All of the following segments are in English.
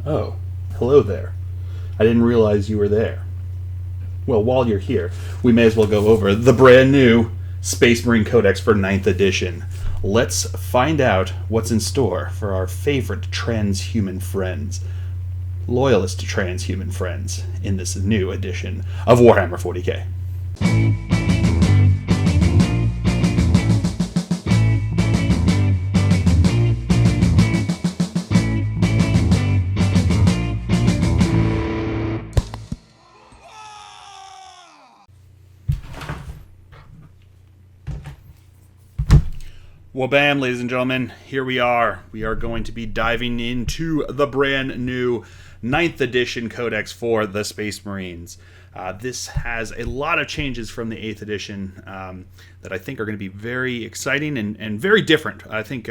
Oh, hello there. I didn't realize you were there. Well, while you're here, we may as well go over the brand new Space Marine Codex for 9th edition. Let's find out what's in store for our favorite transhuman friends, loyalist transhuman friends, in this new edition of Warhammer 40k. Well, bam, ladies and gentlemen, here we are. We are going to be diving into the brand new 9th edition Codex for the Space Marines. This has a lot of changes from the 8th edition that I think are going to be very exciting and very different. I think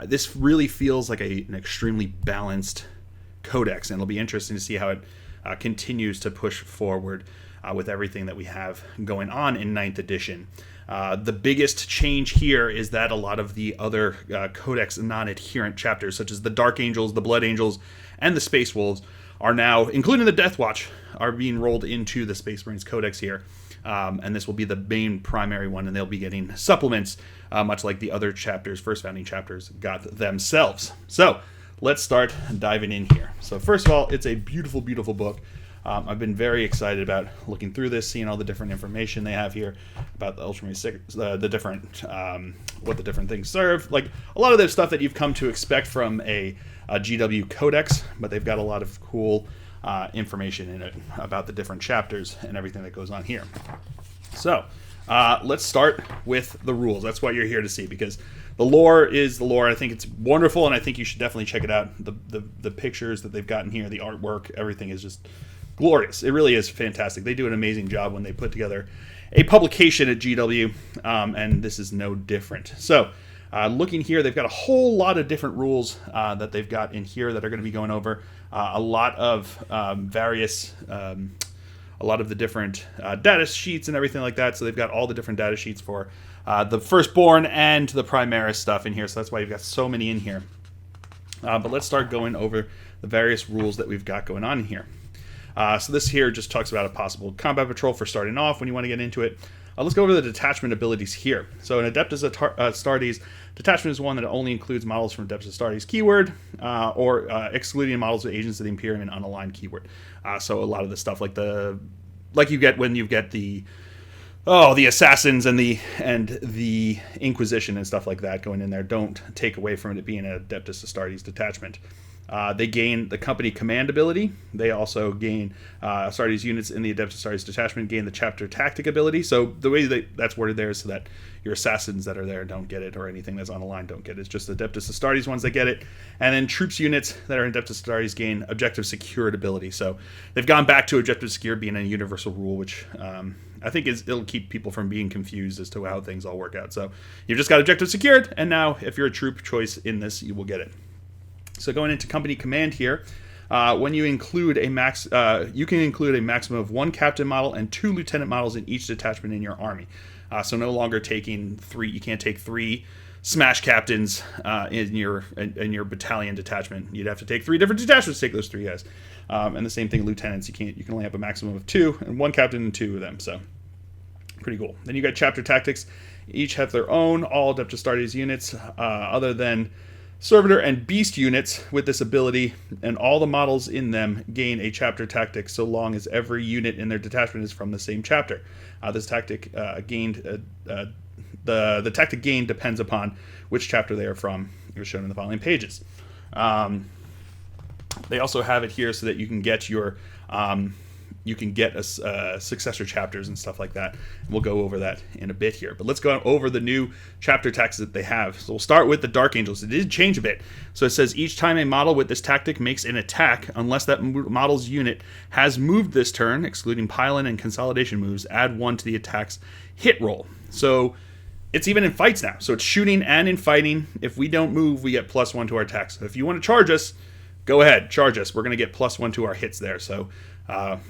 this really feels like an extremely balanced Codex, and it'll be interesting to see how it continues to push forward with everything that we have going on in 9th edition. The biggest change here is that a lot of the other Codex non-adherent chapters, such as the Dark Angels, the Blood Angels, and the Space Wolves, are now, including the Death Watch, are being rolled into the Space Marines Codex here. And this will be the main primary one, and they'll be getting supplements, much like the other chapters, first founding chapters, got themselves. So let's start diving in here. So first of all, it's a beautiful, beautiful book. I've been very excited about looking through this, seeing all the different information they have here about the Ultramarine, the different, what the different things serve. Like a lot of the stuff that you've come to expect from a GW Codex, but they've got a lot of cool information in it about the different chapters and everything that goes on here. So let's start with the rules. That's what you're here to see, because the lore is the lore. I think it's wonderful, and I think you should definitely check it out. The pictures that they've gotten here, the artwork, everything is just glorious. It really is fantastic. They do an amazing job when they put together a publication at GW, and this is no different. So looking here, they've got a whole lot of different rules that they've got in here that are going to be going over. A lot of various, a lot of the different data sheets and everything like that. So they've got all the different data sheets for the Firstborn and the Primaris stuff in here. So that's why you've got so many in here. But let's start going over the various rules that we've got going on in here. So this here just talks about a possible combat patrol for starting off when you want to get into it. Let's go over the detachment abilities here. So an Adeptus Astartes detachment is one that only includes models from Adeptus Astartes keyword, or excluding models of agents of the Imperium and unaligned keyword. So a lot of the stuff like you get when you get the assassins and the Inquisition and stuff like that going in there don't take away from it being an Adeptus Astartes detachment. They gain the company command ability. They also gain Astartes units in the Adeptus Astartes detachment gain the chapter tactic ability. So the way that's worded there is so that your assassins that are there don't get it, or anything that's unaligned don't get it. It's just the Adeptus Astartes ones that get it. And then troops units that are in Adeptus Astartes gain objective secured ability. So they've gone back to objective secured being a universal rule, which I think it'll keep people from being confused as to how things all work out. So you've just got objective secured, and now if you're a troop choice in this, you will get it. So going into company command here, when you include you can include a maximum of 1 captain model and 2 lieutenant models in each detachment in your army. So no longer taking 3. You can't take 3 smash captains in your battalion detachment. You'd have to take 3 different detachments to take those 3 guys. And the same thing, lieutenants. You can only have a maximum of 2, and 1 captain and 2 of them. So pretty cool. Then you got chapter tactics. Each have their own all Adeptus Astartes units, other than Servitor and Beast units with this ability, and all the models in them gain a chapter tactic so long as every unit in their detachment is from the same chapter. This tactic the tactic gain depends upon which chapter they are from. It was shown in the following pages. They also have it here so that you can get your successor chapters and stuff like that. We'll go over that in a bit here. But let's go over the new chapter tactics that they have. So we'll start with the Dark Angels. It did change a bit. So it says each time a model with this tactic makes an attack, unless that model's unit has moved this turn, excluding pile-in and consolidation moves, add 1 to the attack's hit roll. So it's even in fights now. So it's shooting and in fighting. If we don't move, we get +1 to our attacks. So if you want to charge us, go ahead, charge us. We're going to get +1 to our hits there. So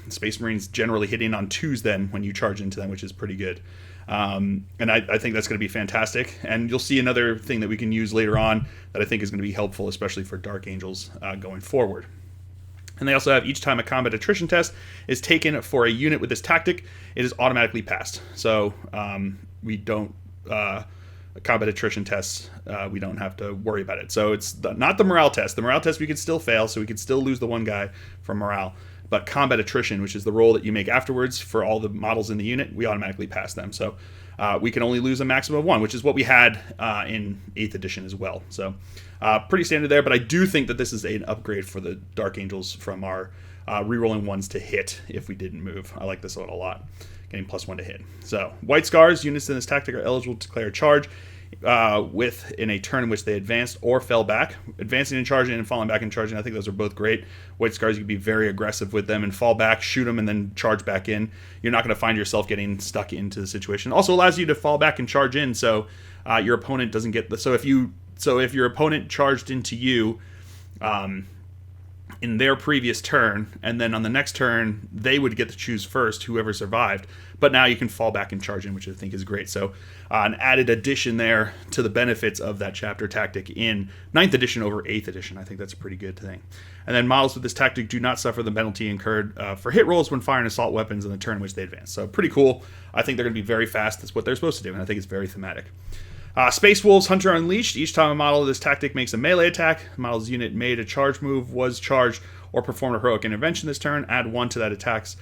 Space Marines generally hitting on 2s then when you charge into them, which is pretty good. And I think that's going to be fantastic. And you'll see another thing that we can use later on that I think is going to be helpful, especially for Dark Angels going forward. And they also have each time a combat attrition test is taken for a unit with this tactic, it is automatically passed. So we don't combat attrition tests, we don't have to worry about it. So it's not the morale test. The morale test we could still fail, so we could still lose the one guy from morale. But combat attrition, which is the roll that you make afterwards for all the models in the unit, we automatically pass them. So we can only lose a maximum of 1, which is what we had in 8th edition as well. So pretty standard there, but I do think that this is an upgrade for the Dark Angels from our rerolling 1s to hit if we didn't move. I like this one a lot, getting +1 to hit. So White Scars, units in this tactic are eligible to declare a charge in a turn in which they advanced or fell back. Advancing and charging and falling back and charging, I think those are both great. White Scars, you can be very aggressive with them and fall back, shoot them, and then charge back in. You're not going to find yourself getting stuck into the situation. Also allows you to fall back and charge in, so your opponent doesn't get the... So if your opponent charged into you in their previous turn, and then on the next turn, they would get to choose first, whoever survived. But now you can fall back and charge in, which I think is great. So an added addition there to the benefits of that chapter tactic in 9th edition over 8th edition. I think that's a pretty good thing. And then models with this tactic do not suffer the penalty incurred for hit rolls when firing assault weapons in the turn in which they advance. So pretty cool. I think they're going to be very fast. That's what they're supposed to do, and I think it's very thematic. Space Wolves Hunter Unleashed. Each time a model of this tactic makes a melee attack, the model's unit made a charge move, was charged, or performed a heroic intervention this turn, add 1 to that attack's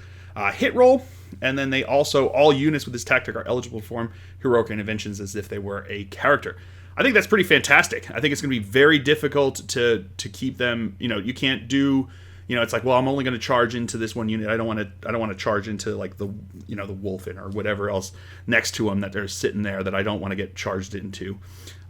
hit roll. And then they also, all units with this tactic are eligible to perform heroic interventions as if they were a character. I think that's pretty fantastic. I think it's going to be very difficult to keep them, you can't do... it's like, well, I'm only going to charge into this one unit. I don't want to charge into like the Wolfen or whatever else next to them that they're sitting there that I don't want to get charged into,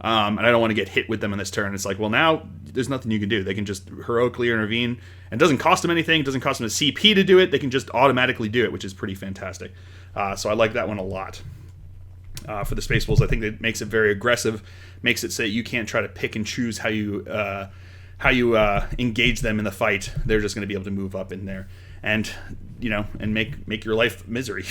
and I don't want to get hit with them on this turn. It's like, well, now there's nothing you can do. They can just heroically intervene, and it doesn't cost them anything. It doesn't cost them a CP to do it. They can just automatically do it, which is pretty fantastic. So I like that one a lot. For the Space Wolves, I think it makes it very aggressive. Makes it so you can't try to pick and choose how you engage them in the fight. They're just going to be able to move up in there and and make your life misery.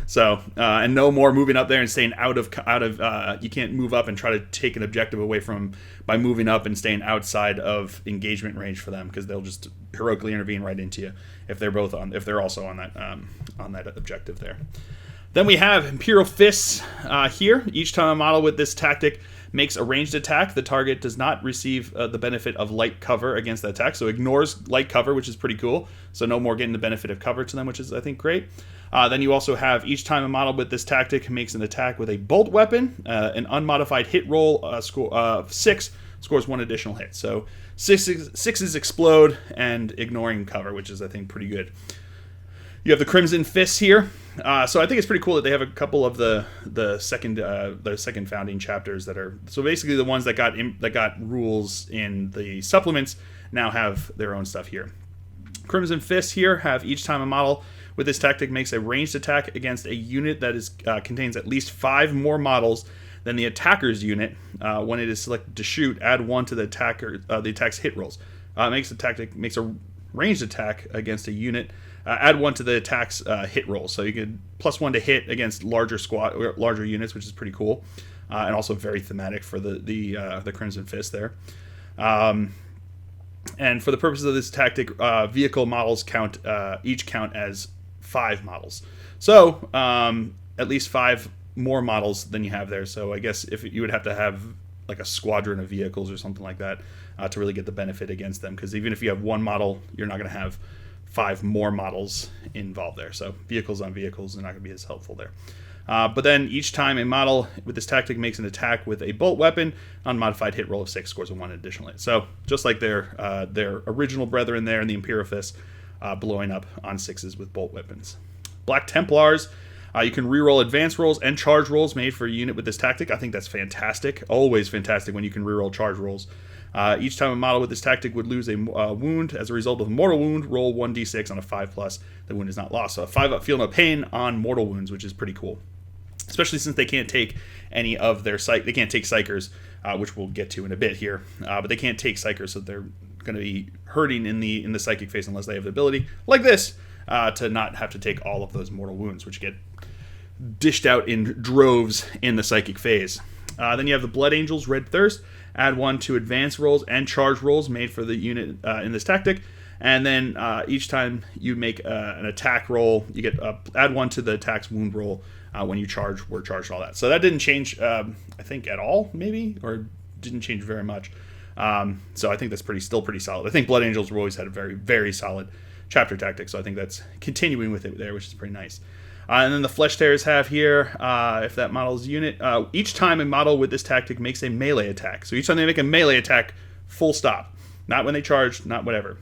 So and no more moving up there and staying out of you can't move up and try to take an objective away from by moving up and staying outside of engagement range for them, because they'll just heroically intervene right into you if they're also on that objective there. Then we have Imperial Fists here. Each time a model with this tactic makes a ranged attack, the target does not receive the benefit of light cover against the attack, so ignores light cover, which is pretty cool. So no more getting the benefit of cover to them, which is, I think, great. Then you also have each time a model with this tactic makes an attack with a bolt weapon, an unmodified hit roll score of 6 scores 1 additional hit. So sixes explode and ignoring cover, which is, I think, pretty good. You have the Crimson Fists here. So I think it's pretty cool that they have a couple of the second founding chapters that are, so basically the ones that got rules in the supplements now have their own stuff here. Crimson Fists here have each time a model with this tactic makes a ranged attack against a unit that contains at least 5 more models than the attacker's unit. When it is selected to shoot, add 1 to the attack's hit rolls. Makes a ranged attack against a unit. Add 1 to the attack's hit roll, so you can +1 to hit against larger units, which is pretty cool, and also very thematic for the Crimson Fist there. And for the purposes of this tactic, vehicle models each count as 5 models, so at least 5 more models than you have there. So I guess if you would have to have like a squadron of vehicles or something like that to really get the benefit against them, because even if you have 1 model, you're not going to have 5 more models involved there. So vehicles on vehicles are not going to be as helpful there. But then each time a model with this tactic makes an attack with a bolt weapon, unmodified hit roll of 6 scores a 1 additional hit. So just like their original brethren there in the Imperial Fists, blowing up on 6s with bolt weapons. Black Templars, you can reroll advance rolls and charge rolls made for a unit with this tactic. I think that's fantastic. Always fantastic when you can reroll charge rolls. Each time a model with this tactic would lose a wound as a result of a mortal wound, roll 1d6 on a 5+. The wound is not lost. So a 5 up, feel no pain on mortal wounds, which is pretty cool. Especially since they can't take any of their they can't take psychers, which we'll get to in a bit here. But they can't take psychers, so they're going to be hurting in the psychic phase unless they have the ability, like this, to not have to take all of those mortal wounds, which get dished out in droves in the psychic phase. Then you have the Blood Angels, Red Thirst. Add 1 to advance rolls and charge rolls made for the unit in this tactic. And then each time you make an attack roll, you get add 1 to the attack's wound roll when you were charged, all that. So that didn't change, I think, at all, maybe, or didn't change very much. So I think that's still pretty solid. I think Blood Angels have always had a very, very solid chapter tactic, so I think that's continuing with it there, which is pretty nice. And then the Flesh Tearers have here, if that model's unit, each time a model with this tactic makes a melee attack. So each time they make a melee attack, full stop. Not when they charge, not whatever.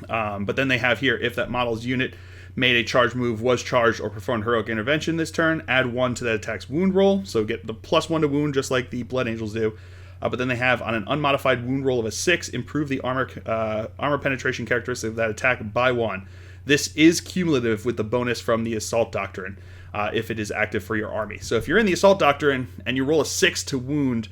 But then they have here, if that model's unit made a charge move, was charged, or performed heroic intervention this turn, add 1 to that attack's wound roll. So get the +1 to wound, just like the Blood Angels do. But then they have, on an unmodified wound roll of a 6, improve the armor penetration characteristic of that attack by 1. This is cumulative with the bonus from the Assault Doctrine, if it is active for your army. So if you're in the Assault Doctrine and you roll a 6 to wound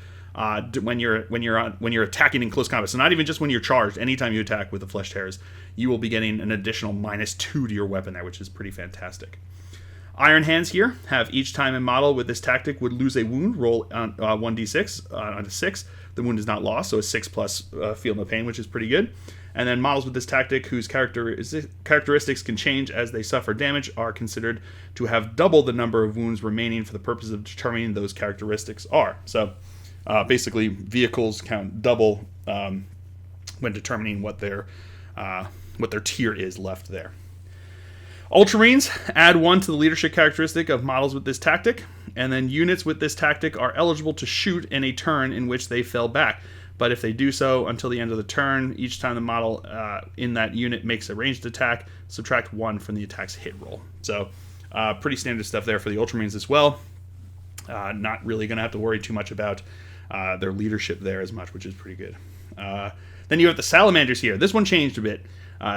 when you're attacking in close combat, so not even just when you're charged, anytime you attack with the Flesh Tearers, you will be getting an additional -2 to your weapon there, which is pretty fantastic. Iron Hands here have each time a model with this tactic would lose a wound, roll on 1d6 on a 6. The wound is not lost, so a 6 plus feel no pain, which is pretty good. And then models with this tactic whose characteristics can change as they suffer damage are considered to have double the number of wounds remaining for the purpose of determining those characteristics are. So basically, vehicles count double when determining what their tier is left there. Ultramarines add 1 to the leadership characteristic of models with this tactic, and then units with this tactic are eligible to shoot in a turn in which they fell back. But if they do so until the end of the turn, each time the model in that unit makes a ranged attack, subtract 1 from the attack's hit roll. So pretty standard stuff there for the Ultramarines as well. Not really going to have to worry too much about their leadership there as much, which is pretty good. Then you have the Salamanders here. This one changed a bit.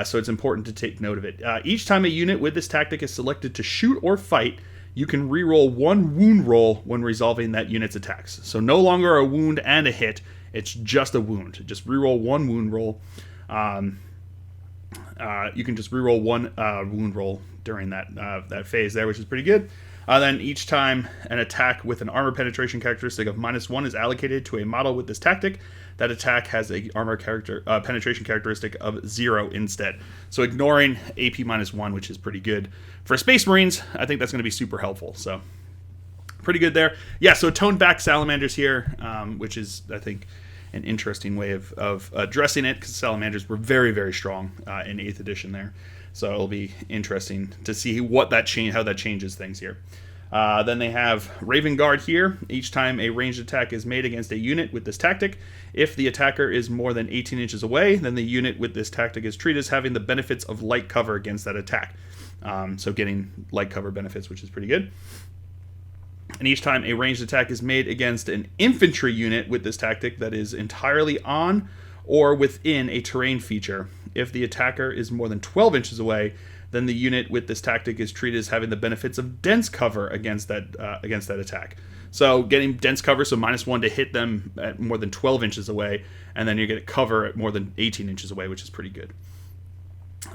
So it's important to take note of it. Each time a unit with this tactic is selected to shoot or fight, you can reroll 1 wound roll when resolving that unit's attacks. So no longer a wound and a hit, it's just a wound. Just reroll 1 wound roll. You can just reroll 1 wound roll during that phase there, which is pretty good. Then each time an attack with an armor penetration characteristic of -1 is allocated to a model with this tactic, that attack has a armor penetration characteristic of 0 instead. So ignoring AP -1, which is pretty good. For Space Marines, I think that's going to be super helpful. So pretty good there. Yeah, so toned back Salamanders here, which is, I think, an interesting way of addressing it, because Salamanders were very, very strong in 8th edition there. So it'll be interesting to see how that changes things here. Then they have Raven Guard here. Each time a ranged attack is made against a unit with this tactic, if the attacker is more than 18 inches away, then the unit with this tactic is treated as having the benefits of light cover against that attack. So getting light cover benefits, which is pretty good. And each time a ranged attack is made against an infantry unit with this tactic that is entirely on or within a terrain feature, if the attacker is more than 12 inches away, then the unit with this tactic is treated as having the benefits of dense cover against that attack. So getting dense cover, so -1 to hit them at more than 12 inches away, and then you get cover at more than 18 inches away, which is pretty good.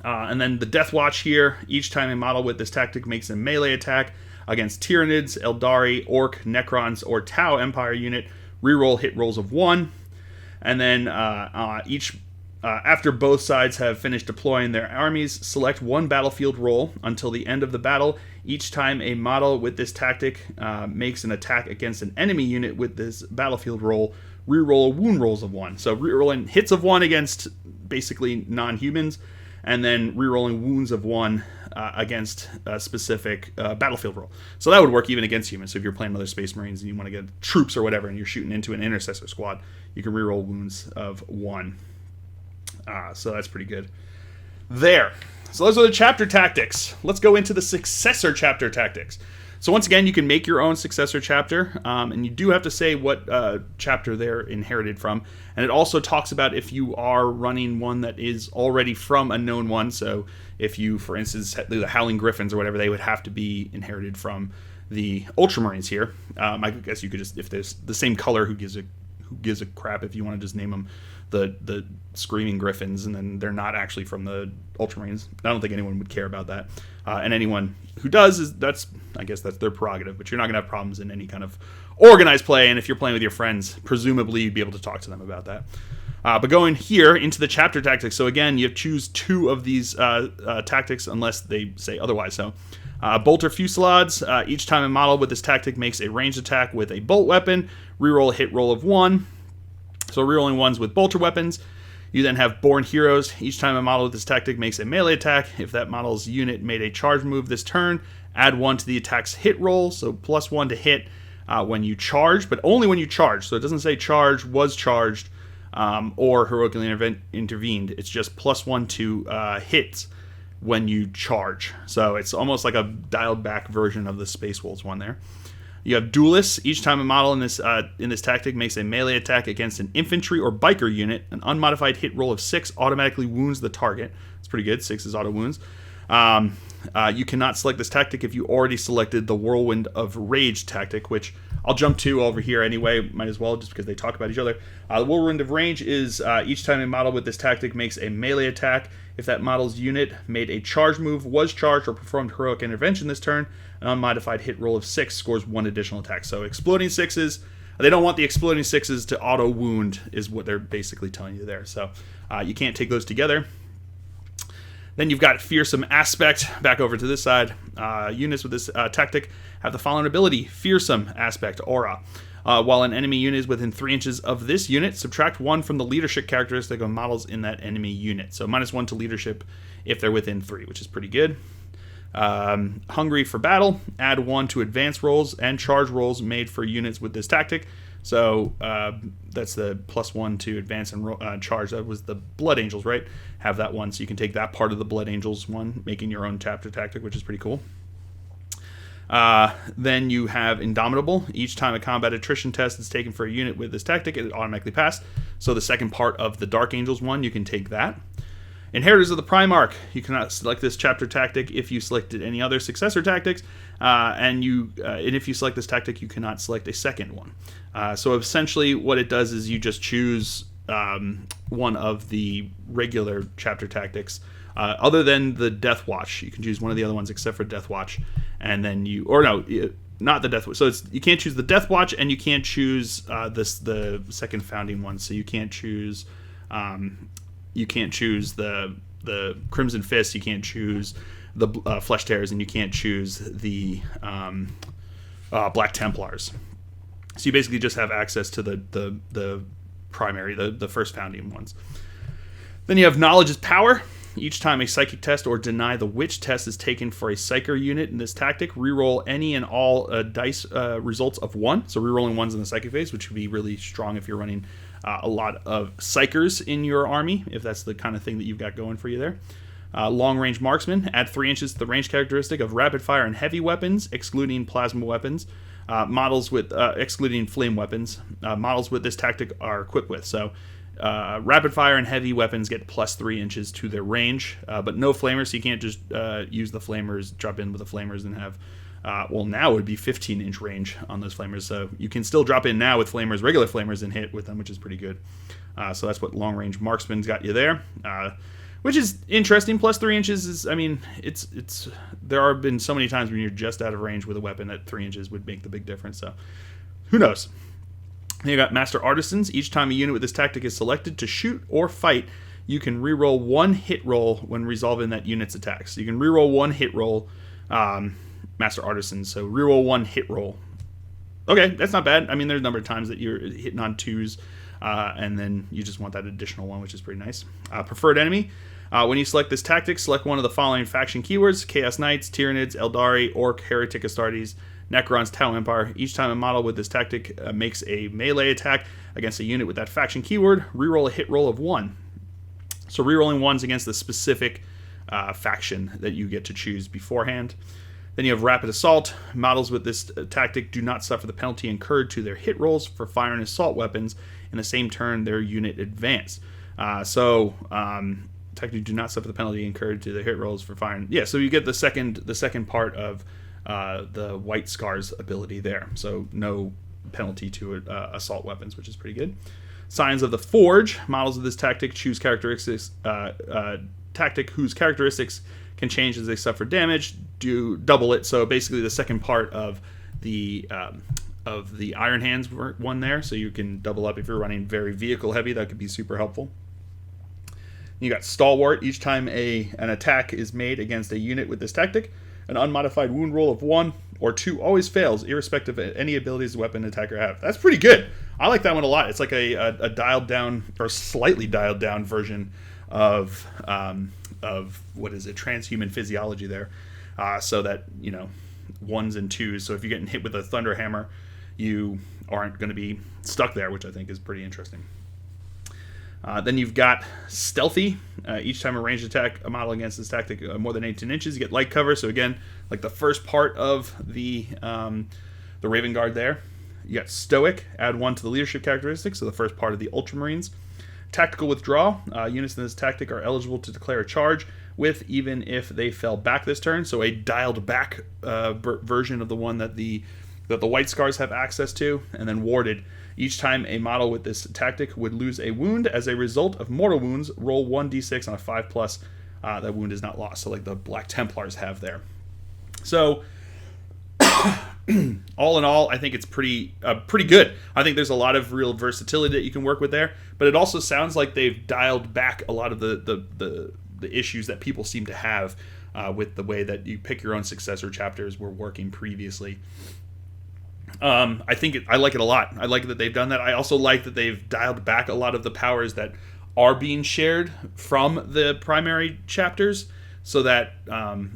And then the Death Watch here, each time a model with this tactic makes a melee attack against Tyranids, Eldari, Orc, Necrons, or Tau Empire unit, reroll hit rolls of 1. And then after both sides have finished deploying their armies, select 1 battlefield roll until the end of the battle. Each time a model with this tactic makes an attack against an enemy unit with this battlefield roll, reroll wound rolls of 1. So rerolling hits of 1 against basically non-humans, and then rerolling wounds of 1 against a specific battlefield roll. So that would work even against humans. So if you're playing other Space Marines and you want to get troops or whatever, and you're shooting into an intercessor squad, you can reroll wounds of 1. So that's pretty good. There. So those are the chapter tactics. Let's go into the successor chapter tactics. So once again, you can make your own successor chapter, and you do have to say what chapter they're inherited from. And it also talks about if you are running one that is already from a known one. So if you, for instance, the Howling Griffins or whatever, they would have to be inherited from the Ultramarines here. I guess you could just, if there's the same color, who gives a crap if you want to just name them the Screaming Griffins, and then they're not actually from the Ultramarines. I don't think anyone would care about that. And anyone who does, I guess that's their prerogative, but you're not going to have problems in any kind of organized play, and if you're playing with your friends, presumably you'd be able to talk to them about that. But going here into the chapter tactics, so again, you choose 2 of these tactics unless they say otherwise. So, bolter fusillades. Each time a model with this tactic makes a ranged attack with a bolt weapon, reroll a hit roll of 1. So rerolling 1s with bolter weapons. You then have born heroes. Each time a model with this tactic makes a melee attack, if that model's unit made a charge move this turn, add 1 to the attack's hit roll. So +1 to hit when you charge, but only when you charge. So it doesn't say charge, was charged, or heroically intervened. It's just +1 to hits when you charge. So it's almost like a dialed back version of the Space Wolves one there. You have duelists. Each time a model in this tactic makes a melee attack against an infantry or biker unit, an unmodified hit roll of 6 automatically wounds the target. It's pretty good. 6 is auto wounds. You cannot select this tactic if you already selected the Whirlwind of Rage tactic, which I'll jump to over here anyway, might as well, just because they talk about each other. The Whirlwind of Rage is each time a model with this tactic makes a melee attack, if that model's unit made a charge move, was charged, or performed heroic intervention this turn, an unmodified hit roll of 6 scores 1 additional attack. So exploding 6s, they don't want the exploding 6s to auto wound, is what they're basically telling you there. So you can't take those together. Then you've got Fearsome Aspect, back over to this side. Units with this tactic have the following ability: Fearsome Aspect, Aura. While an enemy unit is within 3 inches of this unit, subtract 1 from the leadership characteristic of models in that enemy unit. So -1 to leadership if they're within 3, which is pretty good. Hungry for Battle, add 1 to advance rolls and charge rolls made for units with this tactic. So that's the +1 to advance and charge. That was the Blood Angels, right? Have that one, so you can take that part of the Blood Angels one, making your own chapter tactic, which is pretty cool. Then you have Indomitable. Each time a combat attrition test is taken for a unit with this tactic, it automatically passed. So the second part of the Dark Angels one, you can take that. Inheritors of the Primarch. You cannot select this chapter tactic if you selected any other successor tactics, and if you select this tactic, you cannot select a second one. So essentially, what it does is you just choose one of the regular chapter tactics, other than the Death Watch. You can choose one of the other ones except for Death Watch, and then not the Death Watch. So you can't choose the Death Watch, and you can't choose the second founding one. So you can't choose. You can't choose the Crimson Fists, you can't choose the Flesh Tearers, and you can't choose the Black Templars. So you basically just have access to the primary, the first founding ones. Then you have Knowledge is Power. Each time a Psychic test or Deny the Witch test is taken for a Psyker unit in this tactic, reroll any and all dice results of 1. So rerolling 1s in the Psychic phase, which would be really strong if you're running a lot of Psychers in your army, if that's the kind of thing that you've got going for you there. Long Range Marksman, add 3 inches to the range characteristic of rapid fire and heavy weapons, excluding plasma weapons. Models with excluding flame weapons. Models with this tactic are equipped with. So rapid fire and heavy weapons get +3 inches to their range, but no flamers. So you can't just use the flamers, drop in with the flamers, and have. Now it would be 15-inch range on those flamers. So you can still drop in now with flamers, regular flamers, and hit with them, which is pretty good. So that's what Long Range Marksman's got you there, which is interesting. +3 inches is, it's. There have been so many times when you're just out of range with a weapon that 3 inches would make the big difference. So who knows? Then you got Master Artisans. Each time a unit with this tactic is selected to shoot or fight, you can reroll 1 hit roll when resolving that unit's attack. So you can reroll 1 hit roll. Master Artisans, so reroll 1 hit roll. Okay, that's not bad. There's a number of times that you're hitting on 2s, and then you just want that additional one, which is pretty nice. Preferred Enemy. When you select this tactic, select one of the following faction keywords: Chaos Knights, Tyranids, Eldari, Orc, Heretic Astartes, Necrons, Tau Empire. Each time a model with this tactic makes a melee attack against a unit with that faction keyword, reroll a hit roll of 1. So rerolling 1s against the specific faction that you get to choose beforehand. Then you have Rapid Assault. Models with this tactic do not suffer the penalty incurred to their hit rolls for firing assault weapons in the same turn their unit advanced. Technically do not suffer the penalty incurred to their hit rolls for firing. Yeah, so you get the second part of the White Scars ability there. So no penalty to assault weapons, which is pretty good. Signs of the Forge. Models of this tactic choose characteristics. Tactic whose characteristics can change as they suffer damage. Do double it. So basically, the second part of the of the Iron Hands one there, so you can double up if you're running very vehicle heavy. That could be super helpful. You got Stalwart. Each time an attack is made against a unit with this tactic, an unmodified wound roll of 1 or 2 always fails, irrespective of any abilities the weapon attacker have. That's pretty good. I like that one a lot. It's like a dialed down or slightly dialed down version of what is it, transhuman physiology there, so that, you know, 1s and 2s. So if you're getting hit with a thunder hammer, you aren't going to be stuck there, which I think is pretty interesting. Then you've got Stealthy. Each time a ranged attack, a model against this tactic more than 18 inches, you get light cover. So again, like the first part of the Raven Guard there. You got Stoic. Add 1 to the leadership characteristic. So the first part of the Ultramarines. Tactical Withdrawal. Units in this tactic are eligible to declare a charge with, even if they fell back this turn. So a dialed back version of the one that the White Scars have access to. And then Warded. Each time a model with this tactic would lose a wound as a result of mortal wounds, roll 1d6 on a 5+. That wound is not lost. So like the Black Templars have there. So all in all, I think it's pretty good. I think there's a lot of real versatility that you can work with there. But it also sounds like they've dialed back a lot of the issues that people seem to have with the way that you pick your own successor chapters were working previously. I like it a lot. I like that they've done that. I also like that they've dialed back a lot of the powers that are being shared from the primary chapters, so that,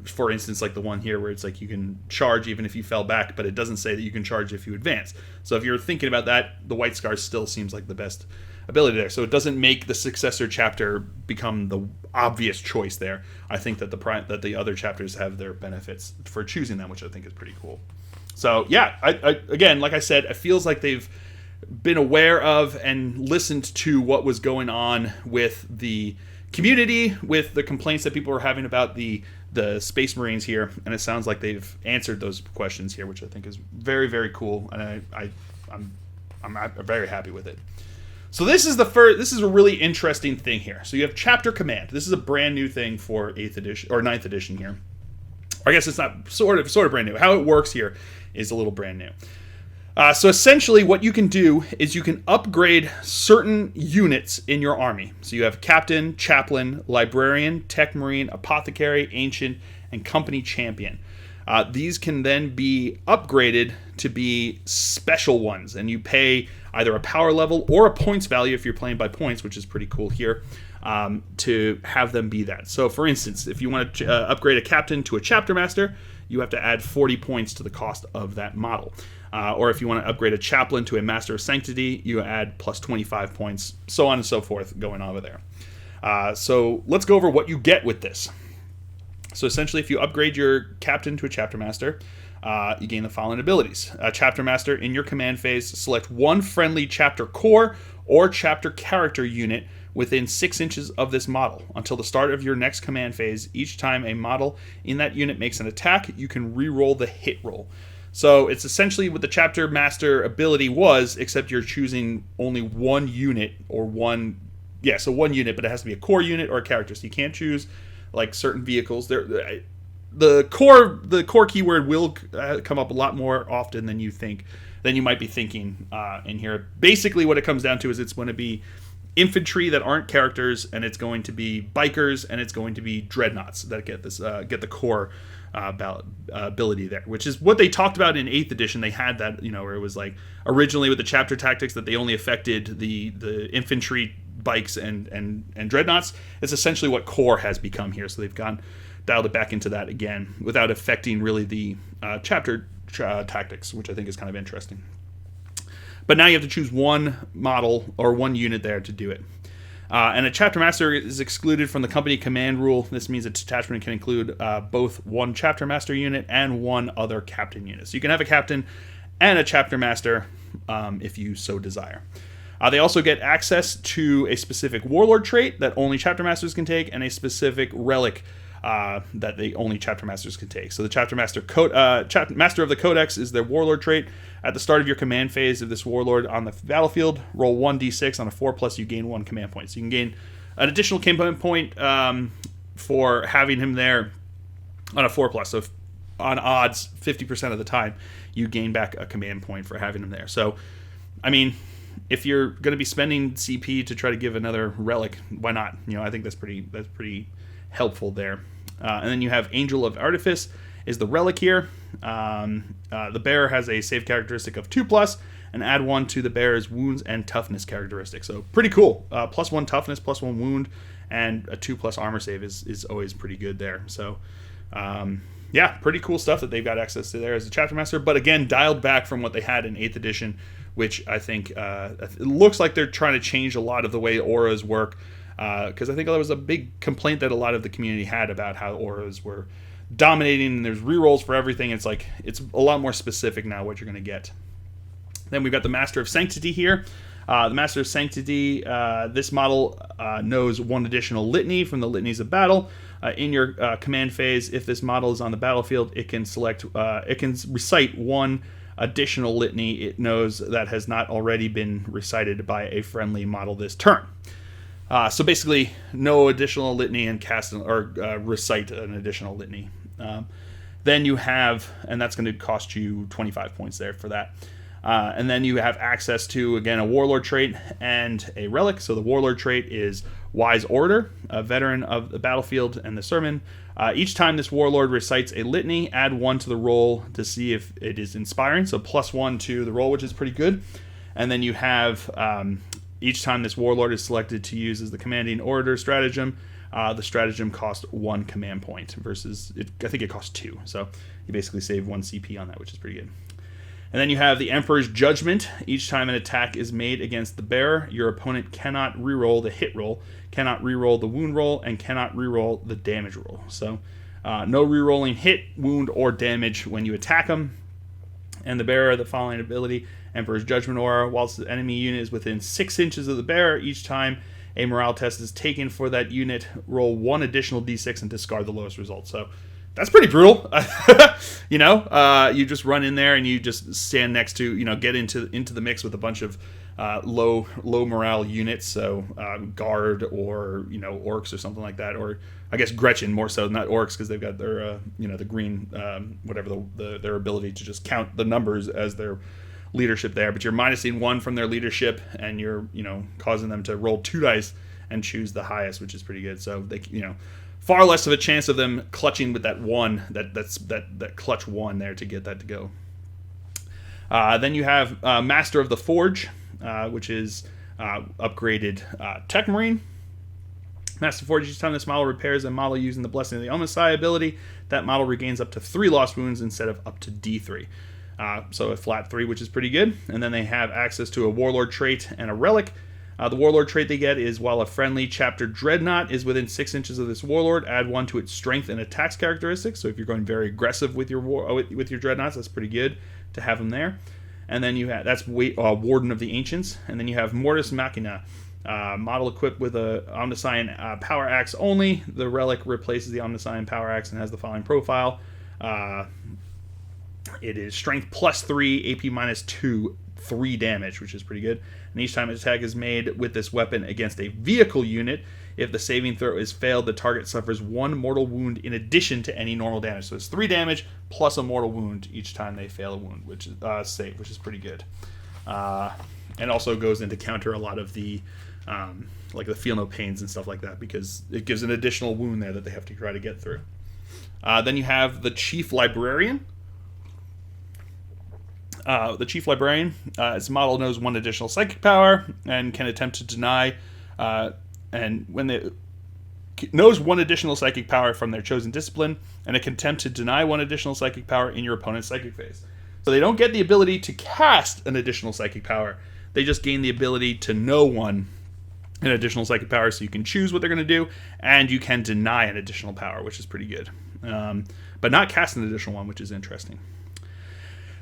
for instance, like the one here where it's like you can charge even if you fell back, but it doesn't say that you can charge if you advance. So if you're thinking about that, the White Scars still seems like the best ability there. So it doesn't make the successor chapter become the obvious choice there. I think that the other chapters have their benefits for choosing them, which I think is pretty cool. So yeah, I again, like I said, it feels like they've been aware of and listened to what was going on with the community, with the complaints that people were having about the Space Marines here, and it sounds like they've answered those questions here, which I think is very, very cool, and I'm very happy with it. So this is a really interesting thing here. So you have Chapter Command. This is a brand new thing for 8th edition or 9th edition here. Or I guess it's not sort of brand new. How it works here is a little brand new. So essentially what you can do is you can upgrade certain units in your army. So you have Captain, Chaplain, Librarian, Tech Marine, Apothecary, Ancient, and Company Champion. These can then be upgraded to be special ones, and you pay either a power level or a points value if you're playing by points, which is pretty cool here, to have them be that. So for instance, if you want to upgrade a Captain to a Chapter Master, you have to add 40 points to the cost of that model. Or if you want to upgrade a Chaplain to a Master of Sanctity, you add plus 25 points, so on and so forth, going over there. So let's go over what you get with this. So essentially, if you upgrade your Captain to a Chapter Master, you gain the following abilities. Chapter Master, in your command phase, select one friendly Chapter Core or Chapter Character unit within 6 inches of this model. Until the start of your next command phase, each time a model in that unit makes an attack, you can re-roll the hit roll. So it's essentially what the Chapter Master ability was, except you're choosing only one unit or one unit, but it has to be a core unit or a character. So you can't choose like certain vehicles. The core keyword will come up a lot more often than you might be thinking in here. Basically, what it comes down to is it's going to be infantry that aren't characters, and it's going to be bikers, and it's going to be dreadnoughts that get the core ability there, which is what they talked about in 8th edition. They had that, where it was like originally with the chapter tactics that they only affected the infantry, bikes, and dreadnoughts. It's essentially what core has become here. So they've dialed it back into that again without affecting really the chapter tactics, which I think is kind of interesting. But now you have to choose one model or one unit there to do it. And a Chapter Master is excluded from the company command rule. This means a detachment can include both one Chapter Master unit and one other Captain unit. So you can have a Captain and a Chapter Master if you so desire. They also get access to a specific Warlord trait that only Chapter Masters can take, and a specific relic that only Chapter Masters can take. So the Chapter Master Master of the Codex is their Warlord trait. At the start of your command phase of this Warlord on the battlefield, roll 1d6 on a 4+, you gain 1 command point. So you can gain an additional command point for having him there on a 4+. So on odds 50% of the time, you gain back a command point for having them there. So, I mean, if you're going to be spending CP to try to give another relic, why not? I think that's pretty helpful there. And then you have Angel of Artifice is the relic here. The bearer has a save characteristic of 2+, and add 1 to the bearer's wounds and toughness characteristic. So pretty cool. +1 toughness, +1 wound, and a 2+ armor save is always pretty good there. So yeah, pretty cool stuff that they've got access to there as a chapter master. But again, dialed back from what they had in 8th edition, which I think it looks like they're trying to change a lot of the way auras work. Because I think there was a big complaint that a lot of the community had about how auras were dominating, and there's rerolls for everything. It's like it's a lot more specific now what you're going to get. Then we've got the Master of Sanctity here. The Master of Sanctity, this model knows 1 additional litany from the Litanies of Battle. In your command phase, if this model is on the battlefield, it can recite 1 additional litany it knows that has not already been recited by a friendly model this turn. So basically, no additional litany and recite an additional litany. Then you have, and that's going to cost you 25 points there for that. And then you have access to, again, a Warlord trait and a relic. So the Warlord trait is Wise Order, a veteran of the battlefield and the sermon. Each time this Warlord recites a litany, add 1 to the roll to see if it is inspiring. So +1 to the roll, which is pretty good. And then you have... each time this Warlord is selected to use as the commanding orator stratagem, the stratagem costs 1 command point versus, I think it costs 2. So you basically save 1 CP on that, which is pretty good. And then you have the Emperor's Judgment. Each time an attack is made against the bearer, your opponent cannot reroll the hit roll, cannot reroll the wound roll, and cannot reroll the damage roll. So no rerolling hit, wound, or damage when you attack them. And the bearer, the following ability, Emperor's Judgment Aura, whilst the enemy unit is within 6 inches of the bearer, each time a morale test is taken for that unit, roll 1 additional d6 and discard the lowest result. So that's pretty brutal. You just run in there and you just stand next to, get into the mix with a bunch of low morale units, so guard or orcs or something like that, or I guess Gretchen more so, not orcs, because they've got their the green whatever their ability to just count the numbers as their leadership there, but you're minusing 1 from their leadership, and you're causing them to roll 2 dice and choose the highest, which is pretty good. So they far less of a chance of them clutching with that 1 that clutch 1 there to get that to go. Then you have Master of the Forge, which is upgraded Tech Marine. Master Forge, each time this model repairs a model using the Blessing of the Omnissiah ability, that model regains up to 3 lost wounds instead of up to D3. So a flat 3, which is pretty good. And then they have access to a Warlord trait and a relic. The Warlord trait they get is while a friendly chapter Dreadnought is within 6 inches of this Warlord, add 1 to its strength and attacks characteristics. So if you're going very aggressive with your Dreadnoughts, that's pretty good to have them there. And then you have Warden of the Ancients. And then you have Mortis Machina. Model equipped with a Omnissiah Power Axe only. The relic replaces the Omnissiah Power Axe and has the following profile. It is strength +3, AP -2, 3 damage, which is pretty good. And each time an attack is made with this weapon against a vehicle unit, if the saving throw is failed, the target suffers 1 mortal wound in addition to any normal damage. So it's 3 damage plus a mortal wound each time they fail a wound, which is save, which is pretty good. And also goes into counter a lot of the like the feel no pains and stuff like that, because it gives an additional wound there that they have to try to get through. Then you have the Chief Librarian. The Chief Librarian, its model knows 1 additional psychic power and can attempt to deny, and when they knows 1 additional psychic power from their chosen discipline, and it can attempt to deny 1 additional psychic power in your opponent's psychic phase. So they don't get the ability to cast an additional psychic power. They just gain the ability to know an additional psychic power, so you can choose what they're going to do, and you can deny an additional power, which is pretty good. But not cast an additional one, which is interesting.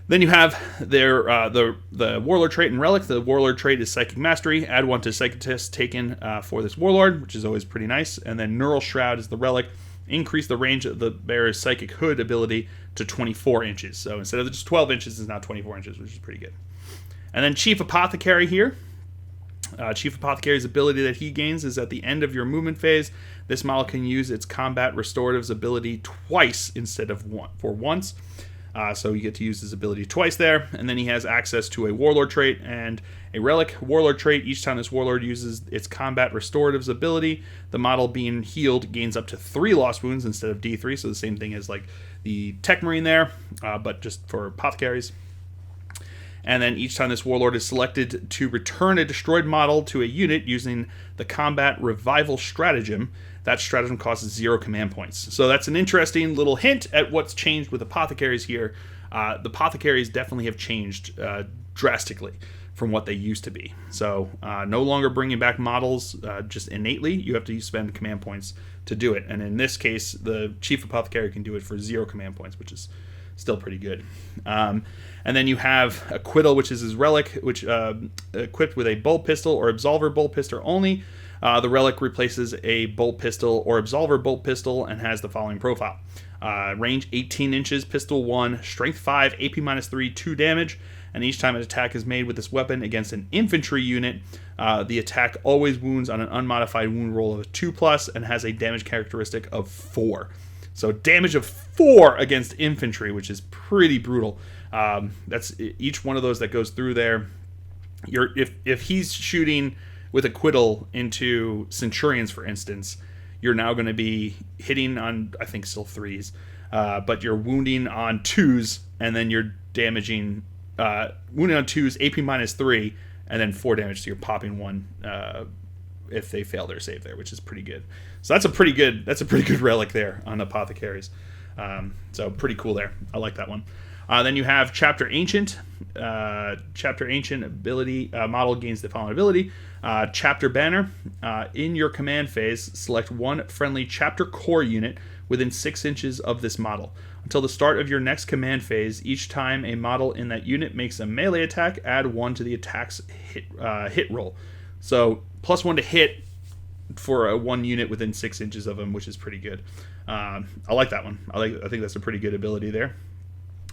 Then you have their the Warlord trait and relic. The Warlord trait is Psychic Mastery. Add 1 to Psychic test taken for this Warlord, which is always pretty nice. And then Neural Shroud is the relic. Increase the range of the bearer's Psychic Hood ability to 24 inches. So instead of just 12 inches, it's now 24 inches, which is pretty good. And then Chief Apothecary here. Chief Apothecary's ability that he gains is at the end of your movement phase. This model can use its combat restoratives ability twice instead of once. So you get to use his ability twice there. And then he has access to a Warlord trait and a Relic Warlord trait. Each time this Warlord uses its combat restoratives ability, the model being healed gains up to 3 lost wounds instead of D3. So the same thing as like the Tech Marine there, but just for Apothecaries. And then each time this Warlord is selected to return a destroyed model to a unit using the Combat Revival Stratagem, that stratagem costs 0 command points. So that's an interesting little hint at what's changed with Apothecaries here. The Apothecaries definitely have changed drastically from what they used to be. So no longer bringing back models just innately. You have to spend command points to do it. And in this case, the Chief Apothecary can do it for 0 command points, which is still pretty good. And then you have Acquittal, which is his relic, which equipped with a bolt pistol or absolver bolt pistol only. The relic replaces a bolt pistol or absolver bolt pistol and has the following profile. Range 18 inches, pistol 1, strength 5, AP -3, 2 damage. And each time an attack is made with this weapon against an infantry unit, the attack always wounds on an unmodified wound roll of a 2+ and has a damage characteristic of 4. So damage of 4 against infantry, which is pretty brutal. That's each one of those that goes through there. If he's shooting with Acquittal into Centurions, for instance, you're now going to be hitting on, I think, still 3s, but you're wounding on 2s, and then you're damaging, wounding on 2s, AP -3, and then 4 damage, so you're popping 1 if they fail their save there, which is pretty good. So that's a pretty good relic there on Apothecaries. So pretty cool there. I like that one. Then you have Chapter Ancient. Chapter Ancient ability model gains the following ability. Chapter Banner. In your command phase, select one friendly Chapter Core unit within 6 inches of this model. Until the start of your next command phase, each time a model in that unit makes a melee attack, add 1 to the attack's hit roll. So +1 to hit for a 1 unit within 6 inches of them, which is pretty good. I like that one. I think that's a pretty good ability there.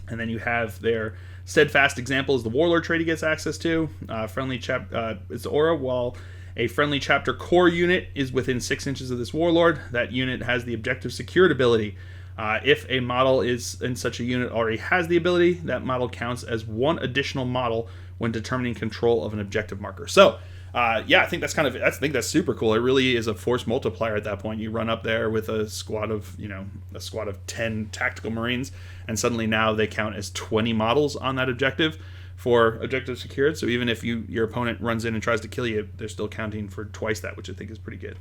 And then you have their Steadfast example is the Warlord trait he gets access to. It's aura. While a friendly Chapter Core unit is within 6 inches of this Warlord, that unit has the objective secured ability. If a model is in such a unit already has the ability, that model counts as 1 additional model when determining control of an objective marker. So, I think that's super cool. It really is a force multiplier at that point. You run up there with a squad of 10 tactical Marines, and suddenly now they count as 20 models on that objective for objective secured. So even if your opponent runs in and tries to kill you, they're still counting for twice that, which I think is pretty good.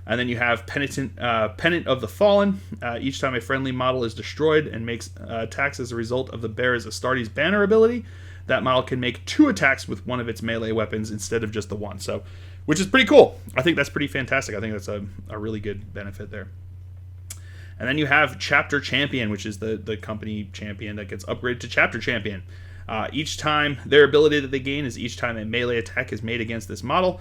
And then you have Penitent of the Fallen. Each time a friendly model is destroyed and makes attacks as a result of the bearer's Astartes banner ability, that model can make 2 attacks with one of its melee weapons instead of just the 1. So, which is pretty cool. I think that's pretty fantastic. I think that's a really good benefit there. And then you have Chapter Champion, which is the company champion that gets upgraded to Chapter Champion. Each time, their ability that they gain is each time a melee attack is made against this model,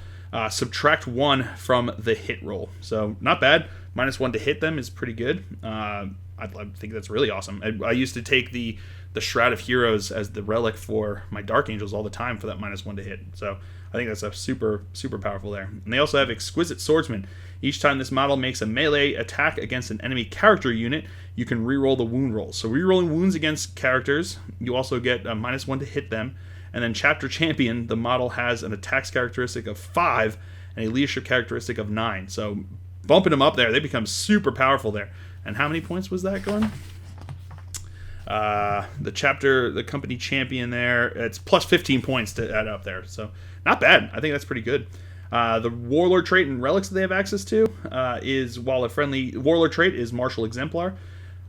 subtract 1 from the hit roll. So, not bad. -1 to hit them is pretty good. I think that's really awesome. I used to take the Shroud of Heroes as the relic for my Dark Angels all the time for that -1 to hit. So I think that's a super, super powerful there. And they also have Exquisite Swordsman. Each time this model makes a melee attack against an enemy character unit, you can reroll the wound rolls. So rerolling wounds against characters, you also get a -1 to hit them. And then Chapter Champion, the model has an attacks characteristic of 5 and a leadership characteristic of 9. So bumping them up there, they become super powerful there. And how many points was that, Gordon? The company champion there, it's plus 15 points to add up there. So not bad. I think that's pretty good. The Warlord trait and relics that they have access to is, while a friendly Warlord trait is Martial Exemplar,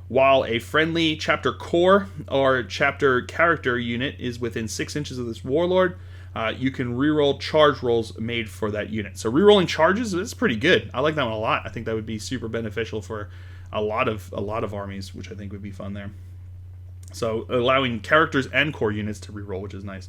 while a friendly Chapter Core or Chapter Character unit is within 6 inches of this Warlord, you can reroll charge rolls made for that unit. So rerolling charges is pretty good. I like that one a lot. I think that would be super beneficial for a lot of armies, which I think would be fun there. So allowing characters and core units to reroll, which is nice.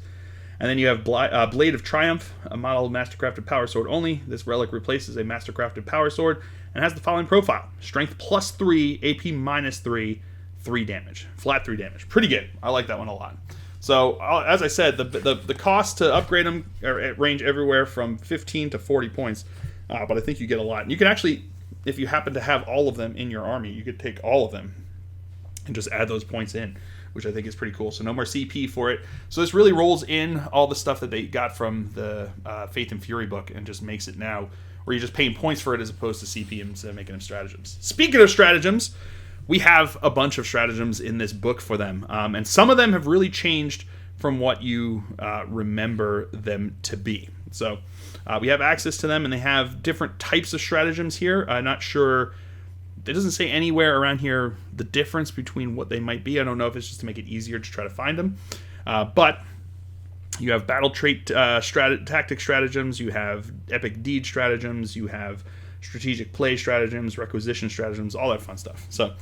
And then you have Blade of Triumph, a model Mastercrafted Power Sword only. This relic replaces a Mastercrafted Power Sword and has the following profile. Strength +3, AP -3, 3 damage. Flat 3 damage. Pretty good. I like that one a lot. So as I said, the cost to upgrade them range everywhere from 15 to 40 points, but I think you get a lot. And you can actually, if you happen to have all of them in your army, you could take all of them and just add those points in, which I think is pretty cool. So no more CP for it. So this really rolls in all the stuff that they got from the Faith and Fury book and just makes it now where you're just paying points for it as opposed to CP instead of making them stratagems. Speaking of stratagems, we have a bunch of stratagems in this book for them. And some of them have really changed from what you remember them to be. So we have access to them, and they have different types of stratagems here. I'm not sure. It doesn't say anywhere around here the difference between what they might be. I don't know if it's just to make it easier to try to find them. But you have battle trait tactic stratagems. You have epic deed stratagems. You have strategic play stratagems, requisition stratagems, all that fun stuff. So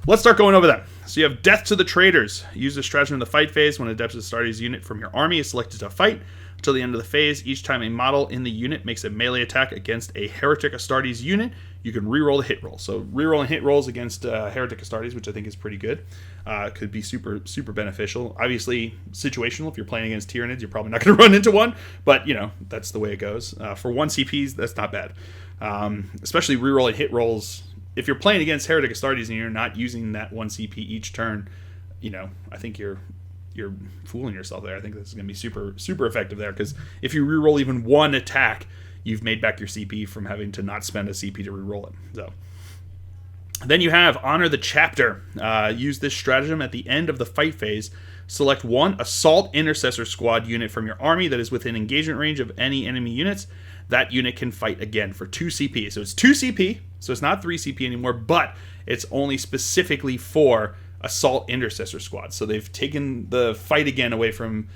let's start going over them. So you have Death to the Traitors. Use this stratagem in the fight phase when a Adeptus Astartes unit from your army is selected to fight. Until the end of the phase, each time a model in the unit makes a melee attack against a Heretic Astartes unit, you can reroll the hit roll. So rerolling hit rolls against Heretic Astartes, which I think is pretty good, could be super beneficial. Obviously, situational. If you're playing against Tyranids, you're probably not going to run into one, but that's the way it goes. For 1 CPs, that's not bad. Especially rerolling hit rolls. If you're playing against Heretic Astartes and you're not using that 1 CP each turn, I think you're fooling yourself there. I think this is going to be super effective there, because if you reroll even one attack, you've made back your CP from having to not spend a CP to reroll it. So then you have Honor the Chapter. Use this stratagem at the end of the fight phase. Select one Assault Intercessor Squad unit from your army that is within engagement range of any enemy units. That unit can fight again for 2 CP. So it's 2 CP, so it's not 3 CP anymore, but it's only specifically for Assault Intercessor Squad. So they've taken the fight again away from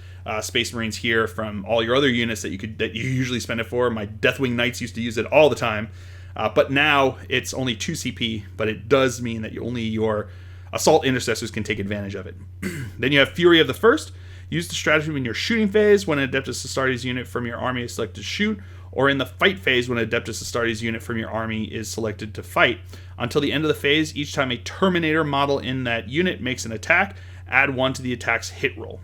Space Marines here, from all your other units that you usually spend it for. My Deathwing Knights used to use it all the time, but now it's only 2 CP, but it does mean that only your Assault Intercessors can take advantage of it. Then you have Fury of the First. Use the stratagem in your shooting phase when an Adeptus Astartes unit from your army is selected to shoot, or in the fight phase when an Adeptus Astartes unit from your army is selected to fight. Until the end of the phase, each time a Terminator model in that unit makes an attack, add 1 to the attack's hit roll.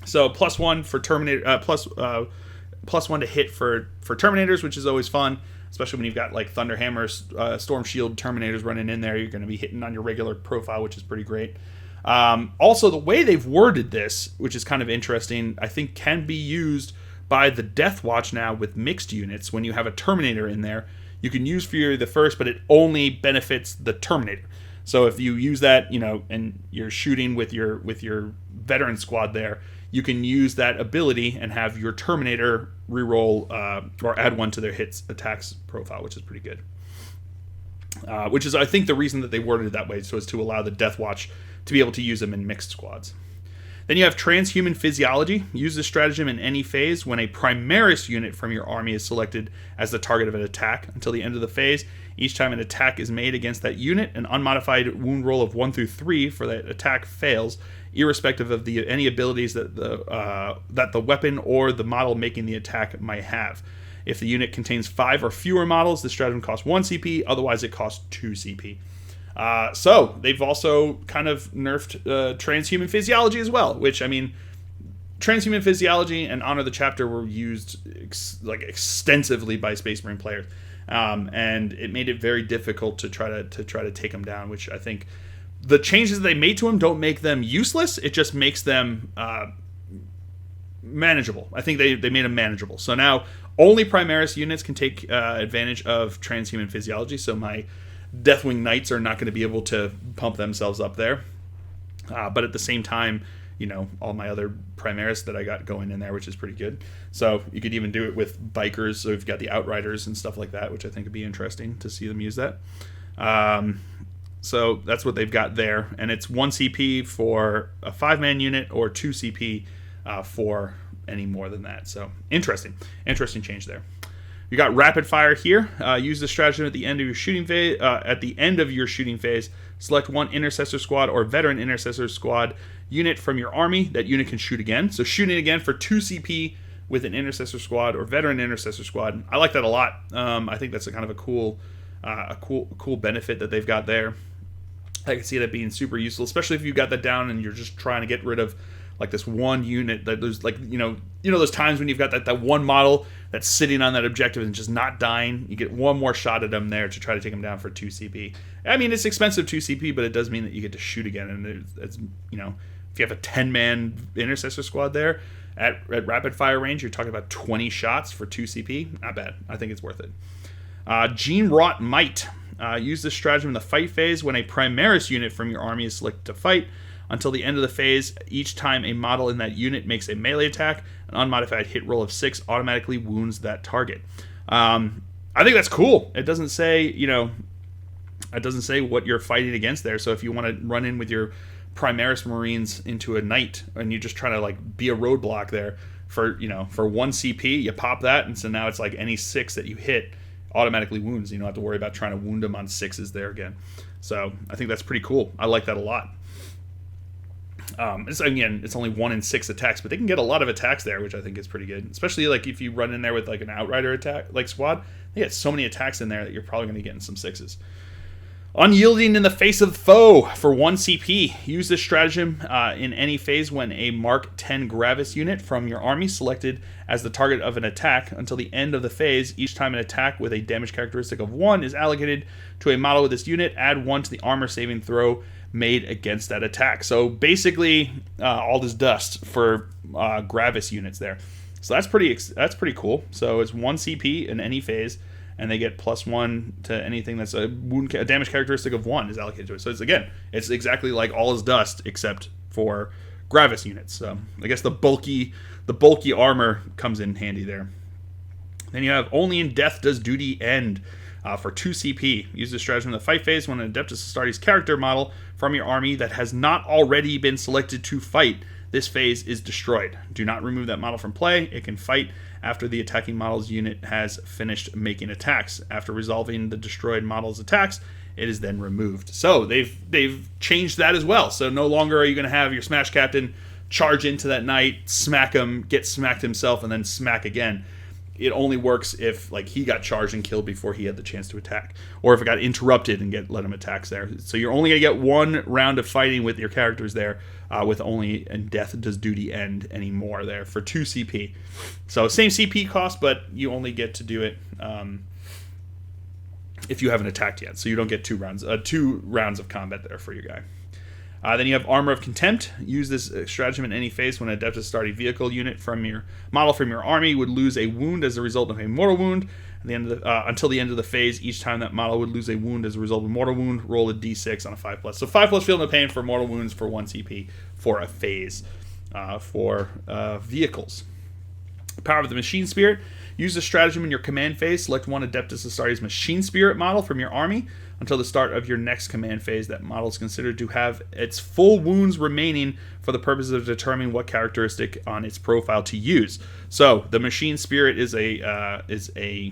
So +1 for Terminator, +1 to hit for Terminators, which is always fun, especially when you've got like Thunderhammer, Storm Shield Terminators running in there. You're going to be hitting on your regular profile, which is pretty great. Also, the way they've worded this, which is kind of interesting, I think can be used by the Death Watch now with mixed units. When you have a Terminator in there, you can use Fury the First, but it only benefits the Terminator. So if you use that, and you're shooting with your veteran squad there, you can use that ability and have your Terminator reroll or add 1 to their hits attacks profile, which is pretty good. Which is, I think, the reason that they worded it that way, so as to allow the Death Watch to be able to use them in mixed squads. Then you have Transhuman Physiology. Use this stratagem in any phase when a Primaris unit from your army is selected as the target of an attack. Until the end of the phase, each time an attack is made against that unit, an unmodified wound roll of 1 through 3 for that attack fails, irrespective of any abilities that the weapon or the model making the attack might have. If the unit contains 5 or fewer models, the stratagem costs 1 CP, otherwise it costs 2 CP. So they've also kind of nerfed Transhuman Physiology as well, which, I mean, Transhuman Physiology and Honor the Chapter were used extensively by Space Marine players, and it made it very difficult to try to take them down, which I think the changes that they made to them don't make them useless. It just makes them manageable. I think they made them manageable. So now only Primaris units can take advantage of Transhuman Physiology, so my Deathwing Knights are not going to be able to pump themselves up there. But at the same time, all my other Primaris that I got going in there, which is pretty good. So you could even do it with Bikers. So you've got the Outriders and stuff like that, which I think would be interesting to see them use that. So that's what they've got there. And it's 1 CP for a 5-man unit or 2 CP for any more than that. So interesting change there. You got Rapid Fire here. Use the stratagem at the end of your shooting phase. Select 1 Intercessor Squad or Veteran Intercessor Squad unit from your army. That unit can shoot again. So shooting again for 2 CP with an Intercessor Squad or Veteran Intercessor Squad. I like that a lot. I think that's a kind of a cool benefit that they've got there. I can see that being super useful, especially if you got that down and you're just trying to get rid of like this one unit that there's like, those times when you've got that one model that's sitting on that objective and just not dying. You get one more shot at them there to try to take them down for 2 CP. I mean, it's expensive 2 CP, but it does mean that you get to shoot again. And it's, if you have a 10-man intercessor squad there at rapid fire range, you're talking about 20 shots for 2 CP. Not bad. I think it's worth it. Gene Wrought Might. Use this stratagem in the fight phase when a Primaris unit from your army is selected to fight. Until the end of the phase, each time a model in that unit makes a melee attack, an unmodified hit roll of 6 automatically wounds that target. I think that's cool. It doesn't say, what you're fighting against there. So if you want to run in with your Primaris Marines into a knight and you're just trying to like be a roadblock there for 1 CP, you pop that, and so now it's like any 6 that you hit automatically wounds. You don't have to worry about trying to wound them on 6s there again. So I think that's pretty cool. I like that a lot. It's only 1 in 6 attacks, but they can get a lot of attacks there, which I think is pretty good. Especially like if you run in there with like an Outrider attack like squad, they get so many attacks in there that you're probably going to get in some 6s. Unyielding in the face of foe for 1 CP. Use this stratagem in any phase when a Mark 10 Gravis unit from your army selected as the target of an attack until the end of the phase. Each time an attack with a damage characteristic of 1 is allocated to a model with this unit, add 1 to the armor saving throw made against that attack. So basically, all this dust for Gravis units there. So that's pretty cool. So it's 1 CP in any phase, and they get +1 to anything that's a damage characteristic of 1 is allocated to it. So it's exactly like all is dust except for Gravis units. So I guess the bulky armor comes in handy there. Then you have Only in Death Does Duty End. For 2 CP. Use this stratagem in the fight phase when an Adeptus Astartes character model from your army that has not already been selected to fight this phase is destroyed. Do not remove that model from play. It can fight after the attacking model's unit has finished making attacks. After resolving the destroyed model's attacks, it is then removed. So they've changed that as well. So no longer are you going to have your Smash Captain charge into that knight, smack him, get smacked himself, and then smack again. It only works if like he got charged and killed before he had the chance to attack, or if it got interrupted and let him attacks there. So you're only gonna get 1 round of fighting with your characters there, with Only in Death Does Duty End anymore there for 2 CP. So same CP cost, but you only get to do it if you haven't attacked yet. So you don't get 2 rounds of combat there for your guy. Then you have Armor of Contempt. Use this stratagem in any phase when an Adeptus Astartes vehicle unit from your model from your army would lose a wound as a result of a mortal wound. At the end of until the end of the phase, each time that model would lose a wound as a result of a mortal wound, roll a d6 on a 5+. So 5+ feel no pain for mortal wounds for 1 CP for a phase for vehicles. Power of the Machine Spirit. Use the stratagem in your command phase. Select 1 Adeptus Astartes Machine Spirit model from your army. Until the start of your next command phase, that model is considered to have its full wounds remaining for the purpose of determining what characteristic on its profile to use. So the Machine Spirit is a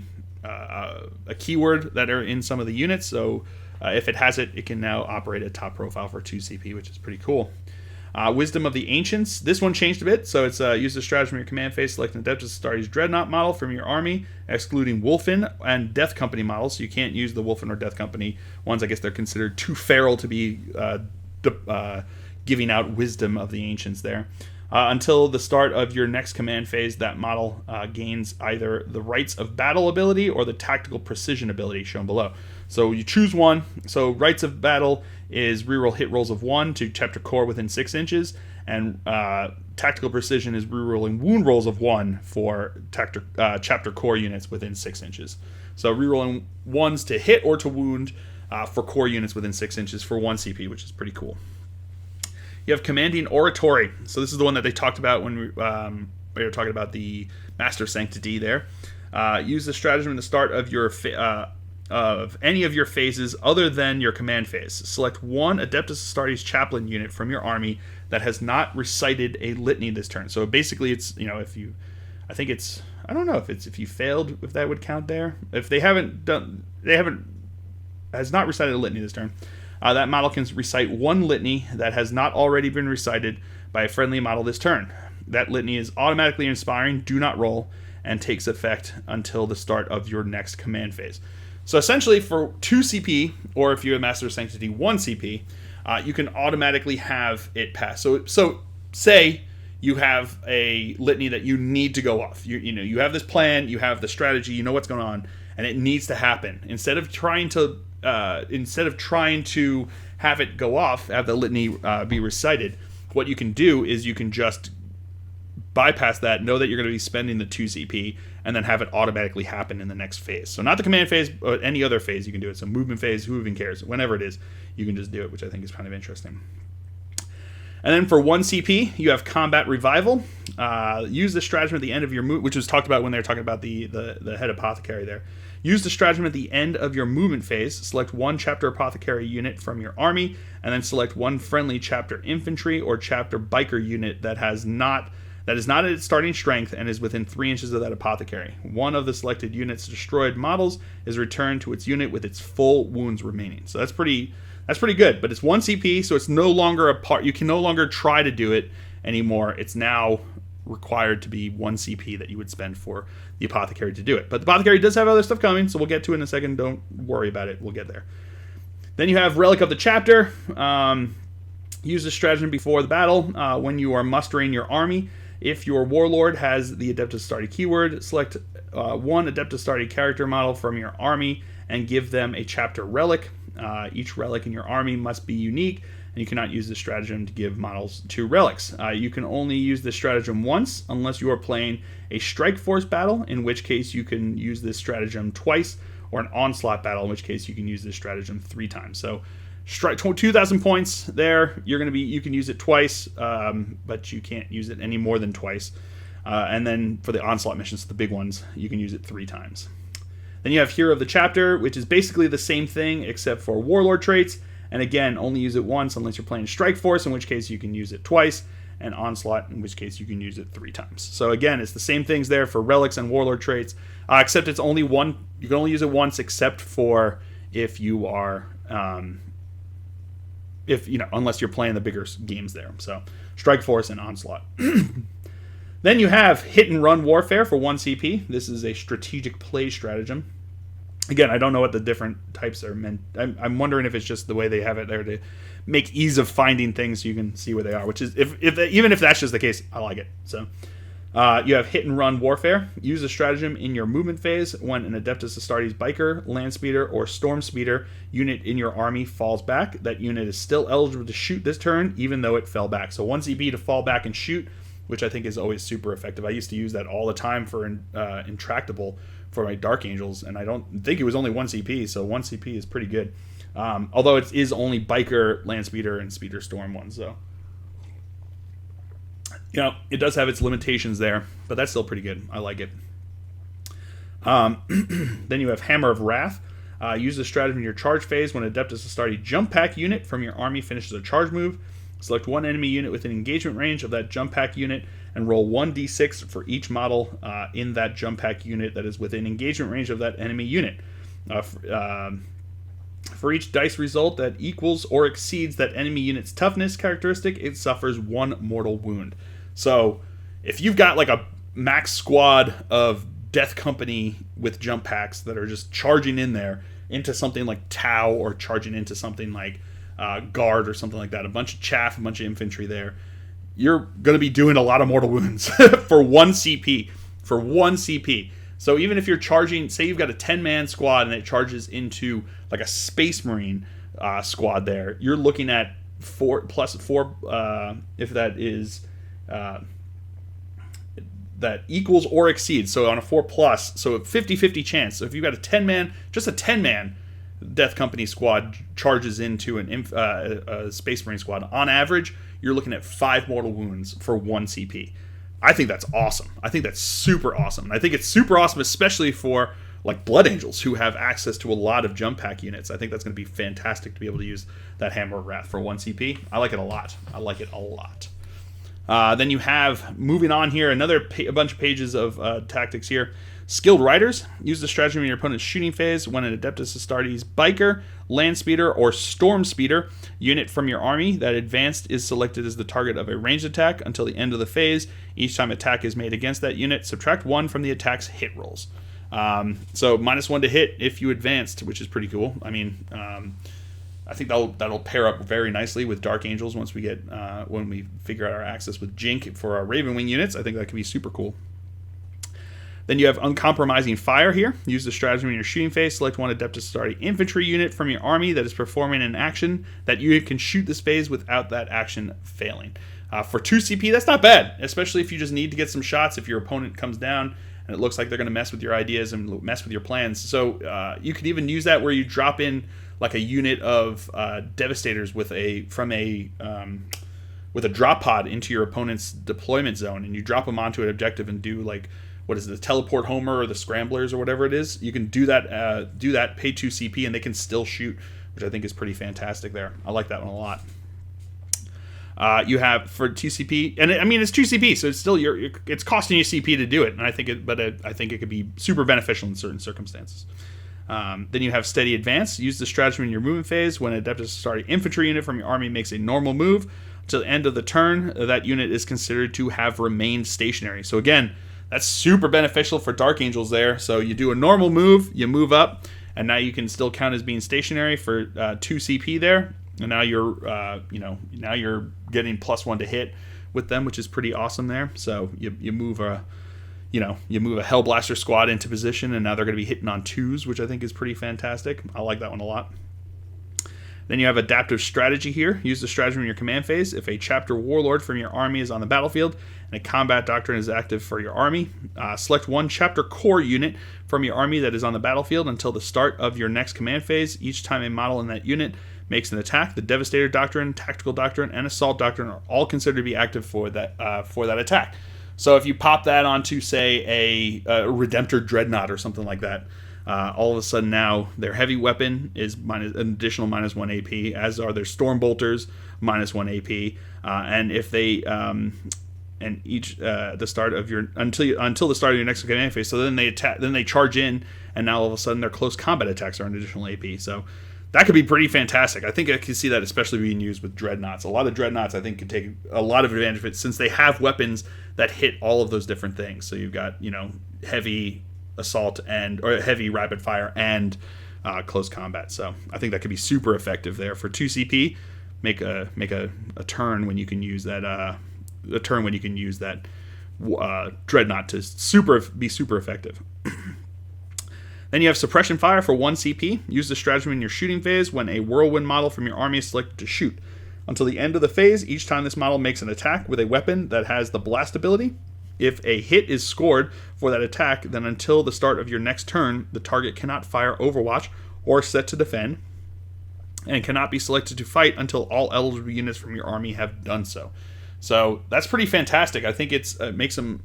keyword that are in some of the units. So if it has it, it can now operate at top profile for 2 CP, which is pretty cool. Wisdom of the Ancients. This one changed a bit, so it's use the stratagem in your command phase, select an Adeptus Astartes Dreadnought model from your army, excluding Wolfen and Death Company models. So you can't use the Wolfen or Death Company ones. I guess they're considered too feral to be giving out Wisdom of the Ancients there. Until the start of your next command phase, that model gains either the Rites of Battle ability or the Tactical Precision ability shown below. So you choose one. So Rites of Battle is reroll hit rolls of 1 to chapter core within 6 inches, and Tactical Precision is rerolling wound rolls of 1 for chapter core units within 6 inches. So rerolling 1s to hit or to wound for core units within 6 inches for 1 CP, which is pretty cool. You have Commanding Oratory. So this is the one that they talked about when we were talking about the Master Sanctity there. Use the stratagem in the start of your of any of your phases other than your command phase. Select 1 Adeptus Astartes Chaplain unit from your army that has not recited a litany this turn. So basically it's, if you, I think it's, I don't know if you failed, if that would count there. If has not recited a litany this turn, that model can recite 1 litany that has not already been recited by a friendly model this turn. That litany is automatically inspiring, do not roll, and takes effect until the start of your next command phase. So essentially for 2 CP, or if you're a Master of Sanctity 1 CP, you can automatically have it pass. So say you have a litany that you need to go off. You have this plan, you have the strategy, you know what's going on, and it needs to happen. Instead of trying to have it go off, have the litany be recited, what you can do is you can just bypass that, know that you're going to be spending the 2 CP, and then have it automatically happen in the next phase. So not the command phase, but any other phase you can do it. So movement phase, who even cares? Whenever it is, you can just do it, which I think is kind of interesting. And then for 1 CP, you have Combat Revival. Use the stratagem at the end of your move, which was talked about when they were talking about the head apothecary there. Use the stratagem at the end of your movement phase. Select 1 chapter apothecary unit from your army, and then select 1 friendly chapter infantry or chapter biker unit that is not at its starting strength and is within 3 inches of that apothecary. One of the selected unit's destroyed models is returned to its unit with its full wounds remaining. So that's pretty good, but it's 1 CP, so it's no longer a part. You can no longer try to do it anymore. It's now required to be 1 CP that you would spend for the apothecary to do it. But the apothecary does have other stuff coming, so we'll get to it in a second. Don't worry about it. We'll get there. Then you have Relic of the Chapter. Use the stratagem before the battle when you are mustering your army. If your warlord has the Adeptus Astartes keyword, select 1 Adeptus Astartes character model from your army and give them a chapter relic. Each relic in your army must be unique, and you cannot use this stratagem to give models to relics. You can only use this stratagem once unless you are playing a strike force battle, in which case you can use this stratagem twice, or an onslaught battle, in which case you can use this stratagem 3 times. So strike 2,000 points there. You can use it twice, but you can't use it any more than twice. And then for the onslaught missions, the big ones, you can use it 3 times. Then you have Hero of the Chapter, which is basically the same thing except for warlord traits. And again, only use it once unless you're playing Strike Force, in which case you can use it twice, and Onslaught, in which case you can use it 3 times. So again, it's the same things there for relics and warlord traits, except it's only one. You can only use it once, except for if you are, unless you're playing the bigger games there. So Strike Force and Onslaught. Then you have Hit and Run Warfare for 1 CP. This is a strategic play stratagem. Again, I don't know what the different types are meant. I'm wondering if it's just the way they have it there to make ease of finding things so you can see where they are. Which is, even if that's just the case, I like it. So you have Hit and Run Warfare. Use a stratagem in your movement phase when an Adeptus Astartes biker, land speeder, or storm speeder unit in your army falls back. That unit is still eligible to shoot this turn, even though it fell back. So 1 CP to fall back and shoot, which I think is always super effective. I used to use that all the time for Intractable for my Dark Angels, and I don't think it was only 1 CP, so 1 CP is pretty good. Although it is only Biker, Land Speeder, and Speeder Storm ones, so. It does have its limitations there, but that's still pretty good. I like it. Then you have Hammer of Wrath. Use the stratagem in your charge phase when Adeptus Astartes jump pack unit from your army finishes a charge move. Select 1 enemy unit within engagement range of that jump pack unit and roll 1d6 for each model in that jump pack unit that is within engagement range of that enemy unit. For each dice result that equals or exceeds that enemy unit's toughness characteristic, it suffers 1 mortal wound. So if you've got like a max squad of Death Company with jump packs that are just charging in there into something like Tau, or charging into something like Guard or something like that, a bunch of chaff, a bunch of infantry there, you're going to be doing a lot of mortal wounds for 1 CP. For 1 CP. So even if you're charging, say you've got a 10-man squad and it charges into like a Space Marine squad there, you're looking at 4 plus 4 if that is that equals or exceeds. So on a 4 plus, so a 50-50 chance. So if you've got a 10-man, just a 10-man Death Company squad charges into a Space Marine squad, on average, you're looking at 5 mortal wounds for 1 CP. I think that's awesome. I think that's super awesome. And I think it's super awesome, especially for like Blood Angels who have access to a lot of jump pack units. I think that's going to be fantastic to be able to use that Hammer of Wrath for 1 CP. I like it a lot. Then you have, moving on here, a bunch of pages of tactics here. Skilled Riders. Use the stratagem in your opponent's shooting phase when an Adeptus Astartes biker, land speeder, or storm speeder unit from your army that advanced is selected as the target of a ranged attack until the end of the phase. Each time attack is made against that unit, subtract 1 from the attack's hit rolls. So -1 to hit if you advanced, which is pretty cool. I mean, I think that'll pair up very nicely with Dark Angels once we get when we figure out our access with Jink for our Raven Wing units. I think that could be super cool. Then you have Uncompromising Fire here. Use the stratagem in your shooting phase. Select one Adeptus Astartes infantry unit from your army that is performing an action. That unit can shoot this phase without that action failing. For 2 CP, that's not bad, especially if you just need to get some shots if your opponent comes down and it looks like they're going to mess with your ideas and mess with your plans. So you could even use that where you drop in like a unit of Devastators with a drop pod into your opponent's deployment zone, and you drop them onto an objective and do like, what is it, the Teleport Homer or the Scramblers or whatever it is. You can do that, pay 2 CP, and they can still shoot, which I think is pretty fantastic there. I like that one a lot. You have for 2 CP, and it's 2 CP, so it's still it's costing you CP to do it, and I think it could be super beneficial in certain circumstances. Then you have Steady Advance. Use the stratagem in your movement phase. When Adeptus Astartes infantry unit from your army makes a normal move to the end of the turn, that unit is considered to have remained stationary. So again, that's super beneficial for Dark Angels there. So you do a normal move, you move up, and now you can still count as being stationary for 2 CP there. And now you're getting +1 to hit with them, which is pretty awesome there. So you move a Hellblaster squad into position, and now they're going to be hitting on 2s, which I think is pretty fantastic. I like that one a lot. Then you have Adaptive Strategy here. Use the stratagem in your command phase. If a Chapter Warlord from your army is on the battlefield and a Combat Doctrine is active for your army, select one Chapter Core unit from your army that is on the battlefield until the start of your next command phase. Each time a model in that unit makes an attack, the Devastator Doctrine, Tactical Doctrine, and Assault Doctrine are all considered to be active for that attack. So if you pop that onto, say, a Redemptor Dreadnought or something like that, all of a sudden now their heavy weapon is an additional -1 AP, as are their Stormbolters, -1 AP, and if they and each the start of your until the start of your next command phase. So then they attack, then they charge in, and now all of a sudden their close combat attacks are an additional AP. So that could be pretty fantastic. I think I can see that especially being used with Dreadnoughts. A lot of Dreadnoughts I think could take a lot of advantage of it, since they have weapons that hit all of those different things. So you've got heavy assault or heavy rapid fire and close combat. So I think that could be super effective there for 2 CP. Make a turn when you can use that Dreadnought to be super effective. Then you have Suppression Fire for 1 CP. Use the stratagem in your shooting phase when a Whirlwind model from your army is selected to shoot. Until the end of the phase, each time this model makes an attack with a weapon that has the Blast ability, if a hit is scored for that attack, then until the start of your next turn, the target cannot fire Overwatch or set to defend, and cannot be selected to fight until all eligible units from your army have done so. So that's pretty fantastic. I think it makes them,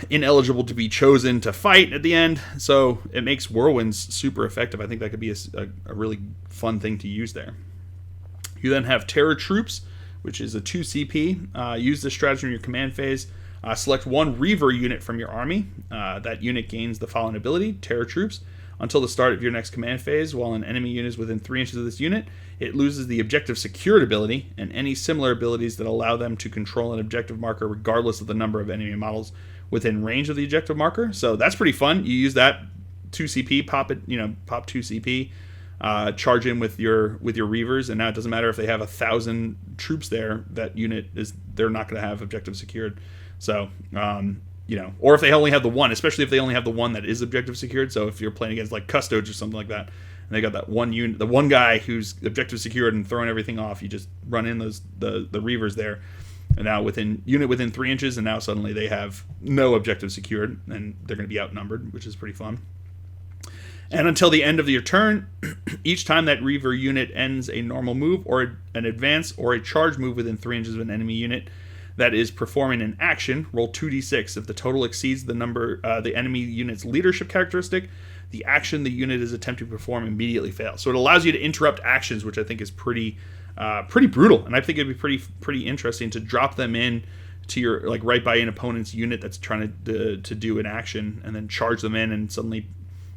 ineligible to be chosen to fight at the end. So it makes Whirlwinds super effective. I think that could be a really fun thing to use there. You then have Terror Troops, which is a 2 CP. Use this stratagem in your command phase. Select one Reaver unit from your army. That unit gains the following ability, Terror Troops. Until the start of your next command phase, while an enemy unit is within 3 inches of this unit, it loses the Objective Secured ability and any similar abilities that allow them to control an objective marker regardless of the number of enemy models within range of the objective marker. So that's pretty fun. You use that 2 CP, pop 2 CP, charge in with your Reavers, and now it doesn't matter if they have 1,000 troops there. That unit they're not going to have Objective Secured. So or if they only have the one, especially if they only have the one that is Objective Secured. So if you're playing against like Custodes or something like that, and they got that one unit, the one guy who's Objective Secured and throwing everything off, you just run in the Reavers there, and now within 3 inches, and now suddenly they have no Objective Secured, and they're going to be outnumbered, which is pretty fun. And until the end of your turn, each time that Reaver unit ends a normal move or an advance or a charge move within 3 inches of an enemy unit that is performing an action, roll 2d6. If the total exceeds the number, the enemy unit's leadership characteristic, the action the unit is attempting to perform immediately fails. So it allows you to interrupt actions, which I think is pretty brutal, and I think it'd be pretty interesting to drop them in to your right by an opponent's unit that's trying to do an action, and then charge them in, and suddenly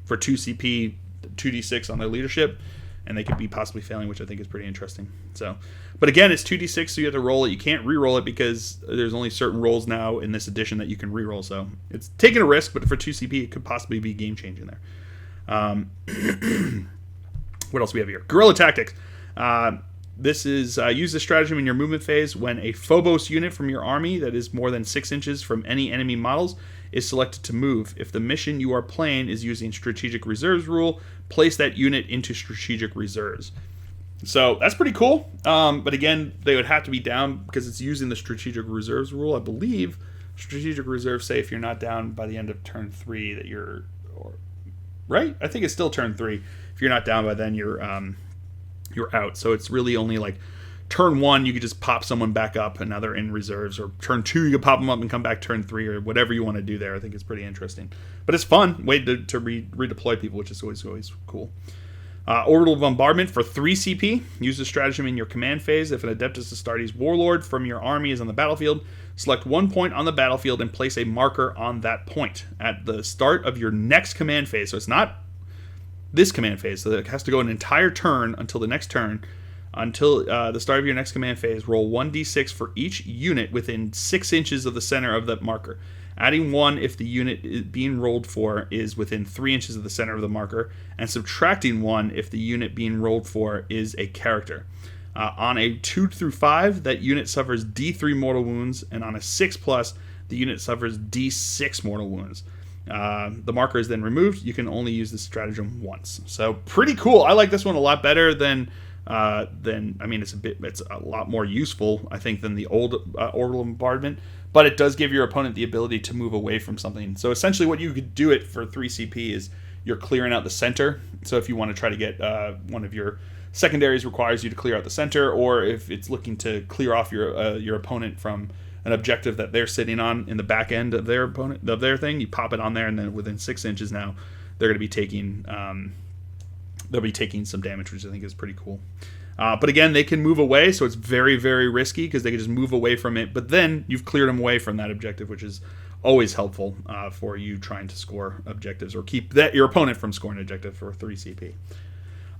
for 2 CP, 2d6 on their leadership, and they could be possibly failing, which I think is pretty interesting. So, but again, it's 2d6, so you have to roll it. You can't re-roll it because there's only certain rolls now in this edition that you can re-roll. So it's taking a risk, but for 2 CP, it could possibly be game-changing there. What else we have here? Guerrilla Tactics. This is use the stratagem in your movement phase when a Phobos unit from your army that is more than 6 inches from any enemy models is selected to move. If the mission you are playing is using Strategic Reserves rule, place that unit into Strategic Reserves. So that's pretty cool. But again, they would have to be down because it's using the Strategic Reserves rule. I believe Strategic Reserves say if you're not down by the end of turn 3 that you're... right? I think it's still turn 3. If you're not down by then, you're out. So it's really only like turn 1 you could just pop someone back up and now they're in reserves, or turn 2 you could pop them up and come back turn 3, or whatever you want to do there. I think it's pretty interesting, but it's fun way to redeploy people, which is always cool. Orbital Bombardment for 3 CP. Use the stratagem in your command phase. If an Adeptus Astartes Warlord from your army is on the battlefield, select 1 point on the battlefield and place a marker on that point at the start of your next command phase. So it's not this command phase, so it has to go an entire turn until the next turn. Until the start of your next command phase, roll 1d6 for each unit within 6 inches of the center of that marker. Adding 1 if the unit being rolled for is within 3 inches of the center of the marker, and subtracting 1 if the unit being rolled for is a character. On a 2 through 5, that unit suffers D3 mortal wounds, and on a 6+, the unit suffers D6 mortal wounds. The marker is then removed. You can only use this stratagem once. So pretty cool. I like this one a lot better than I mean, it's a lot more useful, I think, than the old Orbital Bombardment, but it does give your opponent the ability to move away from something. So essentially what you could do it for 3 CP is you're clearing out the center. So if you want to try to get one of your secondaries requires you to clear out the center, or if it's looking to clear off your opponent from an objective that they're sitting on in the back end of their opponent of their thing, you pop it on there, and then within 6 inches now they're going to be taking they'll be taking some damage, which I think is pretty cool. But again, they can move away, so it's very, very risky because they can just move away from it. But then you've cleared them away from that objective, which is always helpful for you trying to score objectives or keep your opponent from scoring an objective for 3 CP.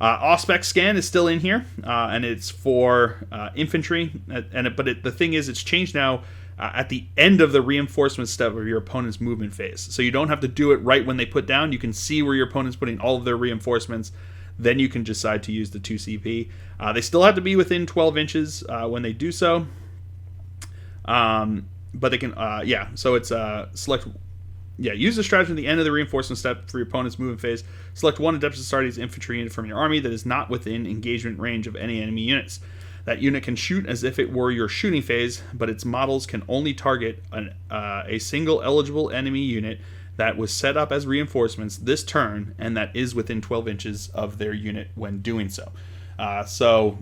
Auspex Scan is still in here, and it's for infantry. The thing is, it's changed now at the end of the reinforcement step of your opponent's movement phase. So you don't have to do it right when they put down. You can see where your opponent's putting all of their reinforcements. Then you can decide to use the 2 CP. They still have to be within 12 inches when they do so. But they can, so it's select... use the stratagem at the end of the reinforcement step for your opponent's movement phase. Select 1 Adeptus Astartes infantry unit from your army that is not within engagement range of any enemy units. That unit can shoot as if it were your shooting phase, but its models can only target a single eligible enemy unit that was set up as reinforcements this turn and that is within 12 inches of their unit when doing so. So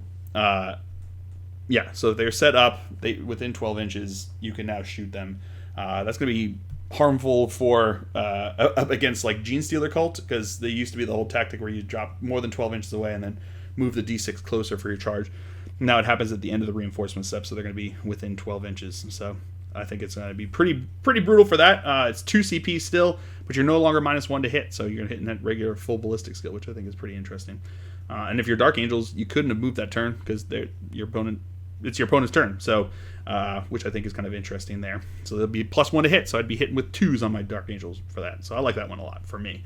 if they're set up within 12 inches, you can now shoot them. That's going to be harmful for up against like Gene Stealer Cult, because they used to be the whole tactic where you drop more than 12 inches away and then move the D6 closer for your charge. Now it happens at the end of the reinforcement step, so they're going to be within 12 inches. So I think it's going to be pretty brutal for that. It's 2 CP still, but you're no longer -1 to hit, so you're hitting that regular full ballistic skill, which I think is pretty interesting. And if you're Dark Angels, you couldn't have moved that turn because it's your opponent's turn. So, which I think is kind of interesting there. So there'll be +1 to hit, so I'd be hitting with 2s on my Dark Angels for that. So I like that one a lot for me.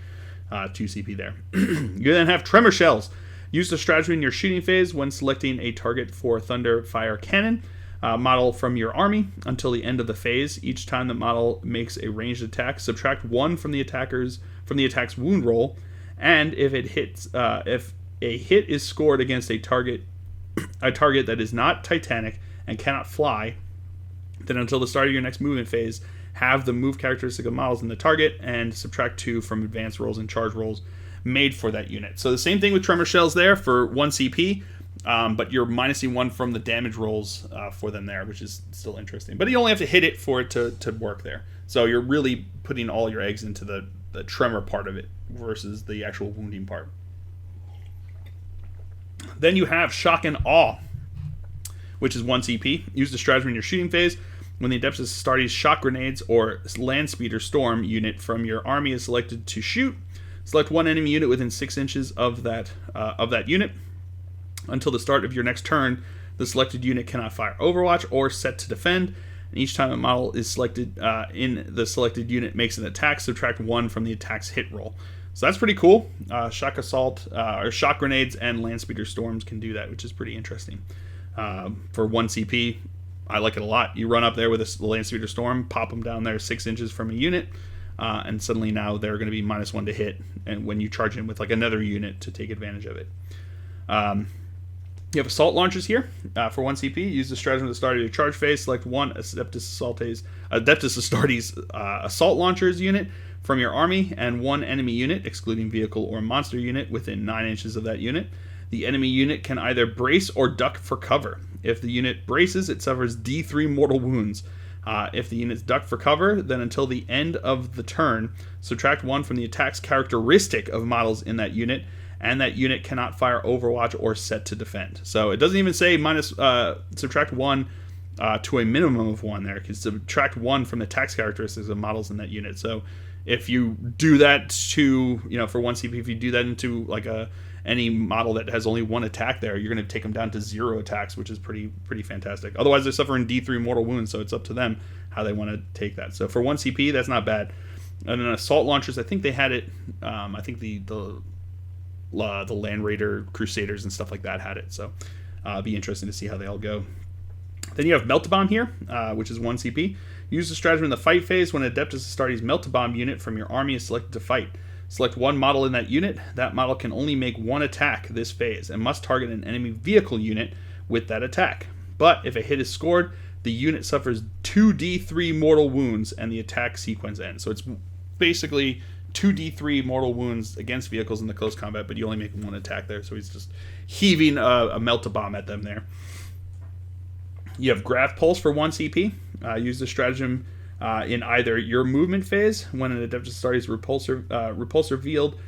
2 CP there. You then have Tremor Shells. Use the strategy in your shooting phase when selecting a target for Thunder Fire Cannon model from your army until the end of the phase. Each time the model makes a ranged attack, subtract 1 from the attack's wound roll, and if it hits, if a hit is scored against a target that is not Titanic and cannot fly, then until the start of your next movement phase, have the move characteristic of models in the target and subtract 2 from advanced rolls and charge rolls made for that unit. So the same thing with Tremor Shells there for 1 CP, but you're -1 from the damage rolls for them there, which is still interesting. But you only have to hit it for it to work there. So you're really putting all your eggs into the tremor part of it versus the actual wounding part. Then you have Shock and Awe, which is 1 CP. Use the stratagem in your shooting phase. When the Adeptus Astartes shock grenades or land speeder storm unit from your army is selected to shoot, select 1 enemy unit within 6 inches of that unit. Until the start of your next turn, the selected unit cannot fire Overwatch or set to defend. And each time a model is selected in the selected unit makes an attack, subtract 1 from the attack's hit roll. So that's pretty cool. Shock assault or shock grenades and land speeder storms can do that, which is pretty interesting. For 1 CP, I like it a lot. You run up there with a land speeder storm, pop them down there 6 inches from a unit, and suddenly now they're going to be -1 to hit, and when you charge in with like another unit to take advantage of it. You have assault launchers here for 1 CP. Use the stratagem at the start of your charge phase. Select one Adeptus Astartes assault launchers unit from your army and one enemy unit, excluding vehicle or monster unit, within 9 inches of that unit. The enemy unit can either brace or duck for cover. If the unit braces, it suffers D3 mortal wounds. If the unit's ducked for cover, then until the end of the turn, subtract 1 from the attack's characteristic of models in that unit, and that unit cannot fire Overwatch or set to defend. So it doesn't even say subtract 1 to a minimum of 1 there. It can subtract 1 from the attack's characteristics of models in that unit. So if you do that to, for 1 CP, if you do that into like any model that has only 1 attack there, you're going to take them down to 0 attacks, which is pretty fantastic. Otherwise, they're suffering D3 mortal wounds, so it's up to them how they want to take that. So for 1 CP, that's not bad. And then assault launchers, I think they had it. I think the Land Raider Crusaders and stuff like that had it. So it'll be interesting to see how they all go. Then you have Melt-A-Bomb here, which is 1 CP. Use the stratagem in the fight phase when Adeptus Astartes Melt-A-Bomb unit from your army is selected to fight. Select one model in that unit. That model can only make 1 attack this phase and must target an enemy vehicle unit with that attack. But if a hit is scored, the unit suffers 2d3 mortal wounds and the attack sequence ends. So it's basically 2d3 mortal wounds against vehicles in the close combat, but you only make 1 attack there. So he's just heaving a Melt-A-Bomb at them there. You have Grav Pulse for 1 CP. Use the stratagem in either your movement phase when an Adeptus Astartes repulsor field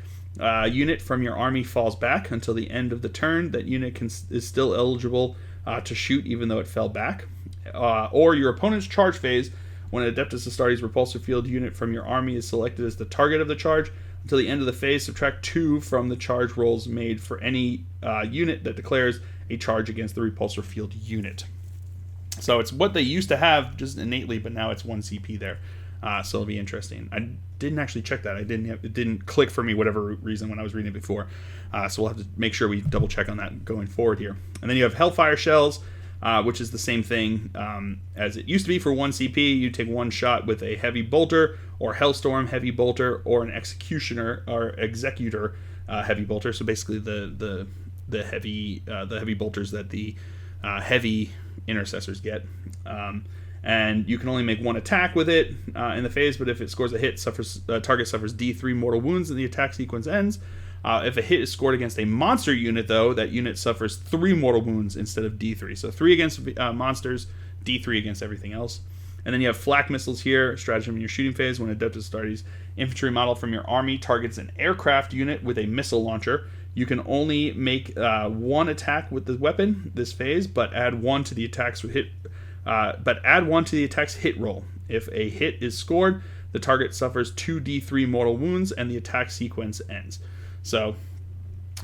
unit from your army falls back until the end of the turn. That unit is still eligible to shoot even though it fell back. Or your opponent's charge phase when an Adeptus Astartes repulsor field unit from your army is selected as the target of the charge. Until the end of the phase, subtract 2 from the charge rolls made for any unit that declares a charge against the repulsor field unit. So it's what they used to have just innately, but now it's 1 CP there. So it'll be interesting. I didn't actually check that. It didn't click for me, whatever reason, when I was reading it before. So we'll have to make sure we double check on that going forward here. And then you have Hellfire Shells, which is the same thing as it used to be for 1 CP. You take 1 shot with a Heavy Bolter or Hellstorm Heavy Bolter or an Executioner or Executor Heavy Bolter. So basically the heavy bolters that the heavy intercessors get, and you can only make 1 attack with it in the phase, but if it scores a hit, target suffers D3 mortal wounds and the attack sequence ends. If a hit is scored against a monster unit, though, that unit suffers 3 mortal wounds instead of D3. So 3 against monsters, D3 against everything else. And then you have Flak Missiles here, stratagem in your shooting phase when Adeptus Astartes infantry model from your army targets an aircraft unit with a missile launcher. You can only make 1 attack with the weapon this phase, but add 1 to the attack's hit roll. If a hit is scored, the target suffers 2d3 mortal wounds, and the attack sequence ends. So,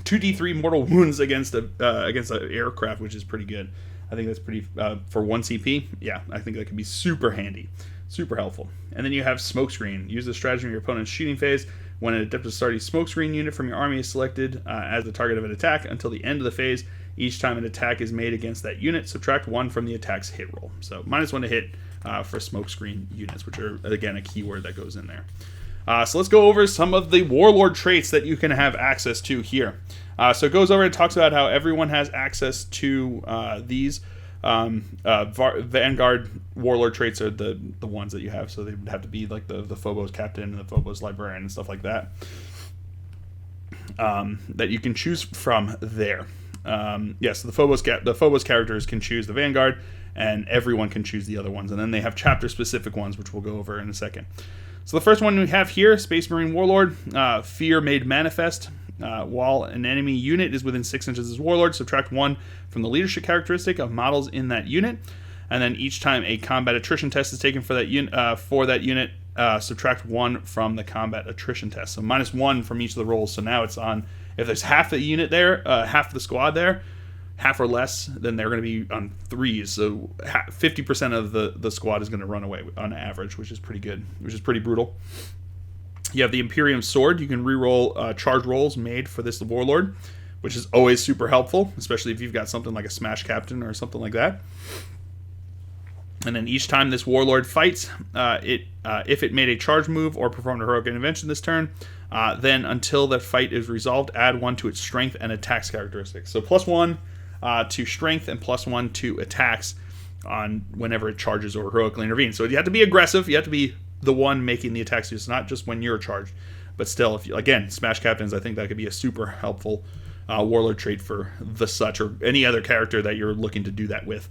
2d3 mortal wounds against an aircraft, which is pretty good. I think that's pretty for 1 CP. Yeah, I think that could be super handy, super helpful. And then you have Smokescreen. Use the stratagem in your opponent's shooting phase. When an Adeptus Astartes Smokescreen unit from your army is selected as the target of an attack until the end of the phase, each time an attack is made against that unit, subtract 1 from the attack's hit roll. So -1 to hit for Smokescreen units, which are, again, a keyword that goes in there. So let's go over some of the Warlord traits that you can have access to here. So it goes over and talks about how everyone has access to these. Vanguard Warlord traits are the ones that you have, so they would have to be like the Phobos Captain and the Phobos Librarian and stuff like that, that you can choose from there. Yes, the Phobos characters can choose the Vanguard, and everyone can choose the other ones, and then they have chapter-specific ones, which we'll go over in a second. So the first one we have here, Space Marine Warlord, Fear Made Manifest. While an enemy unit is within 6 inches of this Warlord, subtract 1 from the leadership characteristic of models in that unit, and then each time a combat attrition test is taken for that unit, subtract 1 from the combat attrition test. So -1 from each of the rolls. So now it's on, if there's half the unit there, half the squad there, half or less, then they're going to be on 3s. So 50% of the squad is going to run away on average, which is pretty good, which is pretty brutal. You have the Imperium Sword. You can reroll charge rolls made for this Warlord, which is always super helpful, especially if you've got something like a Smash Captain or something like that. And then each time this Warlord fights, if it made a charge move or performed a heroic intervention this turn, then until that fight is resolved, add 1 to its strength and attacks characteristics. So +1 to strength and +1 to attacks on whenever it charges or heroically intervenes. So you have to be aggressive. You have to be the one making the attacks. It's not just when you're charged. But still, if you, again, Smash Captains, I think that could be a super helpful Warlord trait for the such or any other character that you're looking to do that with.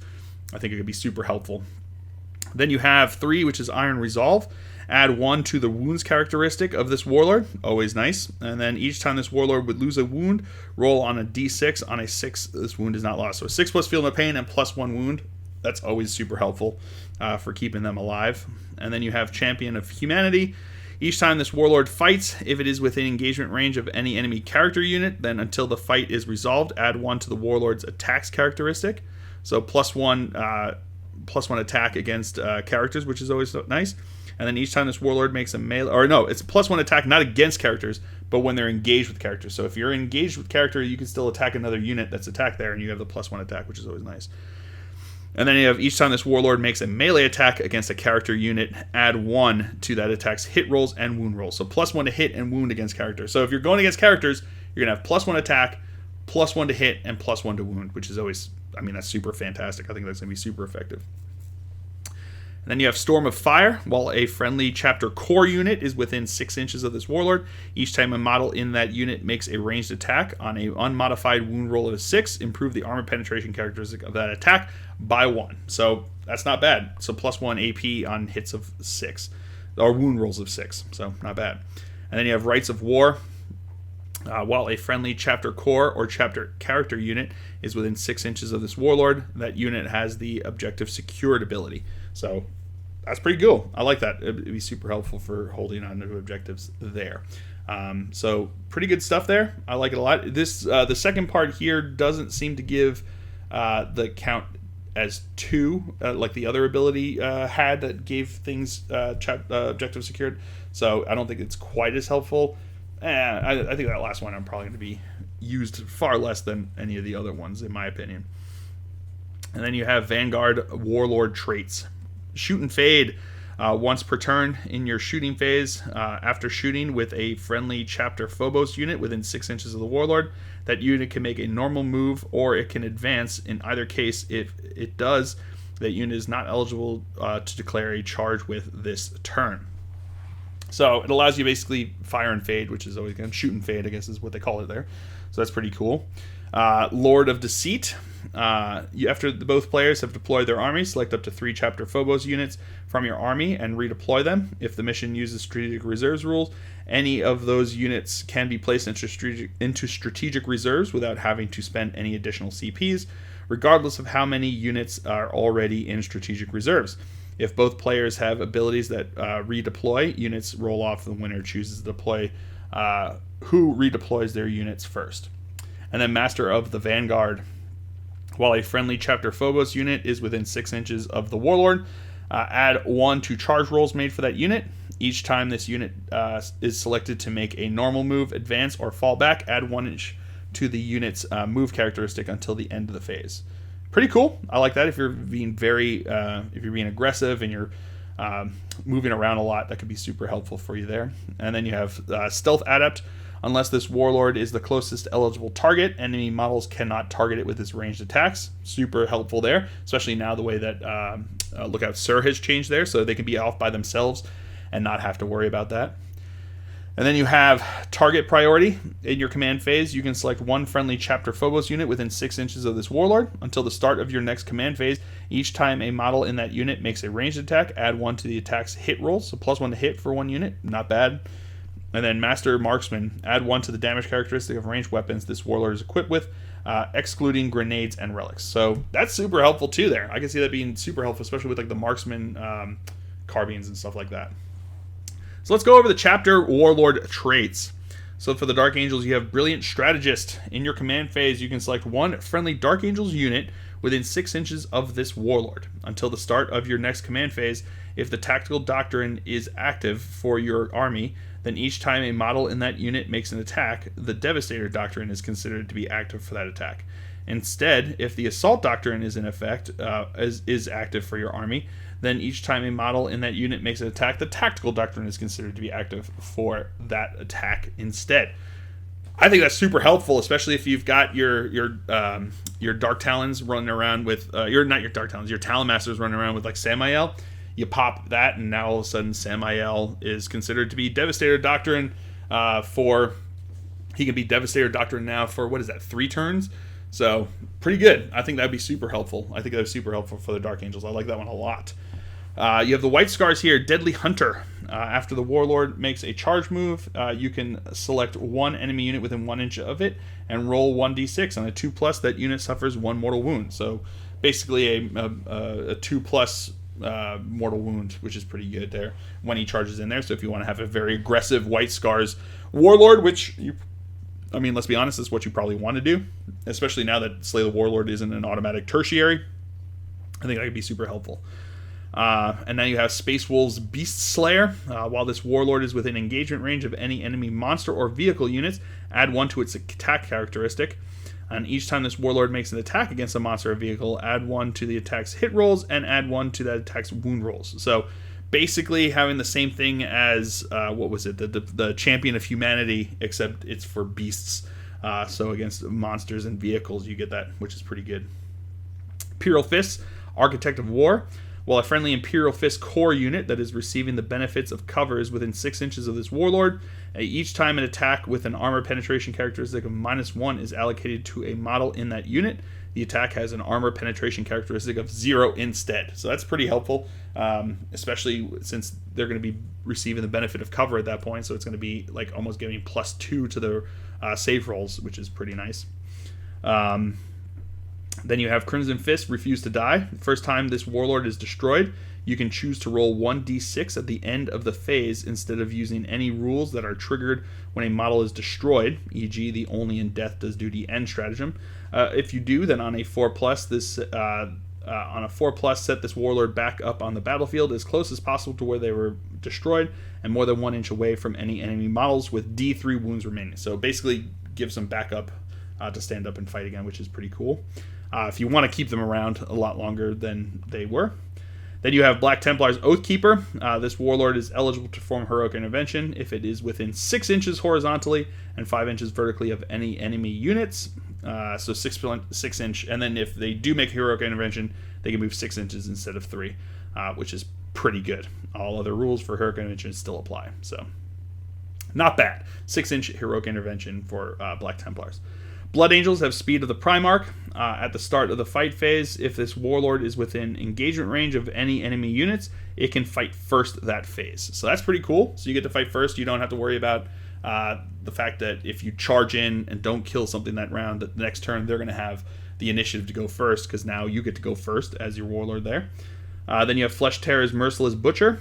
I think it could be super helpful. Then you have 3, which is Iron Resolve. Add 1 to the wounds characteristic of this Warlord. Always nice. And then each time this Warlord would lose a wound, roll on a d6. On a 6, this wound is not lost. So 6 plus feel no pain and +1 wound. That's always super helpful for keeping them alive. And then you have Champion of Humanity. Each time this Warlord fights, if it is within engagement range of any enemy character unit, then until the fight is resolved, add 1 to the Warlord's attacks characteristic. So +1 attack against characters, which is always nice. And then each time this Warlord makes a melee, or no, it's +1 attack not against characters, but when they're engaged with characters. So if you're engaged with character, you can still attack another unit that's attacked there, and you have the +1 attack, which is always nice. And then you have each time this Warlord makes a melee attack against a character unit, add 1 to that attack's hit rolls and wound rolls. So +1 to hit and wound against characters. So if you're going against characters, you're going to have +1 attack, +1 to hit, and +1 to wound, which is always, I mean, that's super fantastic. I think that's going to be super effective. And then you have Storm of Fire. While a friendly chapter core unit is within 6 inches of this Warlord, each time a model in that unit makes a ranged attack on an unmodified wound roll of a 6, improve the armor penetration characteristic of that attack by 1. So that's not bad. So +1 AP on hits of 6, or wound rolls of 6. So not bad. And then you have Rites of War. While a friendly chapter core or chapter character unit is within 6 inches of this Warlord, that unit has the objective secured ability. So that's pretty cool. I like that. It'd be super helpful for holding on to objectives there. So pretty good stuff there. I like it a lot. This the second part here doesn't seem to give the count as 2 like the other ability had that gave things objective secured. So I don't think it's quite as helpful. I think that last one I'm probably going to be used far less than any of the other ones, in my opinion. And then you have Vanguard Warlord traits. Shoot and fade once per turn in your shooting phase. After shooting with a friendly chapter Phobos unit within 6 inches of the Warlord, that unit can make a normal move or it can advance. In either case, if it does, that unit is not eligible to declare a charge with this turn. So it allows you basically fire and fade, which is always going to shoot and fade, I guess is what they call it there. So that's pretty cool. Lord of Deceit. After both players have deployed their army, select up to 3 chapter Phobos units from your army and redeploy them. If the mission uses strategic reserves rules, any of those units can be placed into strategic reserves without having to spend any additional CPs, regardless of how many units are already in strategic reserves. If both players have abilities that redeploy, units roll off. The winner chooses to deploy who redeploys their units first. And then Master of the Vanguard. While a friendly chapter Phobos unit is within 6 inches of the Warlord, add 1 to charge rolls made for that unit. Each time this unit is selected to make a normal move, advance, or fall back, add 1 inch to the unit's move characteristic until the end of the phase. Pretty cool. I like that. If you're being if you're being aggressive and you're moving around a lot, that could be super helpful for you there. And then you have Stealth Adept. Unless this Warlord is the closest eligible target, enemy models cannot target it with its ranged attacks. Super helpful there, especially now the way that Lookout Sir has changed there, so they can be off by themselves and not have to worry about that. And then you have Target Priority. In your command phase, you can select 1 friendly chapter Phobos unit within 6 inches of this Warlord. Until the start of your next command phase, each time a model in that unit makes a ranged attack, add 1 to the attack's hit roll, so +1 to hit for 1 unit, not bad. And then Master Marksman, add 1 to the damage characteristic of ranged weapons this Warlord is equipped with, excluding grenades and relics. So that's super helpful too there. I can see that being super helpful, especially with like the Marksman carbines and stuff like that. So let's go over the chapter Warlord traits. So for the Dark Angels, you have Brilliant Strategist. In your command phase, you can select 1 friendly Dark Angels unit within 6 inches of this Warlord. Until the start of your next command phase, if the Tactical Doctrine is active for your army, then each time a model in that unit makes an attack, the Devastator Doctrine is considered to be active for that attack. Instead, if the Assault Doctrine is in effect, is active for your army, then each time a model in that unit makes an attack, the Tactical Doctrine is considered to be active for that attack instead. I think that's super helpful, especially if you've got your Dark Talons running around with your Talon Masters running around with like Samael. You pop that, and now all of a sudden Samael is considered to be Devastator Doctrine he can be Devastator Doctrine now for, 3 turns? So, pretty good. I think that'd be super helpful. I think that was super helpful for the Dark Angels. I like that one a lot. You have the White Scars here, Deadly Hunter. After the Warlord makes a charge move, you can select one enemy unit within 1 inch of it and roll 1d6. On a 2+, that unit suffers 1 mortal wound. So, basically a 2+ mortal wound, which is pretty good there when he charges in there. So if you want to have a very aggressive White Scars Warlord, which let's be honest, is what you probably want to do, especially now that Slay the Warlord isn't an automatic tertiary. I think that could be super helpful. And now you have Space Wolves Beast Slayer. While this Warlord is within engagement range of any enemy monster or vehicle units, add 1 to its attack characteristic. And each time this Warlord makes an attack against a monster or vehicle, add 1 to the attack's hit rolls and add 1 to that attack's wound rolls. So basically having the same thing as, the Champion of Humanity, except it's for beasts. So against monsters and vehicles, you get that, which is pretty good. Imperial Fists, Architect of War. While a friendly Imperial Fist core unit that is receiving the benefits of cover is within 6 inches of this Warlord, each time an attack with an armor penetration characteristic of -1 is allocated to a model in that unit, the attack has an armor penetration characteristic of 0 instead. So that's pretty helpful, especially since they're going to be receiving the benefit of cover at that point. So it's going to be like almost giving +2 to their save rolls, which is pretty nice. Then you have Crimson Fist, Refuse to Die. First time this Warlord is destroyed, you can choose to roll 1d6 at the end of the phase instead of using any rules that are triggered when a model is destroyed, e.g. the Only in Death Does Duty End stratagem. If you do, then on a 4+, set this Warlord back up on the battlefield as close as possible to where they were destroyed and more than 1 inch away from any enemy models with D3 wounds remaining. So basically gives them backup to stand up and fight again, which is pretty cool. If you want to keep them around a lot longer than they were. Then you have Black Templar's Oathkeeper. This Warlord is eligible to perform Heroic Intervention if it is within 6 inches horizontally and 5 inches vertically of any enemy units. So 6 inch. And then if they do make Heroic Intervention, they can move 6 inches instead of 3, which is pretty good. All other rules for Heroic Intervention still apply. So not bad. 6 inch Heroic Intervention for Black Templars. Blood Angels have Speed of the Primarch. At the start of the fight phase, if this Warlord is within engagement range of any enemy units, it can fight first that phase. So that's pretty cool. So you get to fight first. You don't have to worry about the fact that if you charge in and don't kill something that round, the next turn they're going to have the initiative to go first, because now you get to go first as your Warlord there. Then you have Flesh Terror's Merciless Butcher.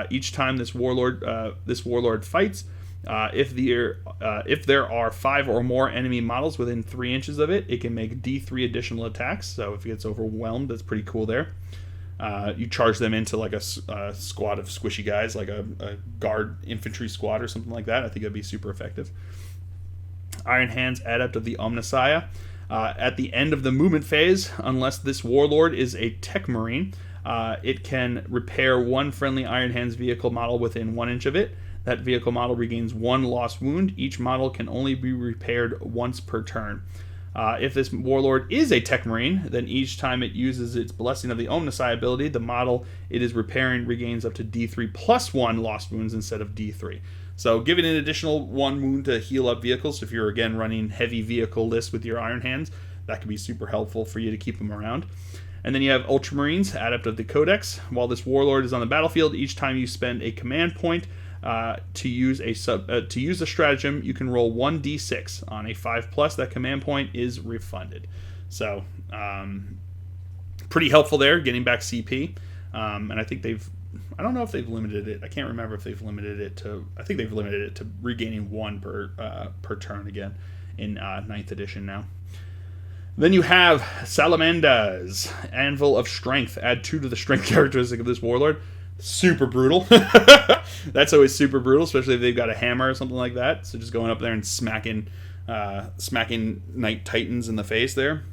Each time this Warlord fights, if there are 5 or more enemy models within 3 inches of it, it can make D3 additional attacks. So if it gets overwhelmed, that's pretty cool there. You charge them into like a squad of squishy guys, like a guard infantry squad or something like that. I think that'd be super effective. Iron Hands, Adept of the Omnissiah. At the end of the movement phase, unless this Warlord is a Tech Marine, it can repair 1 friendly Iron Hands vehicle model within 1 inch of it. That vehicle model regains 1 lost wound. Each model can only be repaired once per turn. If this Warlord is a Tech Marine, then each time it uses its Blessing of the Omnissiah ability, the model it is repairing regains up to D3 plus 1 lost wounds instead of D3. So giving an additional 1 wound to heal up vehicles. If you're, again, running heavy vehicle lists with your Iron Hands, that can be super helpful for you to keep them around. And then you have Ultramarines, Adept of the Codex. While this Warlord is on the battlefield, each time you spend a command point to use a stratagem, you can roll 1d6. On a 5+, that command point is refunded. So pretty helpful there, getting back CP. And I think I don't know if they've limited it. I can't remember if they've limited it to. I think they've limited it to regaining 1 per turn again in 9th edition now. Then you have Salamandas, Anvil of Strength. Add 2 to the strength characteristic of this Warlord. super brutal. That's always super brutal, especially if they've got a hammer or something like that. So just going up there and smacking Knight Titans in the face there.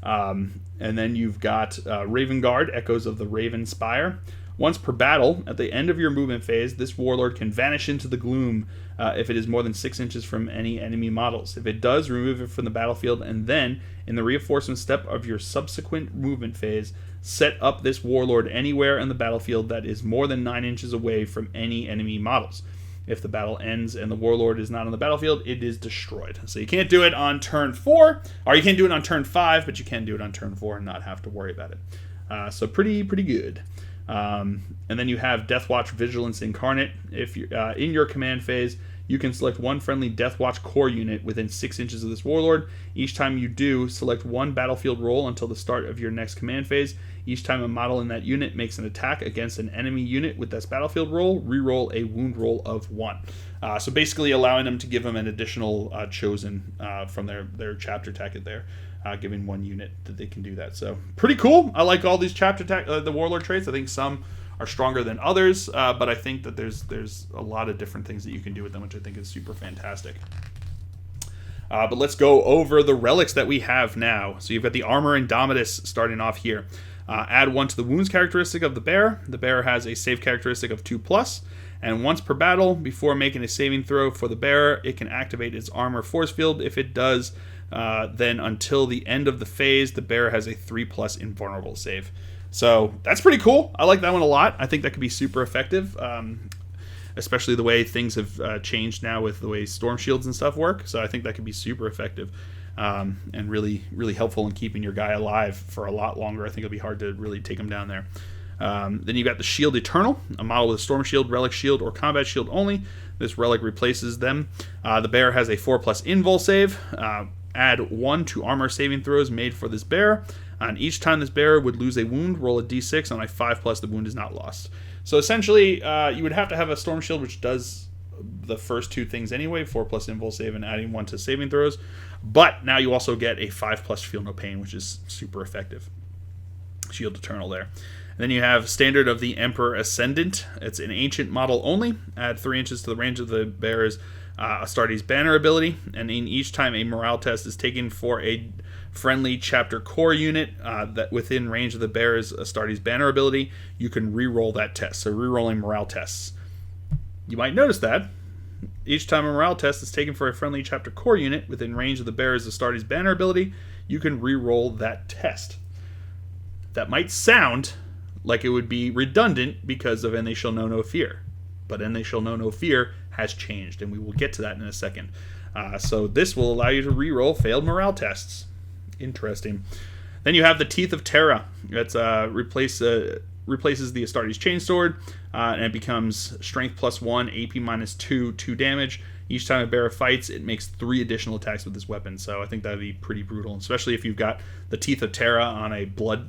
And then you've got Raven Guard, Echoes of the Raven Spire. Once per battle, at the end of your movement phase, this warlord can vanish into the gloom if it is more than 6 inches from any enemy models. If it does, remove it from the battlefield, and then, in the reinforcement step of your subsequent movement phase, set up this warlord anywhere in the battlefield that is more than 9 inches away from any enemy models. If the battle ends and the warlord is not on the battlefield, it is destroyed. So you can't do it on turn 4, or you can't do it on turn 5, but you can do it on turn 4 and not have to worry about it. So pretty good. And then you have Deathwatch Vigilance Incarnate. If you're in your command phase, you can select one friendly Deathwatch core unit within 6 inches of this warlord. Each time you do, select one battlefield roll until the start of your next command phase. Each time a model in that unit makes an attack against an enemy unit with this battlefield roll, reroll a wound roll of 1. So basically allowing them to give them an additional chosen from their chapter tacket there, giving one unit that they can do that. So pretty cool. I like all these chapter the warlord traits. I think some are stronger than others, but I think that there's a lot of different things that you can do with them, which I think is super fantastic. But let's go over the relics that we have now. So you've got the Armor Indomitus starting off here. Add 1 to the wounds characteristic of the bear. The bear has a save characteristic of 2+, and once per battle, before making a saving throw for the bear, it can activate its armor force field. If it does, then until the end of the phase, the bear has a 3+ invulnerable save. So that's pretty cool. I like that one a lot. I think that could be super effective, especially the way things have changed now with the way storm shields and stuff work. So I think that could be super effective. And really, really helpful in keeping your guy alive for a lot longer. I think it'll be hard to really take him down there. Then you've got the Shield Eternal, a model with Storm Shield, Relic Shield, or Combat Shield only. This relic replaces them. The bear has a 4+ invul save. Add 1 to armor saving throws made for this bear. And each time this bear would lose a wound, roll a d6. On a 5+, the wound is not lost. So essentially, you would have to have a Storm Shield, which does the first 2 things anyway, 4+ invul save and adding 1 to saving throws. But now you also get a 5+ feel no pain, which is super effective. Shield Eternal there. And then you have Standard of the Emperor Ascendant. It's an ancient model only. Add 3 inches to the range of the bear's Astartes banner ability. And in each time a morale test is taken for a friendly chapter core unit that within range of the bear's Astartes banner ability, you can re-roll that test. So re-rolling morale tests. You might notice that each time a morale test is taken for a friendly chapter core unit within range of the bear's Astartes banner ability, you can re-roll that test. That might sound like it would be redundant because of And They Shall Know No Fear. But And They Shall Know No Fear has changed, and we will get to that in a second. So this will allow you to re-roll failed morale tests. Interesting. Then you have the Teeth of Terra. That's replaces the Astartes Chainsword, and it becomes Strength +1, AP -2, 2 damage. Each time a bear fights, it makes 3 additional attacks with this weapon. So I think that'd be pretty brutal, especially if you've got the Teeth of Terra on a Blood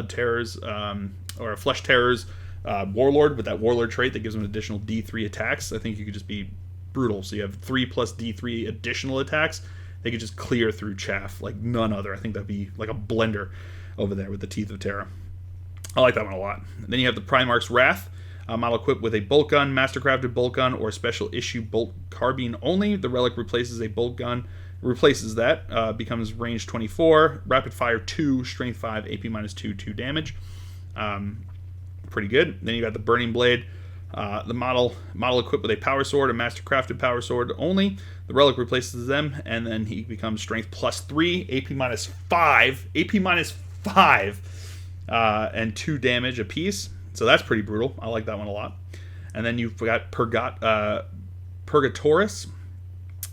Terrors or a Flesh Terrors Warlord with that Warlord trait that gives them an additional D3 attacks. I think you could just be brutal. So you have 3 + D3 additional attacks. They could just clear through chaff like none other. I think that'd be like a blender over there with the Teeth of Terra. I like that one a lot. And then you have the Primarch's Wrath, a model equipped with a bolt gun, mastercrafted bolt gun, or special issue bolt carbine only. The relic replaces a bolt gun, becomes range 24, rapid fire 2, strength 5, AP -2, 2 damage. Pretty good. Then you got the Burning Blade, the model equipped with a power sword, a mastercrafted power sword only. The relic replaces them, and then he becomes strength +3, AP -5, and 2 damage apiece. So that's pretty brutal. I like that one a lot. And then you've got Purgatorus,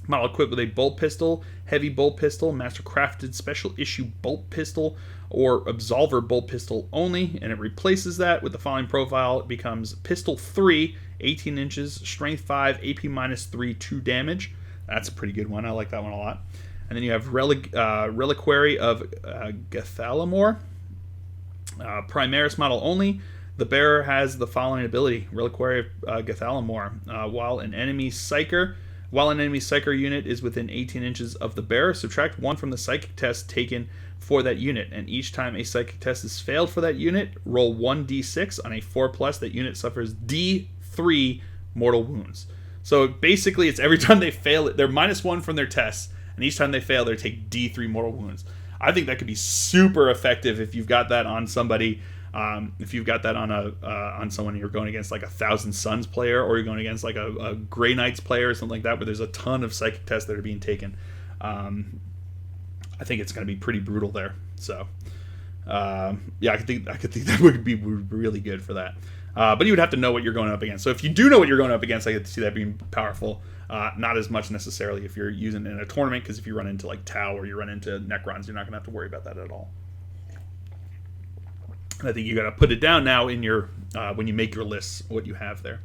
model equipped with a bolt pistol, heavy bolt pistol, mastercrafted special issue bolt pistol, or absolver bolt pistol only, and it replaces that with the following profile. It becomes Pistol 3, 18 inches, strength 5, AP -3, 2 damage. That's a pretty good one. I like that one a lot. And then you have Reliquary of Gathalamor, Primaris model only. The bearer has the following ability: Reliquary of Gathalamor. While an enemy psyker While an enemy Psyker unit is within 18 inches of the bearer, subtract 1 from the psychic test taken for that unit, and each time a psychic test is failed for that unit, roll 1d6. On a 4+, that unit suffers d3 mortal wounds. So basically, it's every time they fail it, they're -1 from their tests, and each time they fail, they take d3 mortal wounds. I think that could be super effective if you've got that on somebody. If you've got that on someone you're going against, like a Thousand Suns player, or you're going against like a Grey Knights player or something like that, where there's a ton of psychic tests that are being taken. I think it's going to be pretty brutal there. So, yeah, I could think that would be really good for that. But you would have to know what you're going up against. So if you do know what you're going up against, I could see that being powerful. Not as much necessarily if you're using it in a tournament, because if you run into like Tau or you run into Necrons, you're not going to have to worry about that at all. And I think you got to put it down now in your when you make your lists, what you have there.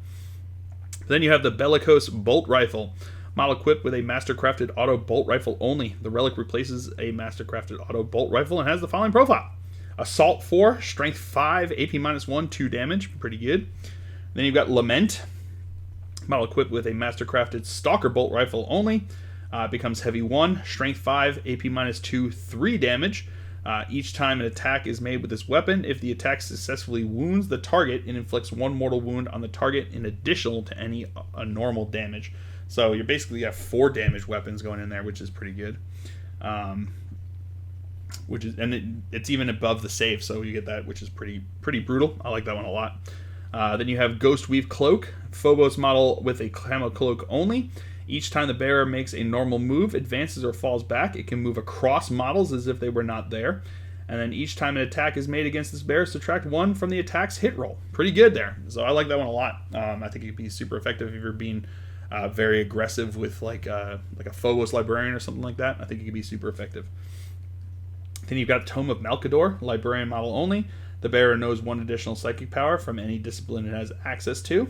Then you have the Bellicose Bolt Rifle. Model equipped with a mastercrafted auto bolt rifle only. The relic replaces a mastercrafted auto bolt rifle and has the following profile. Assault 4, Strength 5, AP -1, 2 damage. Pretty good. Then you've got Lament. Model equipped with a mastercrafted Stalker bolt rifle only. Becomes Heavy 1, Strength 5, AP -2, 3 damage. Each time an attack is made with this weapon, if the attack successfully wounds the target, it inflicts 1 mortal wound on the target in addition to any normal damage. So you basically have 4 damage weapons going in there, which is pretty good. It's even above the save, so you get that, which is pretty brutal. I like that one a lot. Then you have Ghost Weave Cloak, Phobos model with a camo cloak only. Each time the bearer makes a normal move, advances or falls back, it can move across models as if they were not there. And then each time an attack is made against this bearer, subtract 1 from the attack's hit roll. Pretty good there. So I like that one a lot. I think it could be super effective if you're being very aggressive with like a Phobos Librarian or something like that. I think it could be super effective. Then you've got Tome of Malkador, Librarian model only. The bearer knows 1 additional psychic power from any discipline it has access to.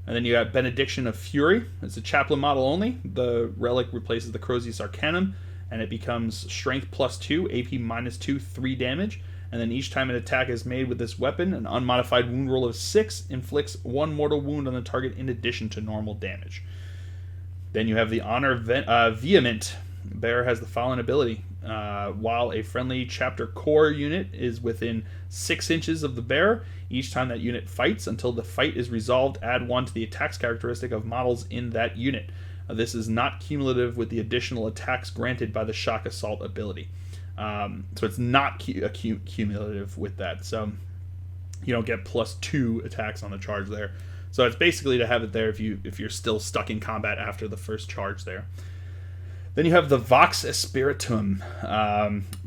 And then you got Benediction of Fury. It's a chaplain model only. The relic replaces the Crozius Arcanum, and it becomes Strength +2, AP -2, 3 damage. And then each time an attack is made with this weapon, an unmodified wound roll of 6 inflicts 1 mortal wound on the target in addition to normal damage. Then you have the Honor Vehement. Bearer has the following ability. While a friendly chapter core unit is within 6 inches of the bearer, each time that unit fights until the fight is resolved, add 1 to the attacks characteristic of models in that unit. This is not cumulative with the additional attacks granted by the Shock Assault ability. So it's not cumulative with that. So you don't get +2 attacks on the charge there. So it's basically to have it there if you're still stuck in combat after the first charge there. Then you have the Vox Espiritum,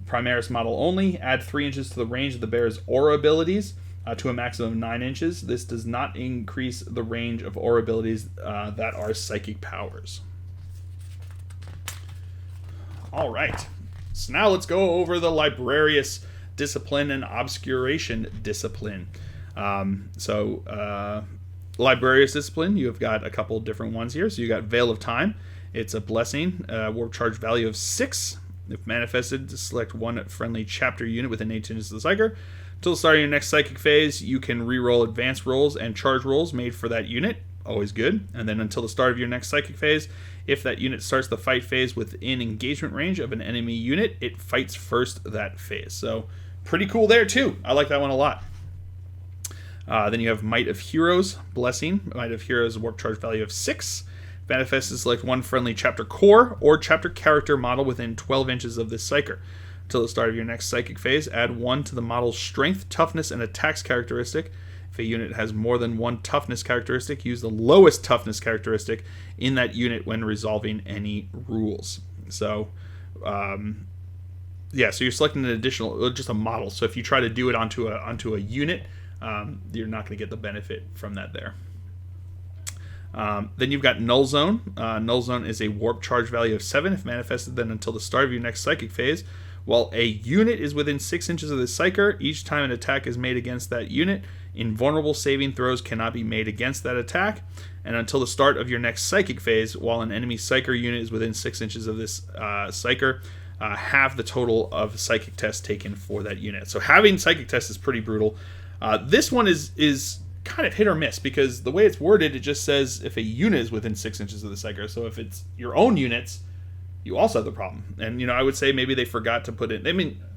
Primaris model only. Add 3 inches to the range of the bearer's aura abilities to a maximum of 9 inches. This does not increase the range of aura abilities that are psychic powers. All right. So now let's go over the Librarius discipline and Obscuration discipline. Librarius discipline, you have got a couple different ones here. So you got Veil of Time. It's a blessing, warp charge value of 6. If manifested, select 1 friendly chapter unit within 18 inches of the Psyker. Until the start of your next psychic phase, you can reroll advanced rolls and charge rolls made for that unit. Always good. And then until the start of your next psychic phase, if that unit starts the fight phase within engagement range of an enemy unit, it fights first that phase. So pretty cool there too. I like that one a lot. Then you have Might of Heroes, Blessing. Might of Heroes, warp charge value of 6. Manifest is select 1 friendly chapter core or chapter character model within 12 inches of this Psyker. Until the start of your next psychic phase, add 1 to the model's strength, toughness, and attacks characteristic. If a unit has more than 1 toughness characteristic, use the lowest toughness characteristic in that unit when resolving any rules. So, so you're selecting an additional, just a model. So if you try to do it onto a unit, you're not going to get the benefit from that there. Then you've got Null Zone. Null Zone is a warp charge value of 7. If manifested, then until the start of your next psychic phase, while a unit is within 6 inches of the Psyker, each time an attack is made against that unit, invulnerable saving throws cannot be made against that attack. And until the start of your next psychic phase, while an enemy Psyker unit is within 6 inches of this Psyker, have the total of psychic tests taken for that unit. So having psychic tests is pretty brutal. This one is kind of hit or miss, because the way it's worded, it just says if a unit is within 6 inches of the psyker. So if it's your own units, you also have the problem. And, I would say maybe they forgot to put in,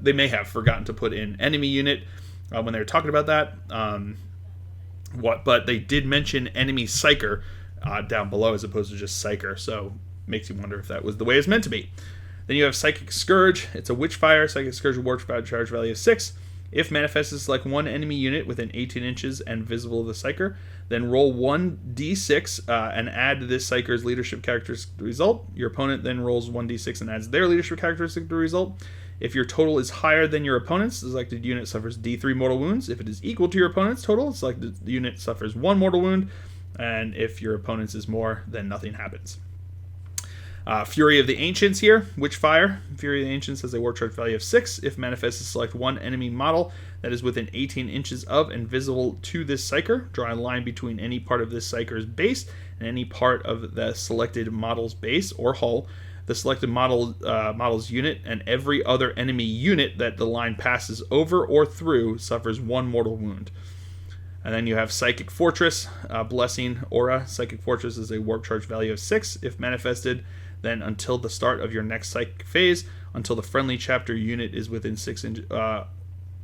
they may have forgotten to put in enemy unit when they were talking about that. But they did mention enemy psyker down below as opposed to just psyker. So makes you wonder if that was the way it's meant to be. Then you have Psychic Scourge. It's a Witchfire. Psychic Scourge rewards charge value of 6. If manifested, select one enemy unit within 18 inches and visible of the Psyker. Then roll 1d6 and add this Psyker's leadership characteristic to the result. Your opponent then rolls 1d6 and adds their leadership characteristic to the result. If your total is higher than your opponent's, the selected unit suffers d3 mortal wounds. If it is equal to your opponent's total, the selected unit suffers 1 mortal wound. And if your opponent's is more, then nothing happens. Fury of the Ancients here, Witchfire. Fury of the Ancients has a war charge value of 6. If manifested, select one enemy model that is within 18 inches of and visible to this Psyker. Draw a line between any part of this Psyker's base and any part of the selected model's base or hull. The selected model's unit and every other enemy unit that the line passes over or through suffers 1 mortal wound. And then you have Psychic Fortress, Blessing Aura. Psychic Fortress is a warp charge value of 6. If manifested, then until the start of your next psychic phase, until the friendly chapter unit is within 6 inches,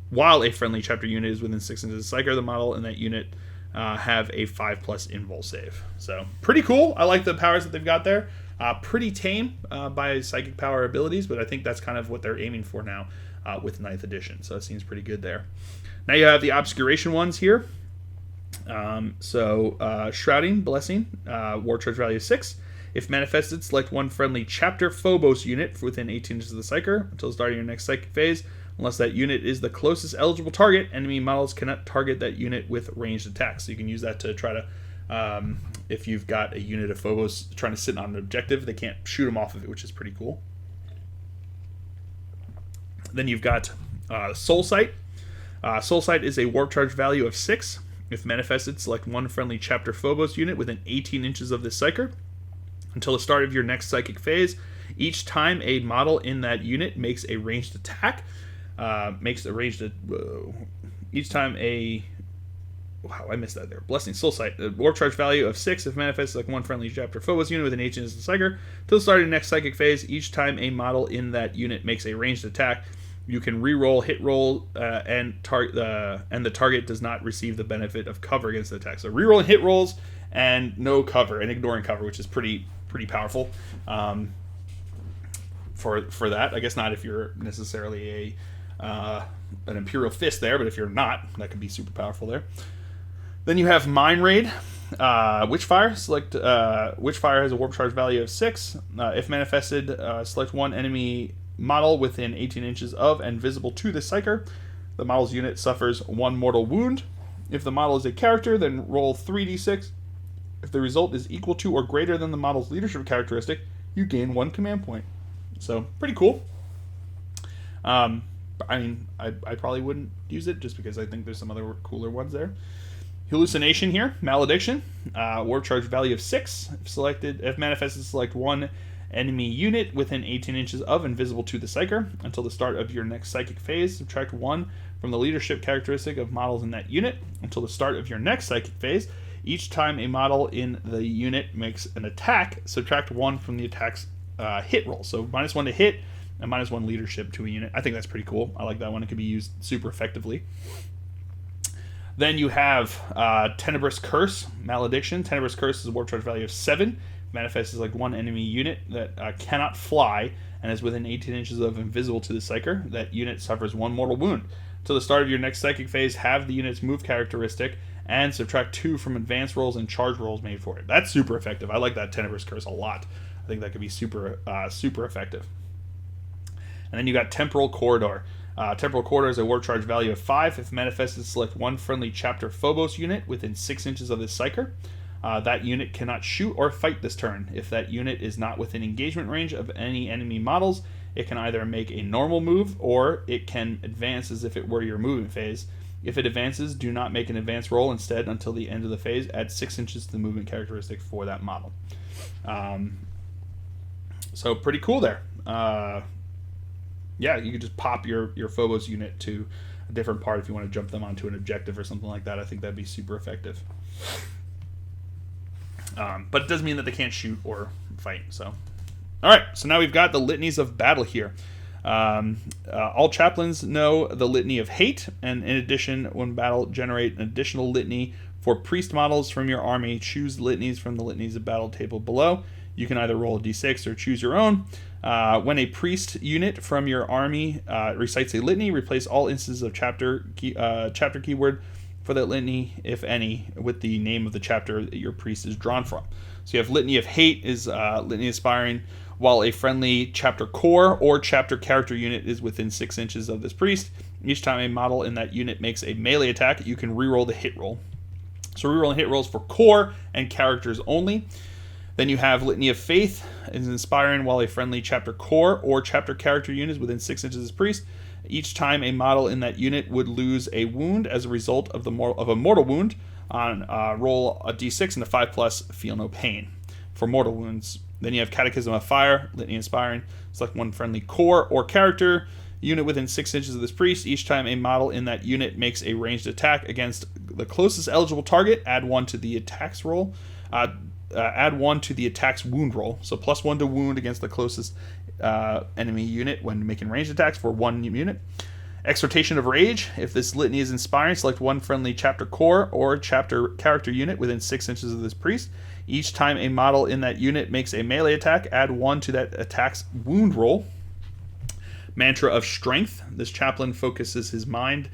while a friendly chapter unit is within 6 inches of Psyker, the model in that unit have a 5+ invul save. So pretty cool. I like the powers that they've got there. Pretty tame by psychic power abilities, but I think that's kind of what they're aiming for now with 9th edition. So it seems pretty good there. Now you have the obscuration ones here. Shrouding, Blessing, war charge value of 6. If manifested, select one friendly chapter Phobos unit within 18 inches of the Psyker until starting your next psychic phase. Unless that unit is the closest eligible target, enemy models cannot target that unit with ranged attacks. So you can use that to try to, if you've got a unit of Phobos trying to sit on an objective, they can't shoot them off of it, which is pretty cool. Then you've got Soul Sight. Soul Sight is a warp charge value of 6. If manifested, select one friendly chapter Phobos unit within 18 inches of this Psyker. Until the start of your next psychic phase, each time a model in that unit makes a ranged attack, each time a... Wow, I missed that there. Blessing, Soul Sight. Warp charge value of 6. If manifested, select one friendly chapter Phobos unit within 18 inches of the Psyker. Until the start of your next psychic phase, each time a model in that unit makes a ranged attack, you can re-roll, hit roll, and the target does not receive the benefit of cover against the attack. So re-roll and hit rolls and no cover, and ignoring cover, which is pretty powerful for that. I guess not if you're necessarily an Imperial Fist there, but if you're not, that could be super powerful there. Then you have Mind Raid, Witchfire. Select Witchfire has a warp charge value of 6. If manifested, select one enemy model within 18 inches of and visible to the Psyker. The model's unit suffers 1 mortal wound. If the model is a character, then roll 3d6. If the result is equal to or greater than the model's leadership characteristic, you gain 1 command point. So, pretty cool. I probably wouldn't use it just because I think there's some other cooler ones there. Hallucination here, Malediction. Warp charge value of 6. If manifested, select one enemy unit within 18 inches of and visible to the Psyker. Until the start of your next psychic phase, subtract 1 from the leadership characteristic of models in that unit. Until the start of your next psychic phase, each time a model in the unit makes an attack, subtract 1 from the attack's hit roll. So -1 to hit and -1 leadership to a unit. I think that's pretty cool. I like that one. It can be used super effectively. Then you have Tenebrous Curse, Malediction. Tenebrous Curse is a warp charge value of 7. Manifests as like one enemy unit that cannot fly and is within 18 inches of and visible to the Psyker. That unit suffers 1 mortal wound. Till the start of your next psychic phase, have the unit's move characteristic and subtract 2 from advanced rolls and charge rolls made for it. That's super effective. I like that Tenebrous Curse a lot. I think that could be super effective. And then you got Temporal Corridor. Temporal Corridor is a warp charge value of 5. If manifested, select one friendly chapter Phobos unit within 6 inches of this Psyker. That unit cannot shoot or fight this turn. If that unit is not within engagement range of any enemy models, it can either make a normal move or it can advance as if it were your moving phase. If it advances, do not make an advance roll. Instead, until the end of the phase, add 6 inches to the movement characteristic for that model. So pretty cool there. Yeah, you could just pop your Phobos unit to different part if you want to jump them onto an objective or something like that. I think that'd be super effective. But it doesn't mean that they can't shoot or fight. So, all right. So now we've got the litanies of battle here. All chaplains know the litany of hate, and in addition, when battle, generate an additional litany for priest models from your army. Choose litanies from the litanies of battle table below. You can either roll a d6 or choose your own. When a priest unit from your army recites a litany, replace all instances of chapter keyword for that litany, if any, with the name of the chapter that your priest is drawn from. So you have Litany of Hate is Litany Aspiring, while a friendly chapter core or chapter character unit is within 6 inches of this priest. Each time a model in that unit makes a melee attack, you can reroll the hit roll. So reroll hit rolls for core and characters only. Then you have Litany of Faith is Inspiring, while a friendly chapter core or chapter character unit is within 6 inches of this priest. Each time a model in that unit would lose a wound as a result of a mortal wound, on roll a d6 and a 5+, feel no pain for mortal wounds. Then you have Catechism of Fire, Litany Inspiring. Select one friendly core or character unit within 6 inches of this priest. Each time a model in that unit makes a ranged attack against the closest eligible target, add 1 to the attack's roll. Add 1 to the attack's wound roll. So +1 to wound against the closest enemy unit when making ranged attacks for 1 unit. Exhortation of Rage. If this litany is inspiring, select one friendly chapter core or chapter character unit within 6 inches of this priest. Each time a model in that unit makes a melee attack, add 1 to that attack's wound roll. Mantra of Strength. This chaplain focuses his mind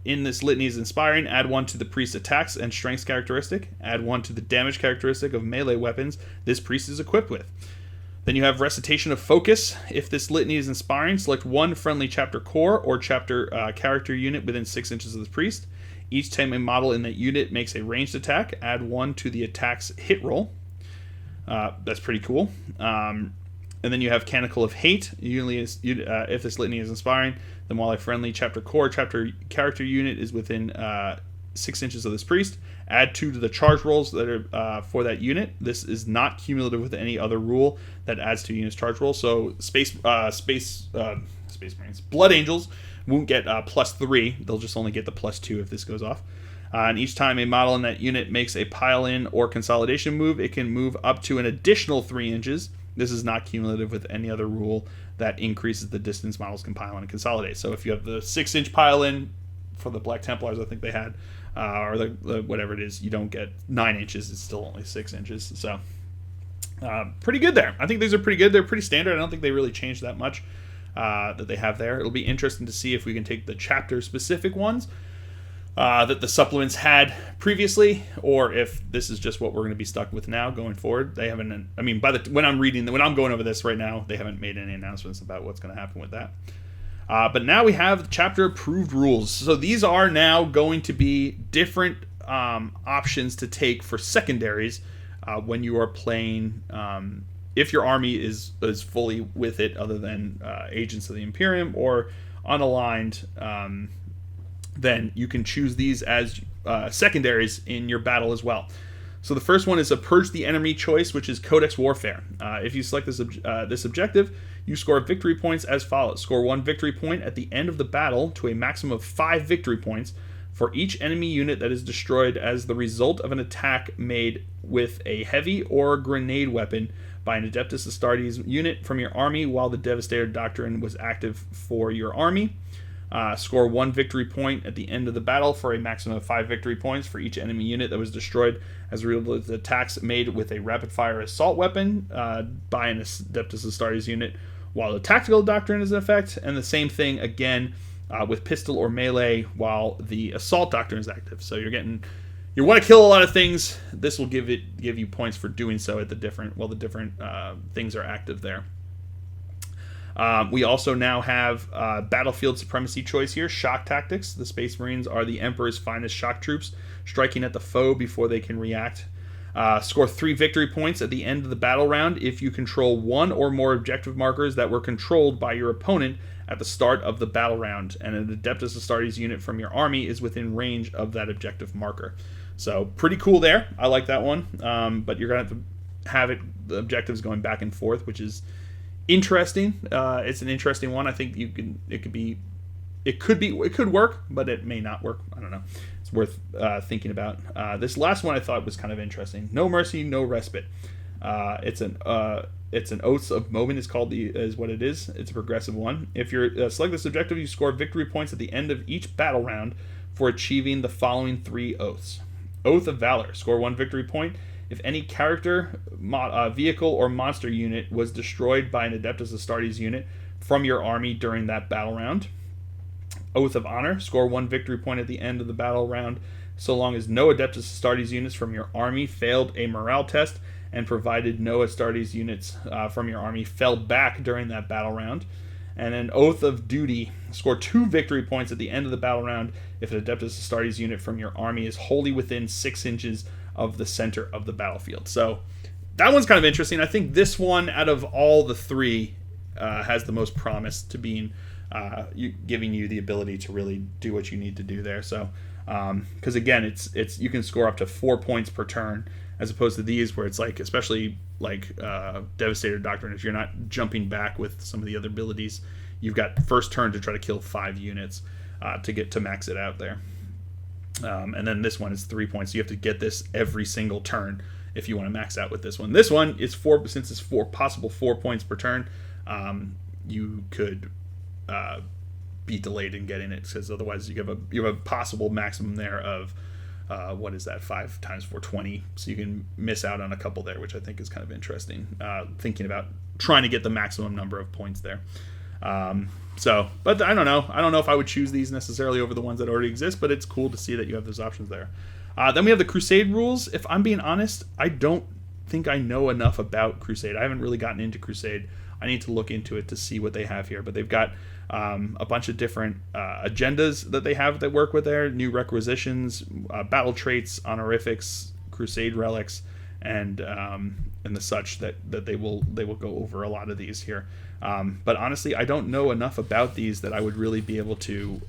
in this litany is inspiring. Add 1 to the priest's attacks and strengths characteristic. Add 1 to the damage characteristic of melee weapons this priest is equipped with. Then you have Recitation of Focus. If this litany is inspiring, select one friendly chapter core or chapter character unit within 6 inches of the priest. Each time a model in that unit makes a ranged attack, add 1 to the attack's hit roll. That's pretty cool. And then you have Canticle of Hate. If this litany is inspiring, then while a friendly chapter core chapter character unit is within 6 inches of this priest, add 2 to the charge rolls that are for that unit. This is not cumulative with any other rule that adds to units charge roll. So Space Marines, Blood Angels won't get +3. They'll just only get the +2 if this goes off. And each time a model in that unit makes a pile-in or consolidation move, it can move up to an additional 3 inches. This is not cumulative with any other rule that increases the distance models can pile in and consolidate. So if you have the 6-inch pile-in for the Black Templars, I think they had, or the whatever it is, you don't get 9 inches. It's still only 6 inches. So pretty good there. I think these are pretty good. They're pretty standard. I don't think they really changed that much that they have there. It'll be interesting to see if we can take the chapter-specific ones that the supplements had previously, or if this is just what we're going to be stuck with now going forward. They haven't. I mean, when I'm going over this right now, they haven't made any announcements about what's going to happen with that. But now we have chapter-approved rules. So these are now going to be different options to take for secondaries when you are playing. If your army is fully with it, other than Agents of the Imperium or unaligned, then you can choose these as secondaries in your battle as well. So the first one is a Purge the Enemy choice, which is Codex Warfare. If you select this objective, you score victory points as follows. Score 1 victory point at the end of the battle to a maximum of 5 victory points for each enemy unit that is destroyed as the result of an attack made with a heavy or grenade weapon by an Adeptus Astartes unit from your army while the Devastator Doctrine was active for your army. Score 1 victory point at the end of the battle for a maximum of 5 victory points for each enemy unit that was destroyed as a result of attacks made with a rapid-fire assault weapon by an Adeptus Astartes unit while the Tactical Doctrine is in effect, and the same thing again with pistol or melee while the Assault Doctrine is active. So you want to kill a lot of things. This will give you points for doing so at the different things are active there. We also now have battlefield supremacy choice here. Shock tactics. The Space Marines are the Emperor's finest shock troops, striking at the foe before they can react. Score 3 victory points at the end of the battle round if you control one or more objective markers that were controlled by your opponent at the start of the battle round, and an Adeptus Astartes unit from your army is within range of that objective marker. So pretty cool there. I like that one. But you're going to have the objectives going back and forth, which is interesting. It's an interesting one. I think it could be it could work, but it may not work. I don't know. It's worth thinking about. This last one I thought was kind of interesting. No mercy, no respite. It's an Oaths of Moment is what it is. It's a progressive one. If you're select this objective, you score victory points at the end of each battle round for achieving the following 3 oaths. Oath of Valor. Score 1 victory point if any character, vehicle, or monster unit was destroyed by an Adeptus Astartes unit from your army during that battle round. Oath of Honor. Score 1 victory point at the end of the battle round so long as no Adeptus Astartes units from your army failed a morale test, and provided no Astartes units from your army fell back during that battle round. And an Oath of Duty. Score 2 victory points at the end of the battle round if an Adeptus Astartes unit from your army is wholly within 6 inches of the center of the battlefield. So that one's kind of interesting. I think this one, out of all the 3, has the most promise to being giving you the ability to really do what you need to do there. So, because again, it's you can score up to 4 points per turn, as opposed to these where it's like, especially like Devastator Doctrine, if you're not jumping back with some of the other abilities, you've got first turn to try to kill 5 units to get to max it out there. And then this one is 3 points. So you have to get this every single turn if you want to max out with this one. This one is 4, since it's 4 points per turn. You could be delayed in getting it, because otherwise you have a possible maximum there of what is that, 5 times 4, 20. So you can miss out on a couple there, which I think is kind of interesting. Thinking about trying to get the maximum number of points there. But I don't know. I don't know if I would choose these necessarily over the ones that already exist, but it's cool to see that you have those options there. Then we have the Crusade rules. If I'm being honest, I don't think I know enough about Crusade. I haven't really gotten into Crusade. I need to look into it to see what they have here. But they've got a bunch of different agendas that they have that work with there. New requisitions, battle traits, honorifics, Crusade relics, and the such that they will go over a lot of these here. But honestly, I don't know enough about these that I would really be able to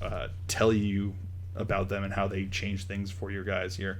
tell you about them and how they change things for your guys here.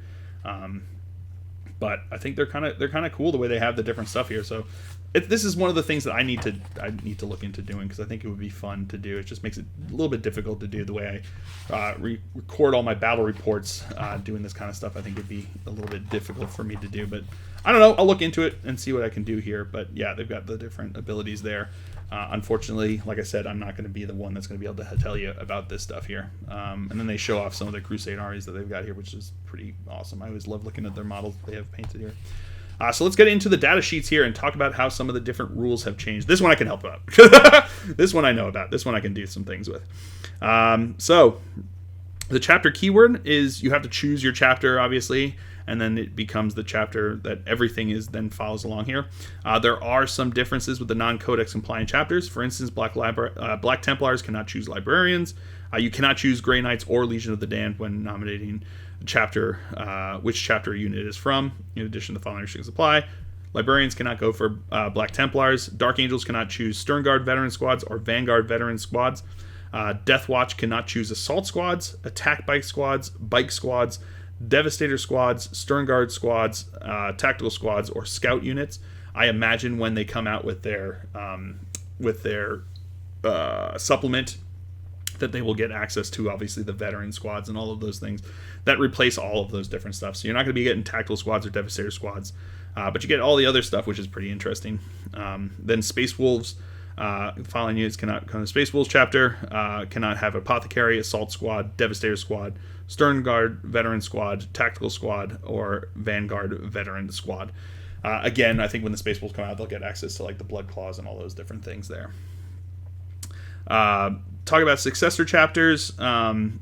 But I think they're kind of cool the way they have the different stuff here. So this is one of the things that I need to look into doing, because I think it would be fun to do. It just makes it a little bit difficult to do the way I record all my battle reports. Doing this kind of stuff, I think would be a little bit difficult for me to do. But I don't know. I'll look into it and see what I can do here. But yeah, they've got the different abilities there. Unfortunately, like I said, I'm not going to be the one that's going to be able to tell you about this stuff here. And then they show off some of the Crusade armies that they've got here, which is pretty awesome. I always love looking at their models they have painted here. So let's get into the data sheets here and talk about how some of the different rules have changed. This one I can help out. This one I know about. This one I can do some things with. So the chapter keyword is you have to choose your chapter, obviously, and then it becomes the chapter that everything is then follows along here. There are some differences with the non-codex compliant chapters. For instance, Black Templars cannot choose Librarians. You cannot choose Grey Knights or Legion of the Damned when nominating chapter, which chapter a unit is from. In addition, the following restrictions apply. Librarians cannot go for Black Templars. Dark Angels cannot choose Stern Guard veteran squads or Vanguard veteran squads. Death Watch cannot choose Assault squads, Attack Bike squads, Devastator squads, Stern Guard squads, Tactical squads, or Scout units. I imagine when they come out with their supplement, that they will get access to, obviously, the veteran squads and all of those things that replace all of those different stuff. So you're not going to be getting Tactical squads or Devastator squads, but you get all the other stuff, which is pretty interesting. Then Space Wolves, following units cannot come to Space Wolves chapter, cannot have Apothecary, Assault squad, Devastator squad, Stern Guard veteran squad, Tactical squad, or Vanguard veteran squad. Again, I think when the Space Wolves come out, they'll get access to like the Blood Claws and all those different things there. Talk about successor chapters. Some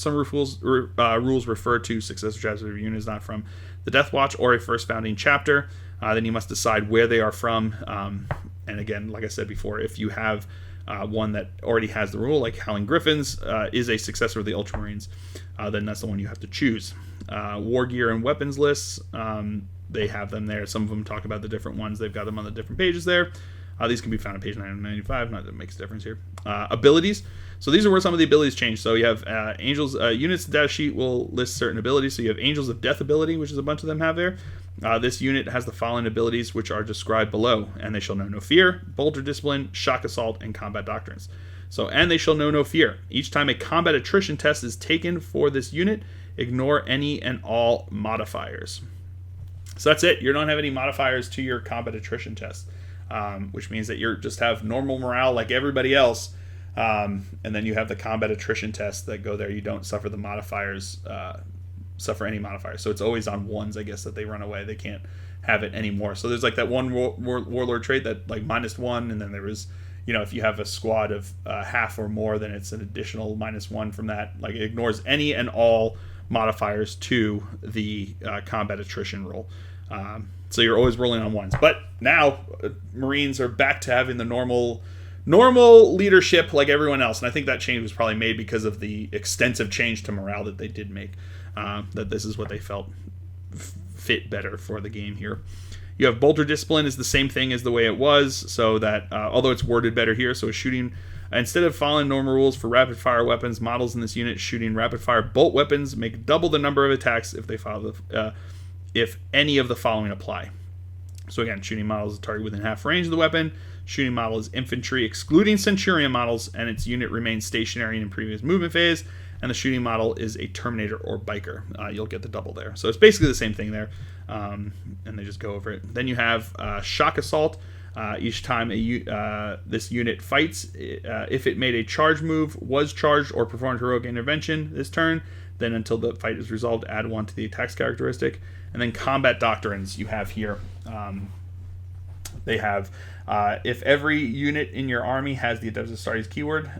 rules refer to successor chapters if your unit is not from the Death Watch or a first founding chapter. Then you must decide where they are from. And again, like I said before, if you have one that already has the rule, like Howling Griffins is a successor of the Ultramarines, then that's the one you have to choose. War gear and weapons lists, they have them there. Some of them talk about the different ones. They've got them on the different pages there. These can be found on page 995. Not that it makes a difference here. Abilities. So these are where some of the abilities change. So you have Angels. Units data sheet will list certain abilities. So you have Angels of Death ability, which is a bunch of them have there. This unit has the following abilities, which are described below. And they shall know no fear, Bolter Discipline, Shock Assault, and Combat Doctrines. So, and they shall know no fear. Each time a combat attrition test is taken for this unit, ignore any and all modifiers. So that's it. You don't have any modifiers to your combat attrition test, which means that you just have normal morale like everybody else, and then you have the combat attrition tests that go there. You don't suffer the modifiers, suffer any modifiers. So it's always on ones, I guess, that they run away. They can't have it anymore. So there's like that one warlord trait that like -1, and then there was, if you have a squad of half or more, then it's an additional -1 from that. Like it ignores any and all modifiers to the combat attrition roll. So you're always rolling on ones. But now Marines are back to having the normal leadership like everyone else, and I think that change was probably made because of the extensive change to morale that they did make. That this is what they felt fit better for the game here. You have bolter discipline is the same thing as the way it was, so that although it's worded better here, so it's shooting instead of following normal rules for rapid fire weapons, models in this unit shooting rapid fire bolt weapons make double the number of attacks if they follow if any of the following apply. So again, shooting model is a target within half range of the weapon. Shooting model is infantry excluding Centurion models, and its unit remains stationary in previous movement phase. And the shooting model is a Terminator or Biker. You'll get the double there. So it's basically the same thing there, and they just go over it. Then you have Shock Assault. Each time this unit fights, if it made a charge move, was charged, or performed heroic intervention this turn, then until the fight is resolved, add 1 to the attacks characteristic. And then Combat Doctrines you have here. They have, if every unit in your army has the Adeptus Astartes keyword,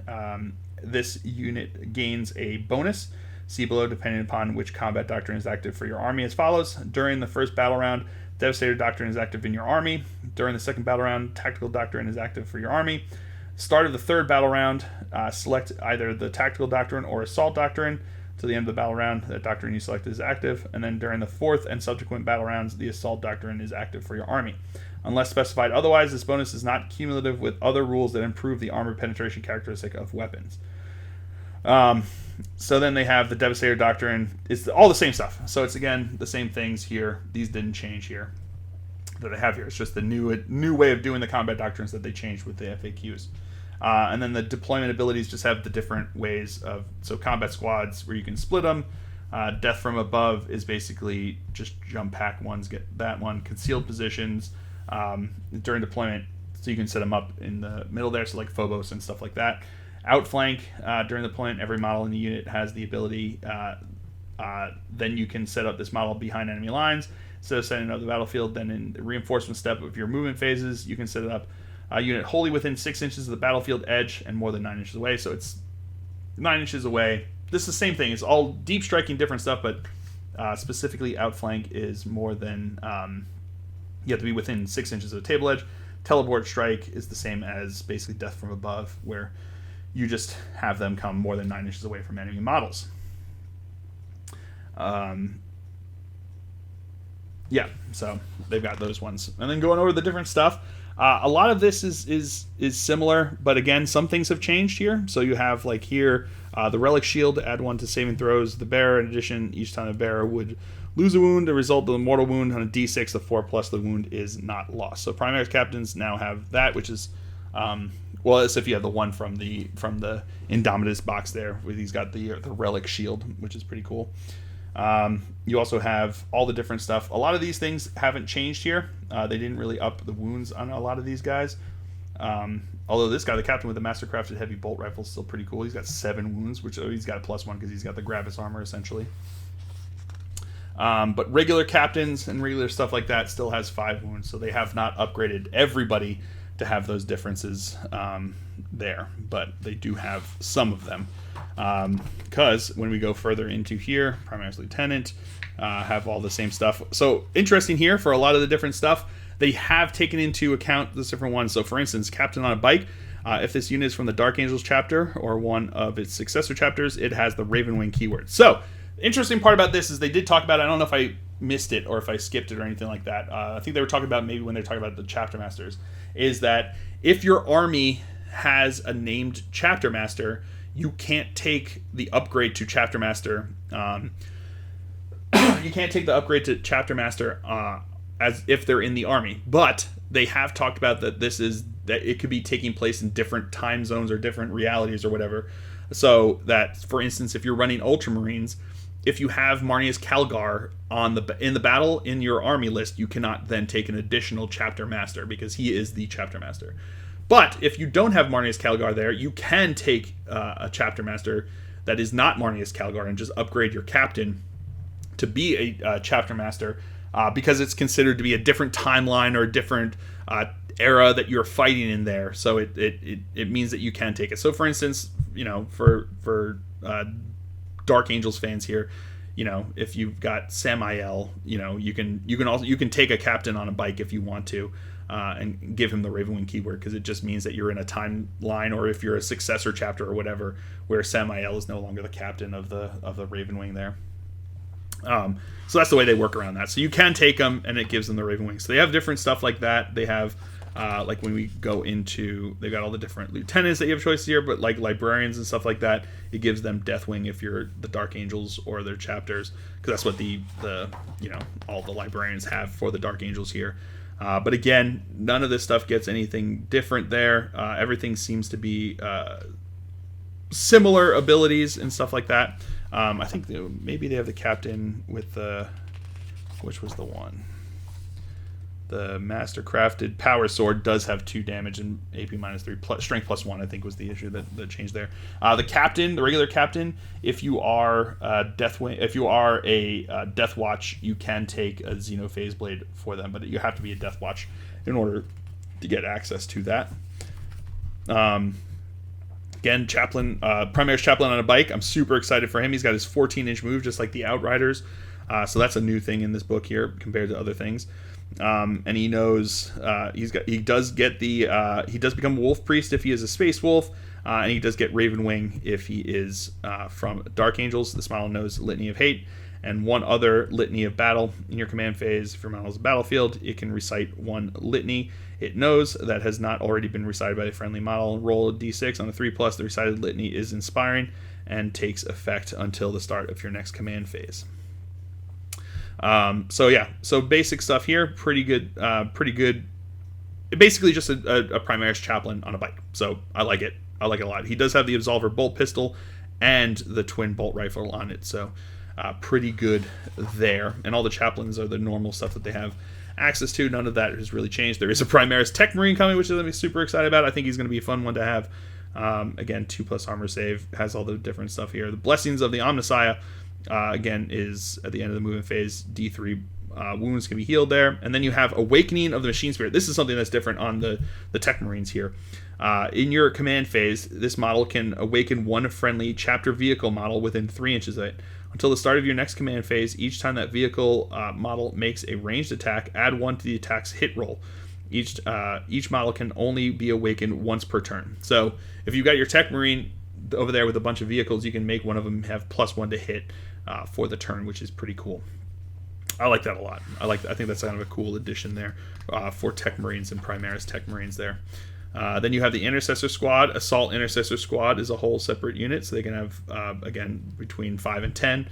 this unit gains a bonus. See below, depending upon which combat doctrine is active for your army, as follows. During the first battle round, Devastator Doctrine is active in your army. During the second battle round, Tactical Doctrine is active for your army. Start of the third battle round, select either the Tactical Doctrine or Assault Doctrine. To the end of the battle round, that doctrine you selected is active. And then during the fourth and subsequent battle rounds, the Assault Doctrine is active for your army. Unless specified otherwise, this bonus is not cumulative with other rules that improve the armor penetration characteristic of weapons. So then they have the Devastator Doctrine. It's all the same stuff. So it's, again, the same things here. These didn't change here that they have here. It's just the new way of doing the combat doctrines that they changed with the FAQs. And then the deployment abilities just have the different ways of, so combat squads where you can split them. Death from above is basically just jump pack ones, get that one. Concealed positions during deployment, so you can set them up in the middle there, so like Phobos and stuff like that. Outflank during deployment, every model in the unit has the ability. Then you can set up this model behind enemy lines. Instead of setting up the battlefield, then in the reinforcement step of your movement phases, you can set it up a unit wholly within 6 inches of the battlefield edge and more than 9 inches away. So it's 9 inches away. This is the same thing. It's all deep striking, different stuff, but specifically outflank is more than you have to be within 6 inches of the table edge. Teleport strike is the same as basically death from above, where you just have them come more than 9 inches away from enemy models. Yeah, so they've got those ones. And then going over the different stuff, a lot of this is similar, but again, some things have changed here. So you have like here, the Relic Shield, add 1 to saving throws. The bearer, in addition, each time the bearer would lose a wound, the result of a mortal wound on a d6, the 4 plus the wound is not lost. So primary captains now have that, which is, well, as if you have the one from the Indomitus box there, where he's got the Relic Shield, which is pretty cool. You also have all the different stuff. A lot of these things haven't changed here. They didn't really up the wounds on a lot of these guys. Although this guy, the captain with the mastercrafted heavy bolt rifle, is still pretty cool. He's got 7 wounds, which he's got a +1 because he's got the Gravis armor essentially. But regular captains and regular stuff like that still has 5 wounds, so they have not upgraded everybody to have those differences there, but they do have some of them. Because when we go further into here, Primary Lieutenant, have all the same stuff. So interesting here, for a lot of the different stuff, they have taken into account the different ones. So for instance, Captain on a Bike, if this unit is from the Dark Angels chapter or one of its successor chapters, it has the Ravenwing keyword. So the interesting part about this is they did talk about, I don't know if I missed it or if I skipped it or anything like that. I think they were talking about, maybe when they were talking about the chapter masters, is that if your army has a named chapter master, you can't take the upgrade to chapter master. You can't take the upgrade to chapter master as if they're in the army. But they have talked about that this is that it could be taking place in different time zones or different realities or whatever. So that, for instance, if you're running Ultramarines, if you have Marneus Calgar in the battle in your army list, you cannot then take an additional chapter master because he is the chapter master. But if you don't have Marneus Calgar there, you can take a chapter master that is not Marneus Calgar and just upgrade your captain to be a chapter master because it's considered to be a different timeline or a different era that you're fighting in there. So it means that you can take it. So for instance, for Dark Angels fans here, if you've got Samael, you can take a captain on a bike if you want to, and give him the Ravenwing keyword, because it just means that you're in a timeline, or if you're a successor chapter or whatever, where Samael is no longer the captain of the Ravenwing there. So that's the way they work around that. So you can take them, and it gives them the Ravenwing. So they have different stuff like that. They have like when we go into, they've got all the different lieutenants that you have choices here, but like librarians and stuff like that, it gives them Deathwing if you're the Dark Angels or their chapters, because that's what the all the librarians have for the Dark Angels here. But again, none of this stuff gets anything different there. Everything seems to be similar abilities and stuff like that. I think maybe they have the captain with the, which was the one? The Master Crafted Power Sword does have 2 damage and AP -3, strength +1. I think was the issue that changed there. The captain, the regular captain, if you are if you are a Death Watch, you can take a Xenophase Blade for them, but you have to be a Death Watch in order to get access to that. Again, Chaplain, Primaris Chaplain on a bike. I'm super excited for him. He's got his 14-inch move, just like the Outriders. So that's a new thing in this book here compared to other things. And he knows he does become Wolf Priest if he is a Space Wolf, and he does get Ravenwing if he is from Dark Angels. This model knows Litany of Hate and 1 other Litany of Battle. In your command phase, if your model is a battlefield, it can recite 1 litany it knows that has not already been recited by the friendly model. Roll a d6 on a 3+. The recited litany is inspiring and takes effect until the start of your next command phase. So basic stuff here, pretty good. Basically just a Primaris Chaplain on a bike. So I like it a lot. He does have the Absolver Bolt Pistol and the Twin Bolt Rifle on it, so pretty good there. And all the Chaplains are the normal stuff that they have access to. None of that has really changed. There is a Primaris Tech Marine coming, which I'm super excited about. I think he's going to be a fun one to have. Again, 2+ armor save, has all the different stuff here. The Blessings of the Omnissiah, again, is at the end of the movement phase. D3 wounds can be healed there. And then you have Awakening of the Machine Spirit. This is something that's different on the Tech Marines here. In your command phase, this model can awaken 1 friendly chapter vehicle model within 3 inches of it. Until the start of your next command phase, each time that vehicle model makes a ranged attack, add 1 to the attack's hit roll. Each model can only be awakened once per turn. So if you've got your Tech Marine over there with a bunch of vehicles, you can make one of them have +1 to hit for the turn, which is pretty cool. I like that a lot. I think that's kind of a cool addition there for Tech Marines and Primaris Tech Marines there. Then you have the Intercessor Squad. Assault Intercessor Squad is a whole separate unit, so they can have, again, between 5 and 10.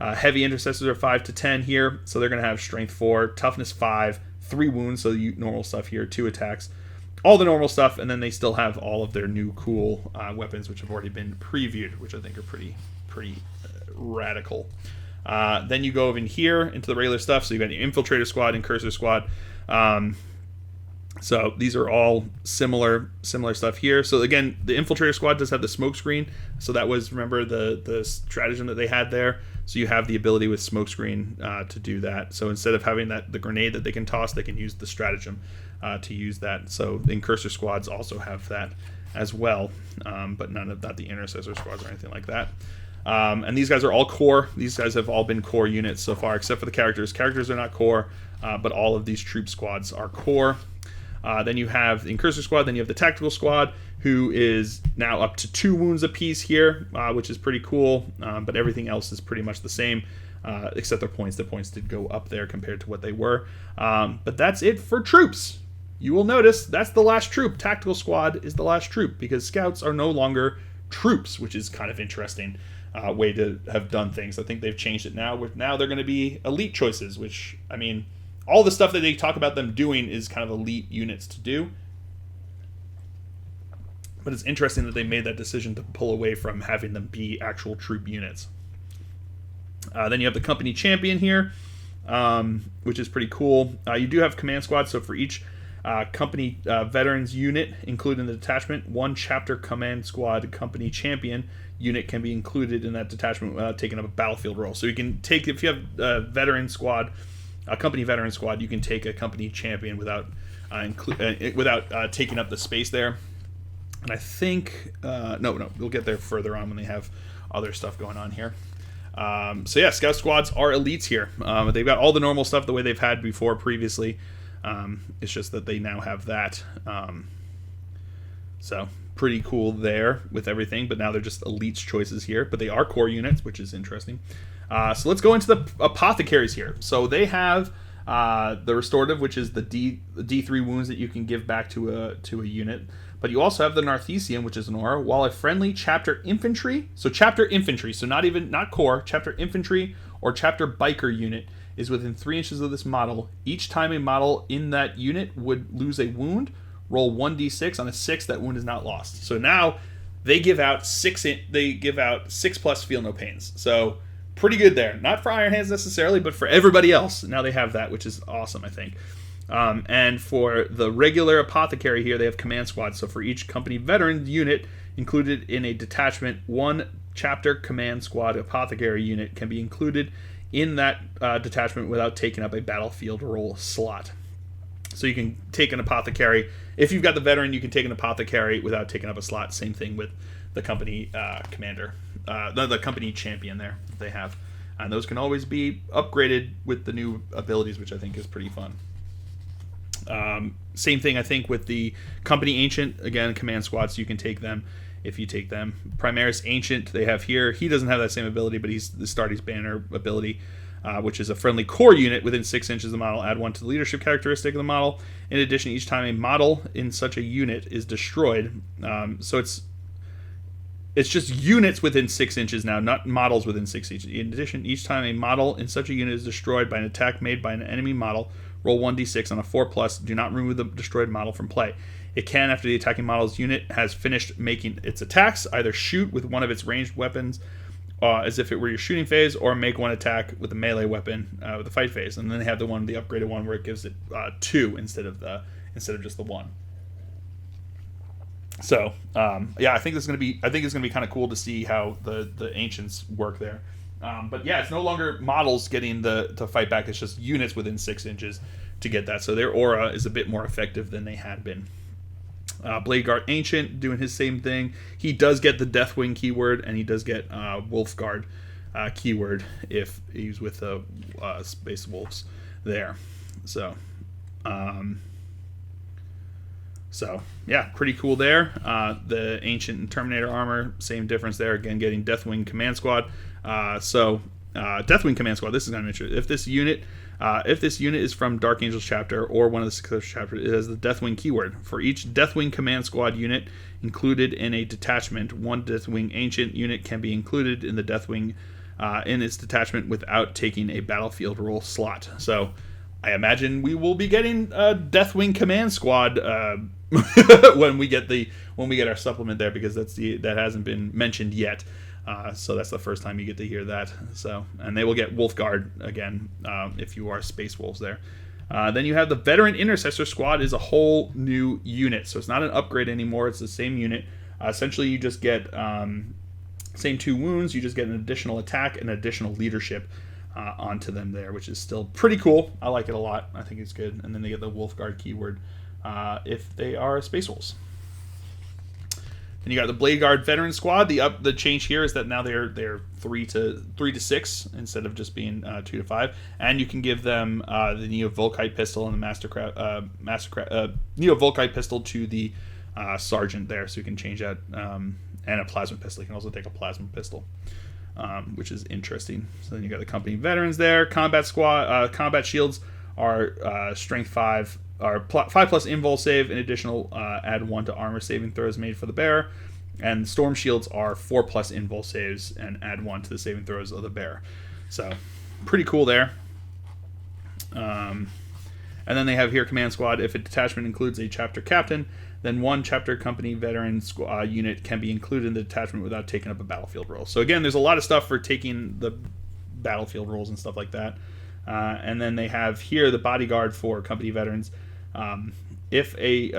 Heavy Intercessors are 5 to 10 here, so they're going to have Strength 4, Toughness 5, 3 wounds, so normal stuff here, 2 attacks. All the normal stuff, and then they still have all of their new cool weapons, which have already been previewed, which I think are pretty radical. Then you go over in here into the regular stuff, so you've got the Infiltrator Squad and Cursor Squad. So these are all similar stuff here. So again, the Infiltrator Squad does have the smoke screen. So that was, remember, the stratagem that they had there. So you have the ability with smoke screen to do that. So instead of having the grenade that they can toss, they can use the stratagem to use that. So the Cursor Squads also have that as well, but not the Intercessor Squads or anything like that. And these guys are all core. These guys have all been core units so far, except for the characters. Characters are not core, but all of these troop squads are core. Then you have the Incursor Squad. Then you have the Tactical Squad, who is now up to 2 wounds apiece here, which is pretty cool. But everything else is pretty much the same, except their points. The points did go up there compared to what they were. But that's it for troops. You will notice that's the last troop. Tactical Squad is the last troop, because Scouts are no longer troops, which is kind of interesting way to have done things. I think they've changed it now. Now they're going to be elite choices, which, I mean, all the stuff that they talk about them doing is kind of elite units to do. But it's interesting that they made that decision to pull away from having them be actual troop units. Then you have the company champion here, which is pretty cool. You do have command squads, so for each company veterans unit included in the detachment, one chapter command squad company champion unit can be included in that detachment without taking up a battlefield role. So you can take, if you have a veteran squad, a company veteran squad, you can take a company champion without taking up the space there. And I think no, we'll get there further on when they have other stuff going on here. So yeah, scout squads are elites here. They've got all the normal stuff the way they've had before previously. It's just that they now have that. So pretty cool there with everything, but now they're just elites choices here. But they are core units, which is interesting. So let's go into the apothecaries here. So they have the restorative, which is the D3 wounds that you can give back to a unit. But you also have the Narthesium, which is an aura, while a friendly chapter infantry, so not core, chapter infantry or chapter biker unit is within 3 inches of this model. Each time a model in that unit would lose a wound, roll 1d6. On a 6, that wound is not lost. So now they give out 6 plus feel no pains. So pretty good there. Not for Iron Hands necessarily, but for everybody else. Now they have that, which is awesome, I think. And for the regular apothecary here, they have command squads. So for each company veteran unit included in a detachment, one chapter command squad apothecary unit can be included in that detachment without taking up a battlefield role slot. So you can take an apothecary. If you've got the veteran, you can take an apothecary without taking up a slot. Same thing with the company commander, the company champion there that they have. And those can always be upgraded with the new abilities, which I think is pretty fun. Same thing, I think, with the company ancient. Again, command squads, you can take them if you take them. Primaris ancient, they have here. He doesn't have that same ability, but he's the Astartes banner ability, which is a friendly core unit within 6 inches of the model. Add 1 to the leadership characteristic of the model. In addition, each time a model in such a unit is destroyed, so it's just units within 6 inches now, not models within 6 inches. In addition, each time a model in such a unit is destroyed by an attack made by an enemy model, roll 1d6. On a 4+, do not remove the destroyed model from play. It can, after the attacking model's unit has finished making its attacks, either shoot with one of its ranged weapons as if it were your shooting phase, or make one attack with a melee weapon with the fight phase. And then they have the upgraded one where it gives it 2 instead of just the 1. So yeah, I think it's gonna be kind of cool to see how the ancients work there. But yeah, it's no longer models getting to fight back. It's just units within 6 inches to get that. So their aura is a bit more effective than they had been. Bladeguard Ancient doing his same thing. He does get the Deathwing keyword, and he does get Wolfguard keyword if he's with the Space Wolves there. So yeah, pretty cool there. The Ancient and Terminator armor, same difference there. Again, getting Deathwing Command Squad. Deathwing Command Squad, this is kind of interesting. If this unit is from Dark Angels chapter or one of the successor chapters, it has the Deathwing keyword. For each Deathwing Command Squad unit included in a detachment, one Deathwing Ancient unit can be included in the Deathwing in its detachment without taking a battlefield role slot. So I imagine we will be getting a Deathwing Command Squad when we get our supplement there, because that hasn't been mentioned yet. So that's the first time you get to hear that. So, and they will get Wolfguard again if you are Space Wolves there. Then you have the Veteran Intercessor Squad is a whole new unit. So it's not an upgrade anymore. It's the same unit. Essentially, you just get same 2 wounds. You just get an additional attack and additional leadership onto them there, which is still pretty cool. I like it a lot. I think it's good. And then they get the Wolfguard keyword if they are Space Wolves. And you got the Bladeguard Veteran Squad. The change here is that now they're 3 to 6 instead of just being 2 to 5. And you can give them the Neo Volkite pistol and the Neo Volkite pistol to the Sergeant there, so you can change that, and a plasma pistol. You can also take a plasma pistol, which is interesting. So then you got the company veterans there. Combat squad, combat shields are strength 5. Or 5+ invul save, an additional add 1 to armor saving throws made for the bearer, and storm shields are 4+ invul saves and add 1 to the saving throws of the bearer. So pretty cool there. And then they have here command squad. If a detachment includes a chapter captain, then one chapter company veteran unit can be included in the detachment without taking up a battlefield role. So again, there's a lot of stuff for taking the battlefield roles and stuff like that. And then they have here the bodyguard for company veterans. If a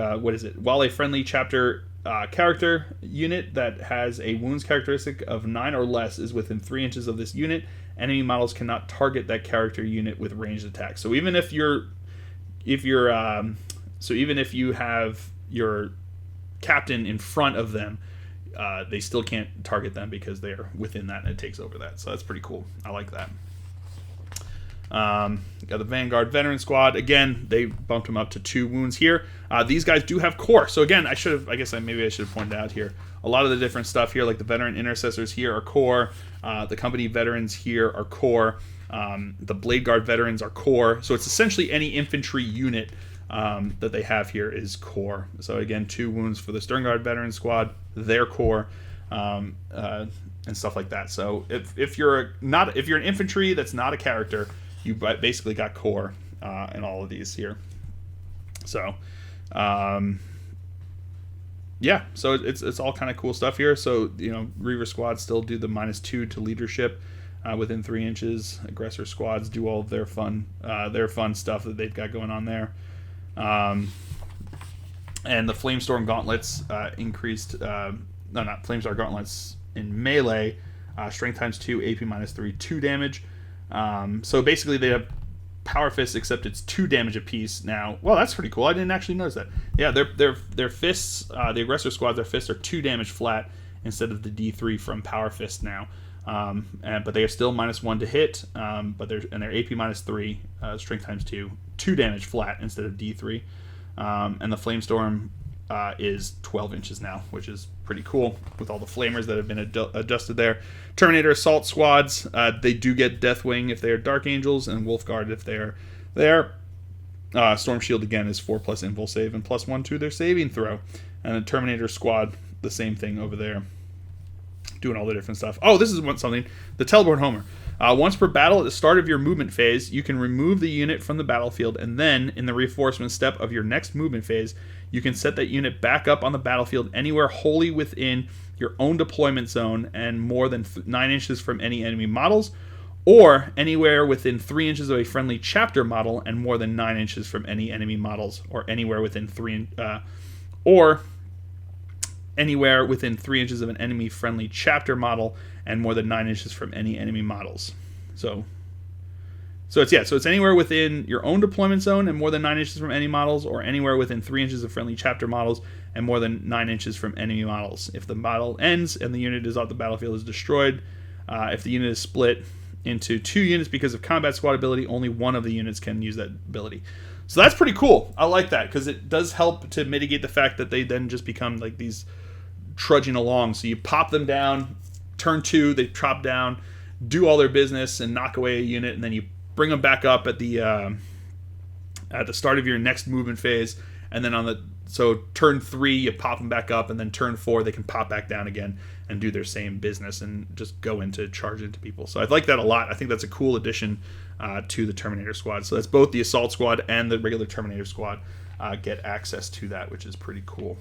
while a friendly chapter character unit that has a wounds characteristic of 9 or less is within 3 inches of this unit, enemy models cannot target that character unit with ranged attacks. So even if you have your captain in front of them, they still can't target them because they're within that, and it takes over that. So that's pretty cool. I like that. Got the Vanguard Veteran Squad. Again, they bumped them up to 2 wounds here. These guys do have core. So again, maybe I should have pointed out here. A lot of the different stuff here, like the Veteran Intercessors here are core. The company veterans here are core. The Blade Guard veterans are core. So it's essentially any infantry unit that they have here is core. So again, 2 wounds for the Stern Guard Veteran Squad. They're core. And stuff like that. So if you're an infantry that's not a character, you basically got core in all of these here. So, yeah, so it's all kind of cool stuff here. So, Reaver squads still do the -2 to leadership within 3 inches. Aggressor squads do all of their fun stuff that they've got going on there. And the Flamestorm gauntlets increased. No, not Flamestorm gauntlets in melee. Strength ×2, AP -3, 2 damage. So basically they have Power Fists, except it's 2 damage apiece now. Well, that's pretty cool. I didn't actually notice that. Yeah, their fists, the aggressor squads, their fists are 2 damage flat instead of the D3 from Power Fist now. But they are still -1 to hit. But they're AP -3, strength ×2, 2 damage flat instead of D3. And the Flamestorm is 12 inches now, which is pretty cool with all the flamers that have been adjusted there. Terminator Assault Squads, they do get Deathwing if they are Dark Angels, and Wolf Guard if they are there. Storm Shield again is 4+ invul save and +1 to their saving throw. And the Terminator Squad, the same thing over there, doing all the different stuff. Oh, this is something. The Teleport Homer. Once per battle at the start of your movement phase, you can remove the unit from the battlefield, and then, in the reinforcement step of your next movement phase, you can set that unit back up on the battlefield anywhere wholly within your own deployment zone and more than 9 inches from any enemy models, or anywhere within 3 inches of a friendly chapter model and more than 9 inches from any enemy models, or anywhere within 3 inches of an enemy friendly chapter model and more than 9 inches from any enemy models. So it's anywhere within your own deployment zone and more than 9 inches from any models, or anywhere within 3 inches of friendly chapter models and more than 9 inches from enemy models. If the battle ends and the unit is off the battlefield is destroyed, if the unit is split into 2 units because of combat squad ability, only one of the units can use that ability. So that's pretty cool. I like that because it does help to mitigate the fact that they then just become like these trudging along. So you pop them down, turn 2, they chop down, do all their business and knock away a unit, and then you bring them back up at the start of your next movement phase, and then so turn 3 you pop them back up, and then turn 4 they can pop back down again and do their same business and just go into charge into people. So I like that a lot. I think that's a cool addition to the Terminator Squad. So that's both the Assault Squad and the regular Terminator Squad get access to that, which is pretty cool.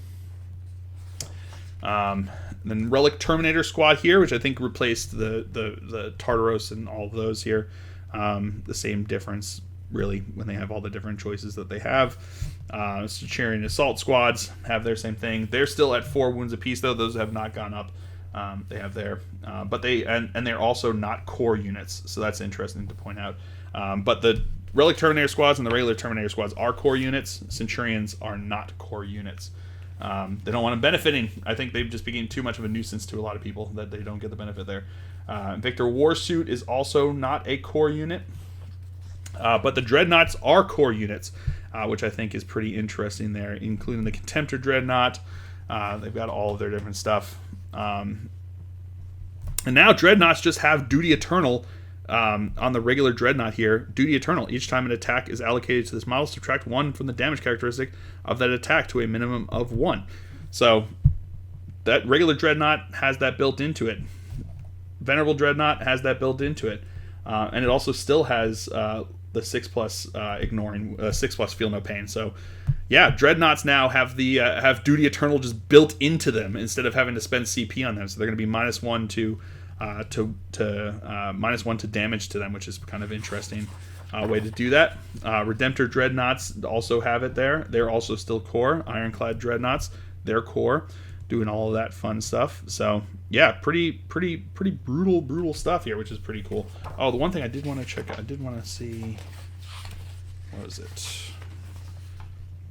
Then Relic Terminator Squad here, which I think replaced the Tartaros and all of those here. The same difference, really, when they have all the different choices that they have. Centurion Assault Squads have their same thing. They're still at 4 wounds apiece, though. Those have not gone up. They have their, but they're also not core units, so that's interesting to point out. But the Relic Terminator Squads and the regular Terminator Squads are core units. Centurions are not core units. They don't want them benefiting. I think they've just become too much of a nuisance to a lot of people that they don't get the benefit there. Victor Warsuit is also not a core unit. But the Dreadnoughts are core units, which I think is pretty interesting there, including the Contemptor Dreadnought. They've got all of their different stuff. And now Dreadnoughts just have Duty Eternal on the regular Dreadnought here. Duty Eternal. Each time an attack is allocated to this model, subtract 1 from the damage characteristic of that attack to a minimum of 1. So that regular Dreadnought has that built into it. Venerable Dreadnought has that built into it. And it also still has the 6+ ignoring 6+ feel no pain. So yeah, dreadnoughts now have the have Duty Eternal just built into them instead of having to spend CP on them. So they're going to be -1 to -1 to damage to them, which is kind of interesting way to do that. Redemptor dreadnoughts also have it there. They're also still core. Ironclad dreadnoughts, they're core, doing all of that fun stuff. So yeah, pretty brutal stuff here, which is pretty cool. Oh, the one thing I did want to check, I did want to see, what was it?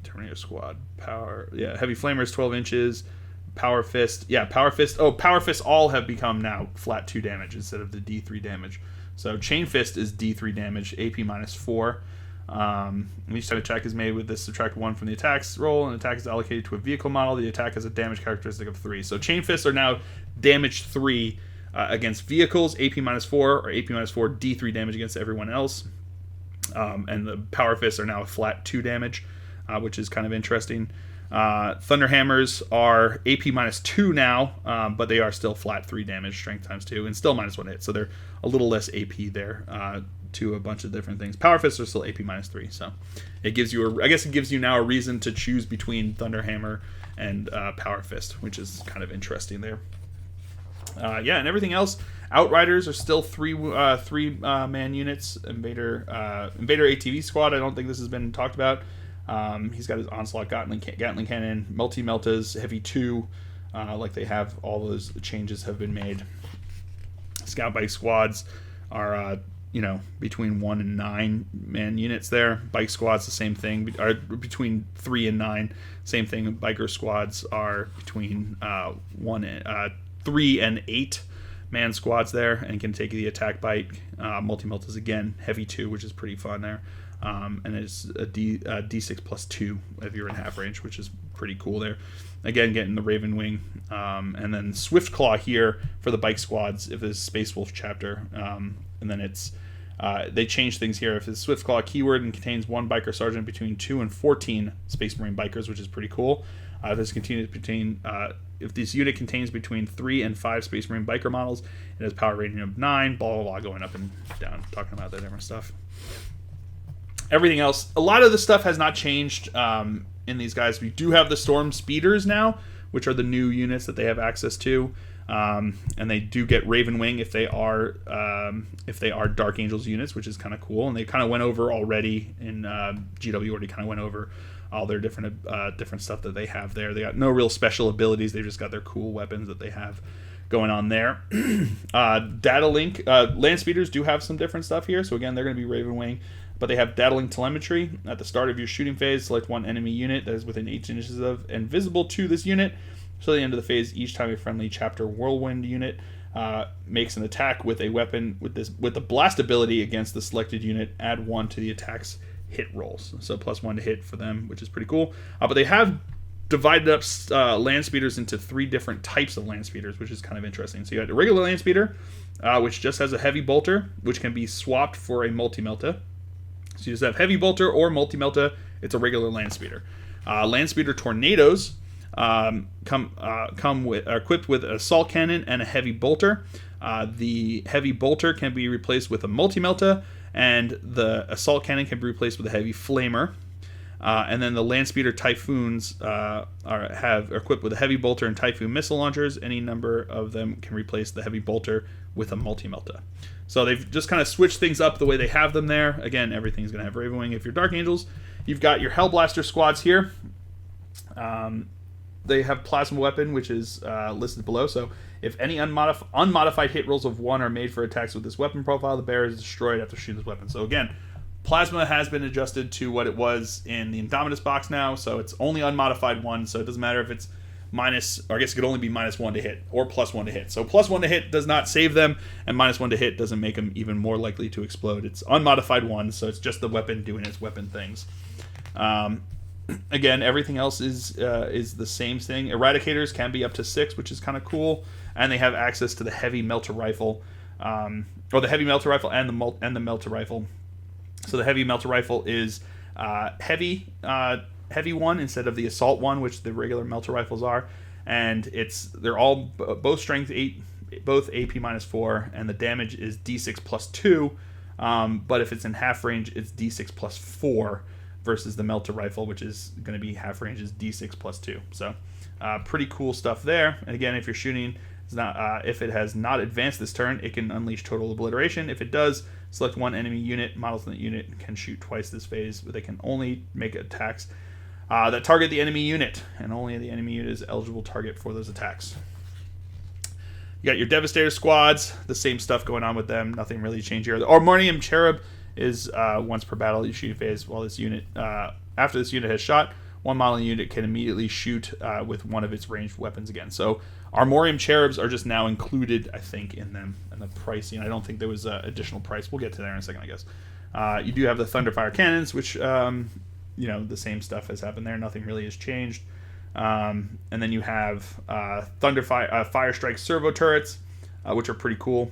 Tornado Squad power. Yeah, heavy flamers 12 inches. Power Fist. Yeah, Power Fist. Oh, Power Fists all have become now flat 2 damage instead of the D3 damage. So Chain Fist is D3 damage, AP -4. Each time attack is made with this, subtract 1 from the attack's roll, and attack is allocated to a vehicle model. The attack has a damage characteristic of 3. So Chain Fists are now damage 3 against vehicles, AP -4, or AP -4 D3 damage against everyone else. And the Power Fists are now a flat 2 damage, which is kind of interesting. Thunder Hammers are AP -2 now, but they are still flat 3 damage, strength times 2, and still -1 hit. So they're a little less AP there to a bunch of different things. Power Fists are still AP -3, so it gives you, I guess it gives you now a reason to choose between Thunder Hammer and Power Fist, which is kind of interesting there. Yeah, and everything else. Outriders are still three man units. Invader ATV squad. I don't think this has been talked about. He's got his Onslaught Gatling Cannon, Multi-Meltas, Heavy 2, like they have. All those changes have been made. Scout Bike squads are, between 1 and 9 man units there. Bike squads, the same thing, are between 3 and 9. Same thing. Biker squads are between 3 and 8 man squads there, and can take the attack bike. Multi-Meltas again, Heavy 2, which is pretty fun there. And it's a D6 +2 if you're in half range, which is pretty cool there. Again, getting the Raven Wing, and then Swift Claw here for the bike squads if it's Space Wolf chapter, and then it's they change things here. If it's Swift Claw keyword and contains 1 biker sergeant between 2 and 14 Space Marine bikers, which is pretty cool. If this unit contains between 3 and 5 Space Marine biker models, it has power rating of 9. Blah blah blah, going up and down, talking about that different stuff. Everything else, a lot of the stuff has not changed in these guys. We do have the Storm Speeders now, which are the new units that they have access to, and they do get Raven Wing if they are Dark Angels units, which is kind of cool. And they kind of went over already in GW. Already kind of went over all their different stuff that they have there. They got no real special abilities. They just got their cool weapons that they have going on there. Data Link Land Speeders do have some different stuff here. So again, they're going to be Raven Wing. But they have Data Link Telemetry. At the start of your shooting phase, select 1 enemy unit that is within 8 inches of and visible to this unit. So at the end of the phase, each time a friendly chapter Whirlwind unit makes an attack with a weapon with the blast ability against the selected unit, add 1 to the attack's hit rolls. So +1 to hit for them, which is pretty cool. But they have divided up land speeders into 3 different types of land speeders, which is kind of interesting. So you got a regular land speeder, which just has a heavy bolter, which can be swapped for a multi-melta. So you just have heavy bolter or multi-melta. It's a regular land speeder. Land speeder tornadoes come equipped with an assault cannon and a heavy bolter. The heavy bolter can be replaced with a multi-melta, and the assault cannon can be replaced with a heavy flamer. And then the land speeder Typhoons are equipped with a heavy bolter and Typhoon missile launchers. Any number of them can replace the heavy bolter with a multi-melta. So they've just kind of switched things up the way they have them there. Again, everything's going to have Raven Wing. If you're Dark Angels, you've got your Hellblaster squads here. They have Plasma Weapon, which is listed below. So if any unmodified hit rolls of 1 are made for attacks with this weapon profile, the bearer is destroyed after shooting this weapon. So again, Plasma has been adjusted to what it was in the Indomitus box now. So it's only unmodified 1. So it doesn't matter if it's minus, or I guess it could only be -1 to hit or +1 to hit. So +1 to hit does not save them, and -1 to hit doesn't make them even more likely to explode. It's unmodified 1, so it's just the weapon doing its weapon things. Again, everything else is the same thing. Eradicators can be up to 6, which is kind of cool, and they have access to the heavy melter rifle, or the heavy melter rifle and the melter rifle. So the heavy melter rifle is heavy 1 instead of the assault 1, which the regular melter rifles are, and they're all both strength 8, both AP -4, and the damage is D6 +2. But if it's in half range, it's D6 plus 4 versus the melter rifle, which is going to be half range is D6 plus 2. So pretty cool stuff there. And again, if you're shooting, it's not, if it has not advanced this turn, it can unleash total obliteration. If it does, select one enemy unit. Models in the unit can shoot twice this phase, but they can only make attacks that target the enemy unit, and only the enemy unit is eligible target for those attacks. You got your Devastator squads, the same stuff going on with them. Nothing really changed here. The Armorium Cherub is once per battle you shoot phase. While this unit, after this unit has shot, one model unit can immediately shoot with one of its ranged weapons again. So Armorium Cherubs are just now included, I think, in them and the pricing. I don't think there was additional price. We'll get to there in a second, I guess. You do have the Thunderfire cannons, which the same stuff has happened there. Nothing really has changed. And then you have Fire Strike servo turrets, which are pretty cool.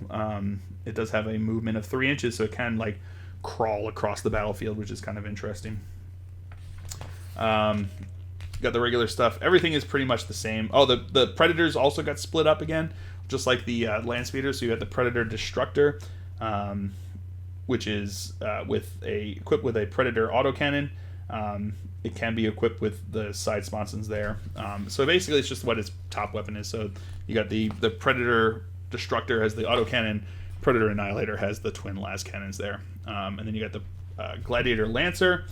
It does have a movement of 3 inches, so it can like crawl across the battlefield, which is kind of interesting. Got the regular stuff. Everything is pretty much the same. Oh, the Predators also got split up again, just like the Land Speeders. So you got the Predator Destructor, which is equipped with a Predator autocannon. It can be equipped with the side sponsons there. So basically it's just what its top weapon is. So you got the Predator Destructor has the autocannon, Predator Annihilator has the twin las cannons there. And then you got the Gladiator Lancer,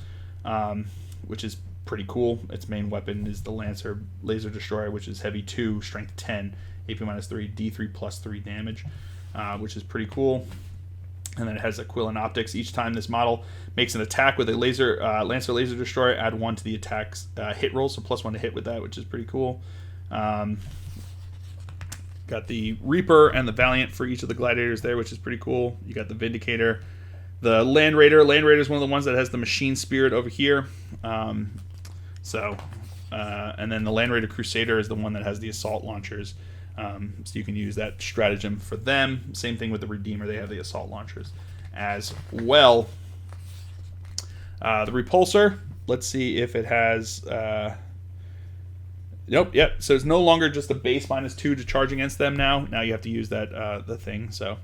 which is pretty cool. Its main weapon is the Lancer Laser Destroyer, which is heavy 2, strength 10, AP minus 3, D3 plus 3 damage, which is pretty cool. And then it has Aquilon Optics. Each time this model makes an attack with a Lancer Laser Destroyer, add 1 to the attack's hit roll, so plus 1 to hit with that, which is pretty cool. Got the Reaper and the Valiant for each of the Gladiators there, which is pretty cool. You got the Vindicator. The Land Raider. Land Raider is one of the ones that has the Machine Spirit over here. And then the Land Raider Crusader is the one that has the Assault Launchers. So you can use that stratagem for them. Same thing with the Redeemer. They have the Assault Launchers as well. The Repulsor. Let's see if it has... Nope, yep. So it's no longer just a base -2 to charge against them now. Now you have to use that the thing. So...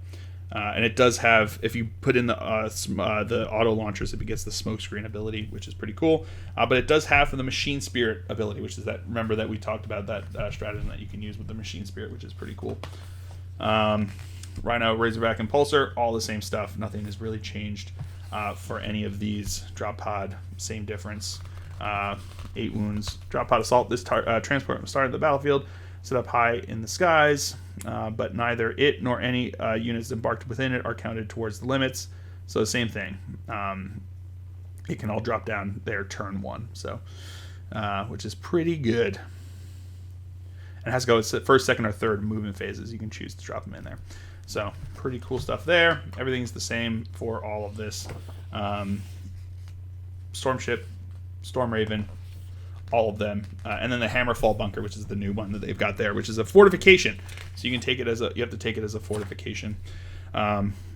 and it does have, if you put in the auto launchers, it gets the smokescreen ability, which is pretty cool. But it does have the Machine Spirit ability, which is that, remember that we talked about that stratagem that you can use with the Machine Spirit, which is pretty cool. Rhino, Razorback, Impulsor, all the same stuff. Nothing has really changed for any of these. Drop Pod, same difference. 8 wounds. Drop Pod Assault, this transport started the battlefield. Set up high in the skies, but neither it nor any units embarked within it are counted towards the limits. So same thing. It can all drop down there turn 1, so which is pretty good. And it has to go first, second, or third movement phases. You can choose to drop them in there. So pretty cool stuff there. Everything's the same for all of this. Storm Ship, Storm Raven, all of them, and then the Hammerfall Bunker, which is the new one that they've got there, which is a fortification. So you can take it as you have to take it as a fortification,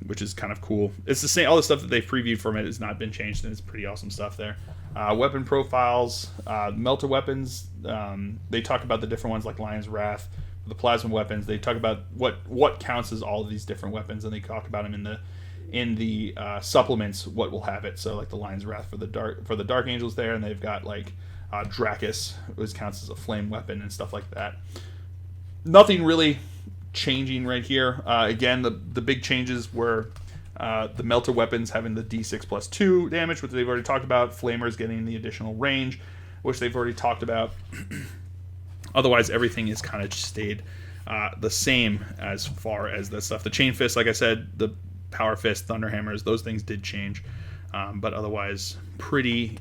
which is kind of cool. It's the same. All the stuff that they've previewed from it has not been changed, and it's pretty awesome stuff there. Weapon profiles, melter weapons. They talk about the different ones like Lion's Wrath, the plasma weapons. They talk about what counts as all of these different weapons, and they talk about them in the supplements. What will have it? So like the Lion's Wrath for the Dark Angels there, and they've got like Dracus, which counts as a flame weapon and stuff like that. Nothing really changing right here. Again, the big changes were the melter weapons having the D6 plus 2 damage, which they've already talked about. Flamers getting the additional range, which they've already talked about. Otherwise, everything is kind of stayed the same as far as the stuff. The Chain Fist, like I said, the Power Fist, Thunder Hammers, those things did change, but otherwise pretty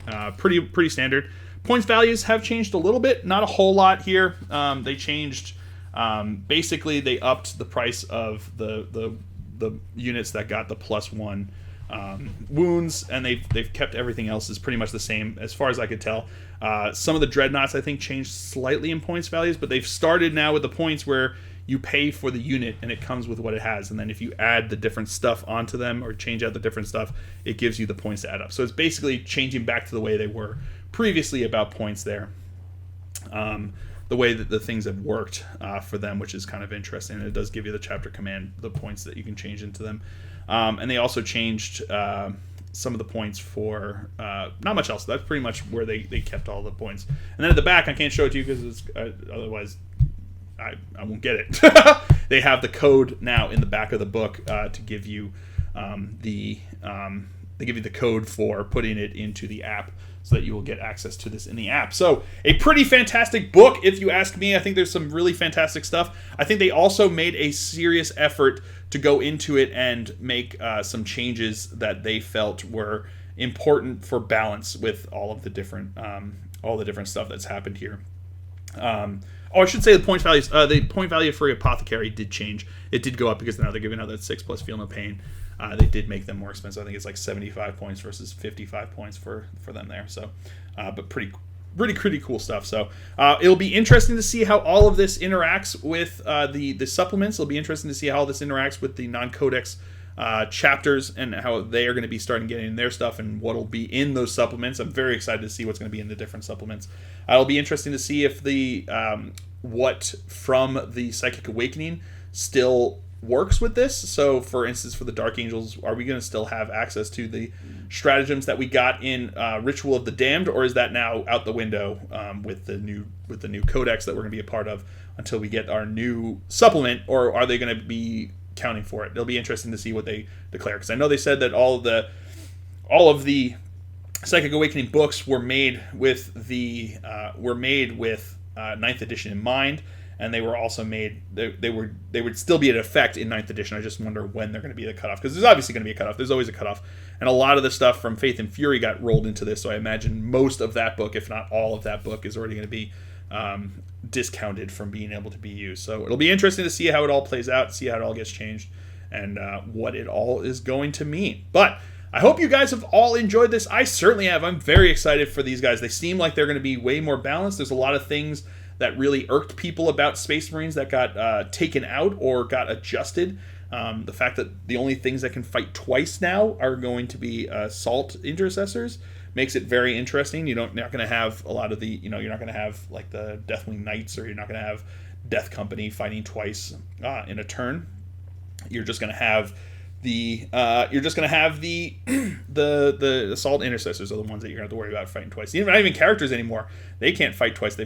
standard. Points values have changed a little bit, not a whole lot here. They changed, basically they upped the price of the units that got the +1 wounds, and they've kept everything else is pretty much the same as far as I could tell. Some of the Dreadnoughts I think changed slightly in points values, but they've started now with the points where you pay for the unit and it comes with what it has, and then if you add the different stuff onto them or change out the different stuff, it gives you the points to add up. So it's basically changing back to the way they were previously about points there. The the way that the things have worked for them, which is kind of interesting. And it does give you the chapter command, the points that you can change into them. And they also changed some of the points for not much else. That's pretty much where they kept all the points. And then at the back, I can't show it to you because otherwise I won't get it. They have the code now in the back of the book to give you they give you the code for putting it into the app, so that you will get access to this in the app. So a pretty fantastic book, if you ask me. I think there's some really fantastic stuff. I think they also made a serious effort to go into it and make some changes that they felt were important for balance with all the different stuff that's happened here. I should say the point values. The point value for Apothecary did change. It did go up because now they're giving out that 6+ Feel No Pain. They did make them more expensive. I think it's like 75 points versus 55 points for them there. So, but pretty cool stuff. So it'll be interesting to see how all of this interacts with the supplements. It'll be interesting to see how all this interacts with the non-codex chapters and how they are going to be starting getting their stuff and what'll be in those supplements. I'm very excited to see what's going to be in the different supplements. It'll be interesting to see if the what from the Psychic Awakening still works with this. So for instance, for the Dark Angels, are we going to still have access to the stratagems that we got in Ritual of the Damned, or is that now out the window with the new codex that we're going to be a part of until we get our new supplement, or are they going to be counting for it? It'll be interesting to see what they declare, because I know they said that all of the Psychic Awakening books were made with 9th edition in mind. And they were also made. They would still be in effect in 9th edition. I just wonder when they're going to be the cutoff, because there's obviously going to be a cutoff. There's always a cutoff, and a lot of the stuff from Faith and Fury got rolled into this. So I imagine most of that book, if not all of that book, is already going to be discounted from being able to be used. So it'll be interesting to see how it all plays out, see how it all gets changed, and what it all is going to mean. But I hope you guys have all enjoyed this. I certainly have. I'm very excited for these guys. They seem like they're going to be way more balanced. There's a lot of things that really irked people about Space Marines that got taken out or got adjusted. The fact that the only things that can fight twice now are going to be assault intercessors makes it very interesting. You're not going to have a lot of the, you're not going to have like the Deathwing Knights, or you're not going to have Death Company fighting twice in a turn. You're just going to have the the assault intercessors are the ones that you're going to have to worry about fighting twice. Not even characters anymore. They can't fight twice. They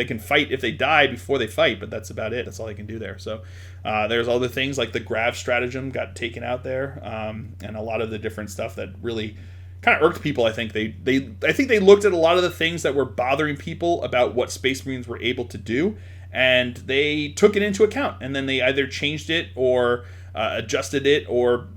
can fight if they die before they fight, but that's about it. That's all they can do there. So there's other things like the Grav stratagem got taken out there, and a lot of the different stuff that really kind of irked people. I think they looked at a lot of the things that were bothering people about what Space Marines were able to do, and they took it into account, and then they either changed it or adjusted it, or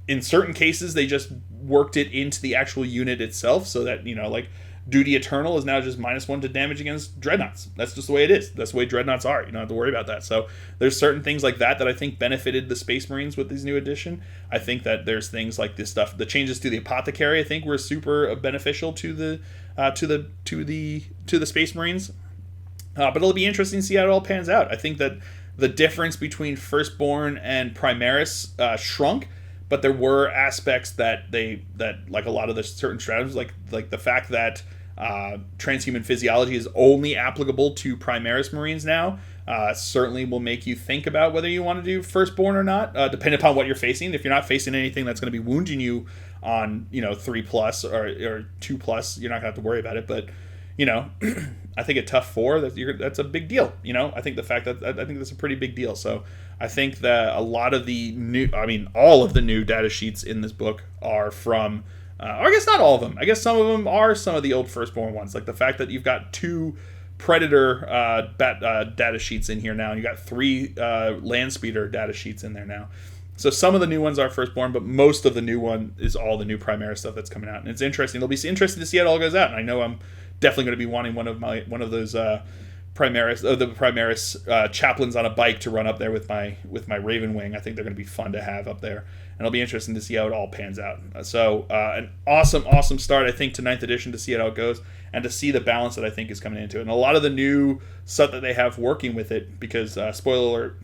in certain cases they just worked it into the actual unit itself, so that like Duty Eternal is now just -1 to damage against dreadnoughts. That's just the way it is. That's the way dreadnoughts are. You don't have to worry about that. So there's certain things like that I think benefited the Space Marines with this new edition. I think that there's things like this stuff. The changes to the Apothecary, I think, were super beneficial to the Space Marines. But it'll be interesting to see how it all pans out. I think that the difference between Firstborn and Primaris shrunk, but there were aspects that like a lot of the certain strategies, like the fact that transhuman physiology is only applicable to Primaris Marines now, certainly will make you think about whether you want to do Firstborn or not, depending upon what you're facing. If you're not facing anything that's going to be wounding you on 3+ or 2+, you're not going to have to worry about it. But I think a tough 4, that's a big deal. I think the fact that I think that's a pretty big deal. So I think that a lot of the all of the new data sheets in this book are from, or I guess not all of them. I guess some of them are some of the old Firstborn ones. Like the fact that you've got 2 Predator data sheets in here now, and you got 3 Landspeeder data sheets in there now. So some of the new ones are Firstborn, but most of the new one is all the new Primaris stuff that's coming out, and it's interesting. It'll be interesting to see how it all goes out. And I know I'm definitely going to be wanting one of those Primaris chaplains on a bike to run up there with my Raven Wing. I think they're going to be fun to have up there, and it'll be interesting to see how it all pans out. So an awesome start, I think, to 9th edition, to see how it goes and to see the balance that I think is coming into it, and a lot of the new stuff that they have working with it. Because spoiler alert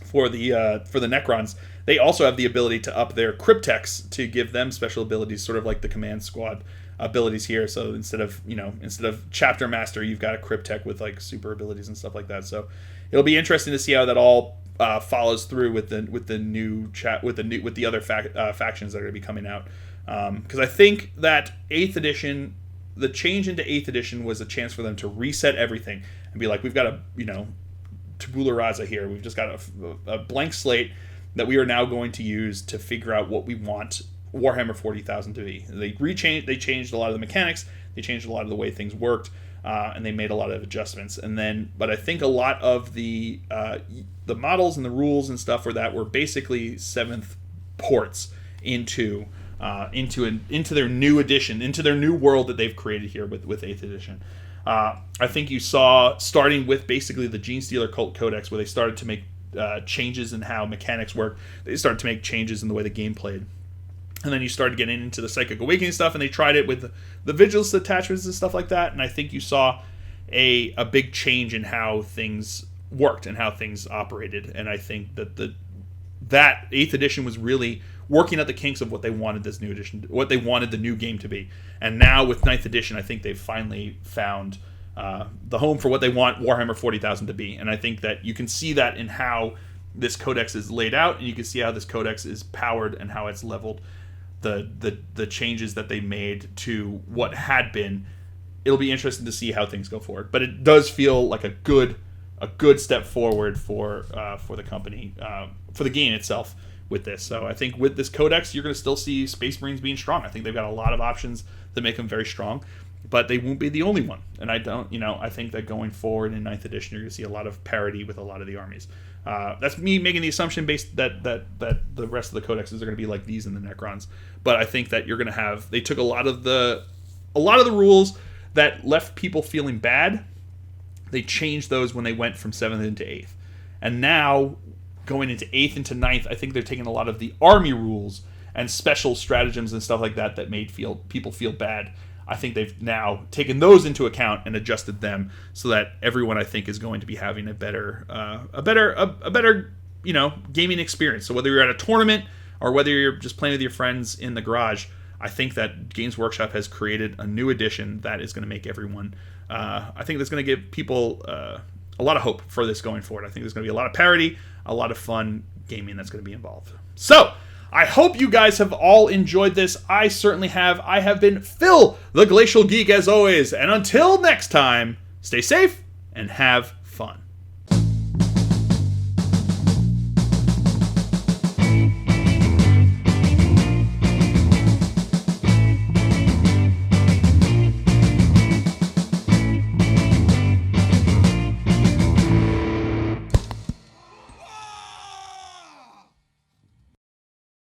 for the Necrons, they also have the ability to up their Cryptex to give them special abilities, sort of like the Command Squad abilities here. So instead of chapter master, you've got a cryptech with like super abilities and stuff like that. So it'll be interesting to see how that all follows through with the new with the other factions that are going to be coming out. Because I think that 8th edition, the change into 8th edition was a chance for them to reset everything and be like, we've got a tabula rasa here. We've just got a blank slate that we are now going to use to figure out what we want Warhammer 40,000 to be. They changed a lot of the mechanics. They changed a lot of the way things worked, and they made a lot of adjustments. But I think a lot of the models and the rules and stuff were basically 7th ports into their new edition, into their new world that they've created here with 8th edition. I think you saw, starting with basically the Gene Stealer Cult Codex, where they started to make changes in how mechanics work. They started to make changes in the way the game played. And then you started getting into the Psychic Awakening stuff, and they tried it with the Vigilance attachments and stuff like that. And I think you saw a big change in how things worked and how things operated. And I think that that 8th edition was really working at the kinks of what they wanted this new edition, what they wanted the new game to be. And now with 9th edition, I think they've finally found the home for what they want Warhammer 40,000 to be. And I think that you can see that in how this codex is laid out, and you can see how this codex is powered and how it's leveled. The changes that they made to what had been. It'll be interesting to see how things go forward. But it does feel like a good step forward for the company, for the game itself with this. So I think with this codex, you're going to still see Space Marines being strong. I think they've got a lot of options that make them very strong, but they won't be the only one. And I think that going forward in 9th edition, you're going to see a lot of parity with a lot of the armies. That's me making the assumption based that the rest of the codexes are going to be like these in the Necrons. But I think that you're going to have, they took a lot of the rules that left people feeling bad. They changed those when they went from 7th into 8th. And now, going into 8th into 9th, I think they're taking a lot of the army rules and special stratagems and stuff like that made people feel bad. I think they've now taken those into account and adjusted them so that everyone, I think, is going to be having a better gaming experience. So whether you're at a tournament or whether you're just playing with your friends in the garage, I think that Games Workshop has created a new edition that is going to make everyone. I think that's going to give people a lot of hope for this going forward. I think there's going to be a lot of parity, a lot of fun gaming that's going to be involved. So I hope you guys have all enjoyed this. I certainly have. I have been Phil, the Glacial Geek, as always. And until next time, stay safe and have